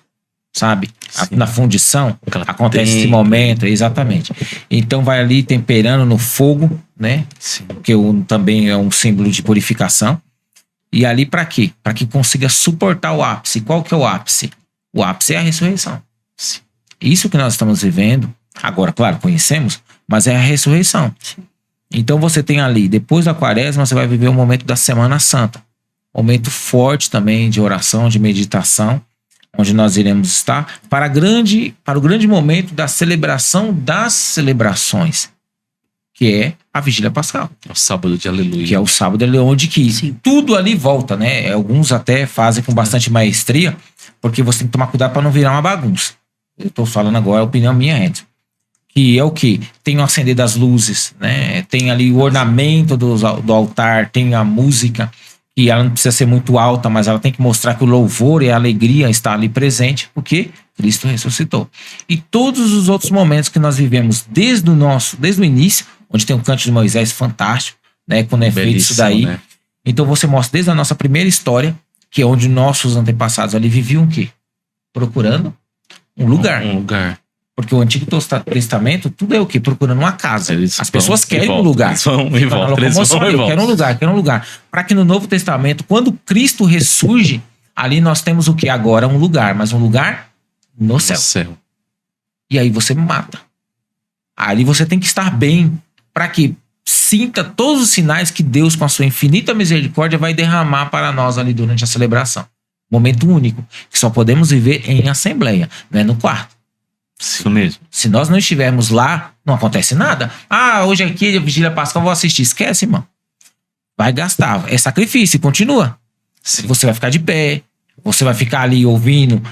sabe? Na fundição, acontece esse momento, exatamente. Então vai ali temperando no fogo, né? Sim. Que também é um símbolo de purificação. E ali para quê? Para que consiga suportar o ápice. Qual que é o ápice? O ápice é a ressurreição. Isso que nós estamos vivendo, agora, claro, conhecemos, mas é a ressurreição. Então você tem ali, depois da quaresma, você vai viver o momento da Semana Santa. Momento forte também de oração, de meditação, onde nós iremos estar para o grande momento da celebração das celebrações, que é a Vigília Pascal. O sábado de Aleluia. Que é o sábado de Aleluia, onde que tudo ali volta, né? Alguns até fazem com bastante maestria, porque você tem que tomar cuidado para não virar uma bagunça. Eu estou falando agora a opinião minha, Edson. Que é o quê? Tem o acender das luzes, né? Tem ali o ornamento do altar, tem a música, que ela não precisa ser muito alta, mas ela tem que mostrar que o louvor e a alegria está ali presente, porque Cristo ressuscitou. E todos os outros momentos que nós vivemos desde o início, onde tem o Cântico de Moisés fantástico, né? Quando é feito isso daí. Né? Então você mostra desde a nossa primeira história, que é onde nossos antepassados ali viviam o quê? Procurando um lugar. Um lugar. Porque o Antigo Testamento, tudo é o quê? Procurando uma casa. As pessoas querem um lugar. Eu quero um lugar. Para que no Novo Testamento, quando Cristo ressurge, ali nós temos o que agora? Um lugar, mas um lugar no céu. E aí você mata. Ali você tem que estar bem para que sinta todos os sinais que Deus, com a sua infinita misericórdia, vai derramar para nós ali durante a celebração. Momento único, que só podemos viver em assembleia, não é no quarto. Isso mesmo. Se nós não estivermos lá, não acontece nada. Hoje aqui, a Vigília Pascal, vou assistir. Esquece, irmão. Vai gastar. É sacrifício, continua. Sim. Você vai ficar de pé. Você vai ficar ali ouvindo.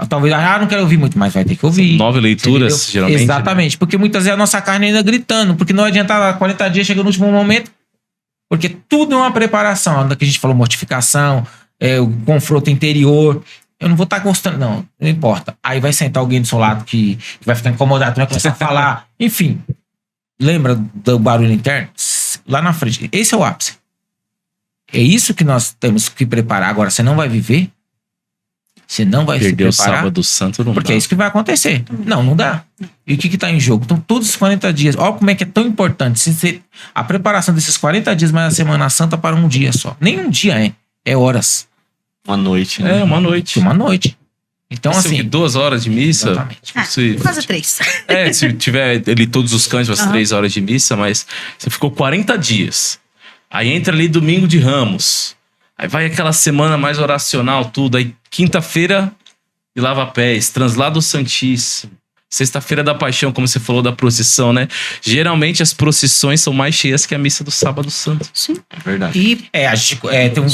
Talvez, não quero ouvir muito, mas vai ter que ouvir. 9 leituras, geralmente. Exatamente. Né? Porque muitas vezes a nossa carne ainda gritando. Porque não adianta 40 dias, chega no último momento. Porque tudo é uma preparação. Da que a gente falou, mortificação, o confronto interior. Eu não vou estar gostando, não importa. Aí vai sentar alguém do seu lado que vai ficar incomodado, vai começar a falar. Enfim, lembra do barulho interno? Lá na frente. Esse é o ápice. É isso que nós temos que preparar. Agora, você não vai viver? Você não vai perder se preparar? O sábado santo não porque dá. É isso que vai acontecer. Não dá. E o que está em jogo? Então, todos os 40 dias. Olha como é que é tão importante. A preparação desses 40 dias mais a Semana Santa para um dia só. Nem um dia é horas. Uma noite, né? Uma noite. Uma noite. Então, assim... 2 horas de missa. Exatamente. Quase 3. Se tiver ali todos os cânticos, 3 horas de missa, mas você ficou 40 dias. Aí entra ali domingo de Ramos. Aí vai aquela semana mais oracional, tudo. Aí quinta-feira de lava-pés, translado Santíssimo. Sexta-feira da Paixão, como você falou da procissão, né? Geralmente as procissões são mais cheias que a missa do Sábado Santo. Sim. É verdade.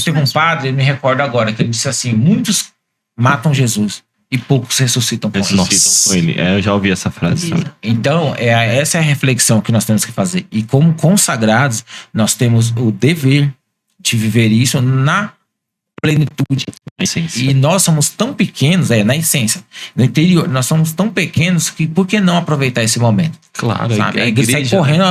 Teve um padre, eu me recordo agora, que ele disse assim, muitos matam Jesus e poucos ressuscitam com ele. Eu já ouvi essa frase também. Então, essa é a reflexão que nós temos que fazer. E como consagrados, nós temos o dever de viver isso na plenitude. Na essência. E nós somos tão pequenos, na essência, no interior, nós somos tão pequenos que por que não aproveitar esse momento? Claro, sabe? A igreja sai correndo,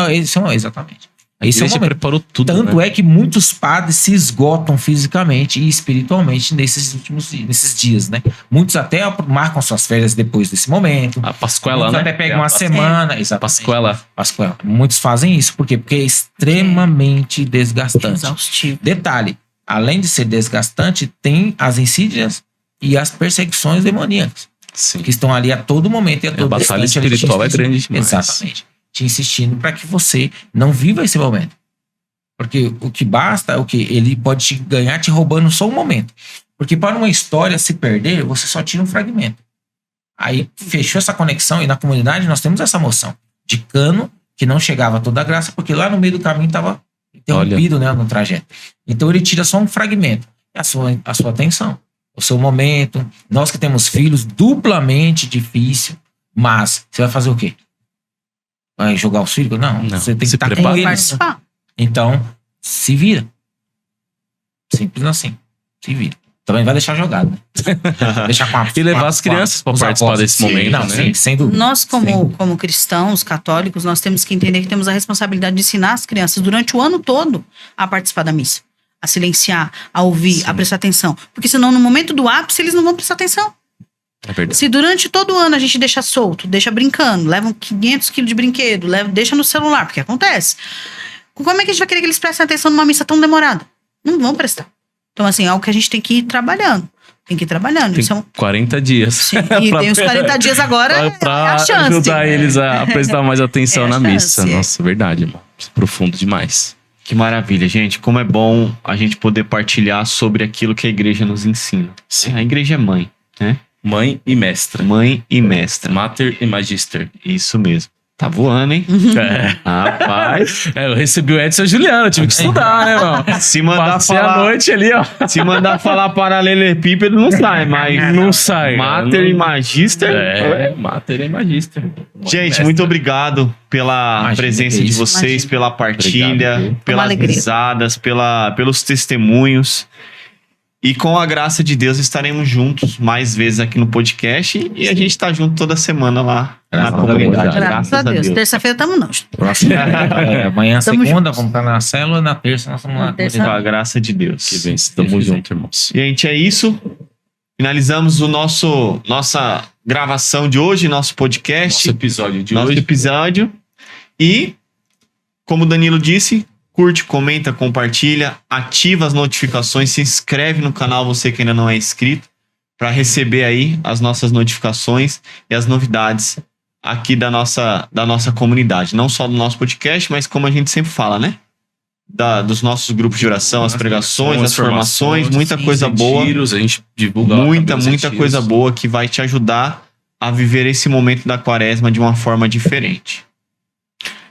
exatamente. Esse é o momento. Preparou tudo, tanto né? é que muitos padres se esgotam fisicamente e espiritualmente nesses dias, né? Muitos até marcam suas férias depois desse momento. A Pascuela, muitos né? até pegam uma semana. Pascuela. Muitos fazem isso. Por quê? Porque é extremamente desgastante. Exaustivo. Detalhe, além de ser desgastante, tem as insídias e as perseguições demoníacas. Sim. Que estão ali a todo momento e a todo A batalha espiritual é grande demais. Exatamente. Te insistindo para que você não viva esse momento. Porque o que basta é o que ele pode te ganhar te roubando só um momento. Porque para uma história se perder, você só tira um fragmento. Aí fechou essa conexão e na comunidade nós temos essa moção de cano que não chegava a toda a graça, porque lá no meio do caminho estava interrompido, né, no trajeto. Então ele tira só um fragmento. É a sua atenção, o seu momento. Nós que temos filhos, duplamente difícil, mas você vai fazer o quê? Vai jogar os filhos? Não, você tem que estar com eles. Então, se vira. Simples assim. Se vira. Também vai deixar jogado, né? Deixar com e levar as crianças para participar desse momento, não, né? Sim, sem dúvida. Nós, como cristãos, católicos, nós temos que entender que temos a responsabilidade de ensinar as crianças durante o ano todo a participar da missa. A silenciar, a ouvir, a prestar atenção. Porque senão, no momento do ápice, eles não vão prestar atenção. É verdade. Se durante todo o ano a gente deixa solto, deixa brincando, leva 500 quilos de brinquedo, deixa no celular, porque acontece. Como é que a gente vai querer que eles prestem atenção numa missa tão demorada? Não vão prestar. Então, assim, é algo que a gente tem que ir trabalhando. Tem que ir trabalhando. Tem Isso é um... 40 dias. Sim, e tem os 40 dias agora, é pra a chance. ajudar eles a prestar mais atenção É a na missa. chance. Nossa, verdade, irmão. Profundo demais. Que maravilha, gente. Como é bom a gente poder partilhar sobre aquilo que a igreja nos ensina. Sim. A igreja é mãe, né? Mãe e mestra. Mãe e mestra. Mater e magister. Isso mesmo. Tá voando, hein? Rapaz. Eu recebi o Edson e a Juliana, tive que estudar, né, irmão? Se mandar Passei falar, a noite ali, ó. se mandar falar paralelepípedo, não sai, mas Não sai. Mater não... e Magister. Mater e magister. Gente, muito obrigado pela Imagina, presença que de isso. vocês, Imagina. pela partilha, Obrigado. pelas alegria. risadas, pelos testemunhos. E com a graça de Deus estaremos juntos mais vezes aqui no podcast e a gente tá junto toda semana lá Graças na a comunidade. Deus. Graças a Deus. Terça-feira tamo não. Próximo, amanhã, Tamo segunda, juntos. vamos estar na célula. Na terça, nós vamos lá. Na terça- Com a graça de Deus. Que bem, estamos juntos, irmãos. Gente, é isso. Finalizamos nossa gravação de hoje, nosso podcast, Nosso episódio de nosso hoje. episódio. E, como o Danilo disse, curte, comenta, compartilha, ativa as notificações, se inscreve no canal, você que ainda não é inscrito, para receber aí as nossas notificações e as novidades aqui da nossa comunidade. Não só do nosso podcast, mas como a gente sempre fala, né? Dos nossos grupos de oração, as pregações, as formações, muita coisa boa. Retiros, a gente divulga lá Muita também os coisa retiros. boa que vai te ajudar a viver esse momento da quaresma de uma forma diferente.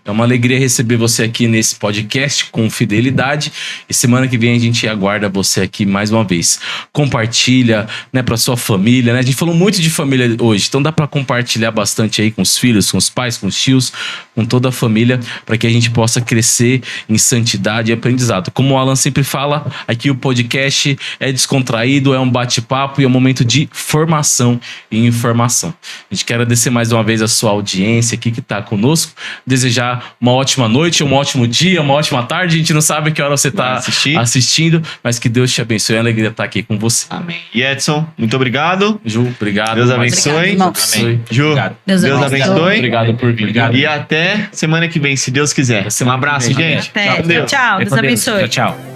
É uma alegria receber você aqui nesse podcast com fidelidade. E semana que vem a gente aguarda você aqui mais uma vez. Compartilha, né, para sua família, né? A gente falou muito de família hoje, então dá para compartilhar bastante aí com os filhos, com os pais, com os tios, com toda a família, para que a gente possa crescer em santidade e aprendizado. Como o Alan sempre fala, aqui o podcast é descontraído, é um bate-papo e é um momento de formação e informação. A gente quer agradecer mais uma vez a sua audiência aqui que está conosco, desejar uma ótima noite, um ótimo dia, uma ótima tarde. A gente não sabe a que hora você está assistindo, mas que Deus te abençoe. É uma alegria estar aqui com você. Amém. E Edson, muito obrigado. Ju, obrigado. Deus Mais- abençoe. Obrigado, irmãos. Amém. Ju, Obrigado. Deus Deus abençoe. abençoe. Obrigado por vir. E até semana que vem, se Deus quiser. Um abraço, Amém. gente. Até. Tchau, Deus. Tchau. Deus Fica com Deus. abençoe. Tchau, tchau.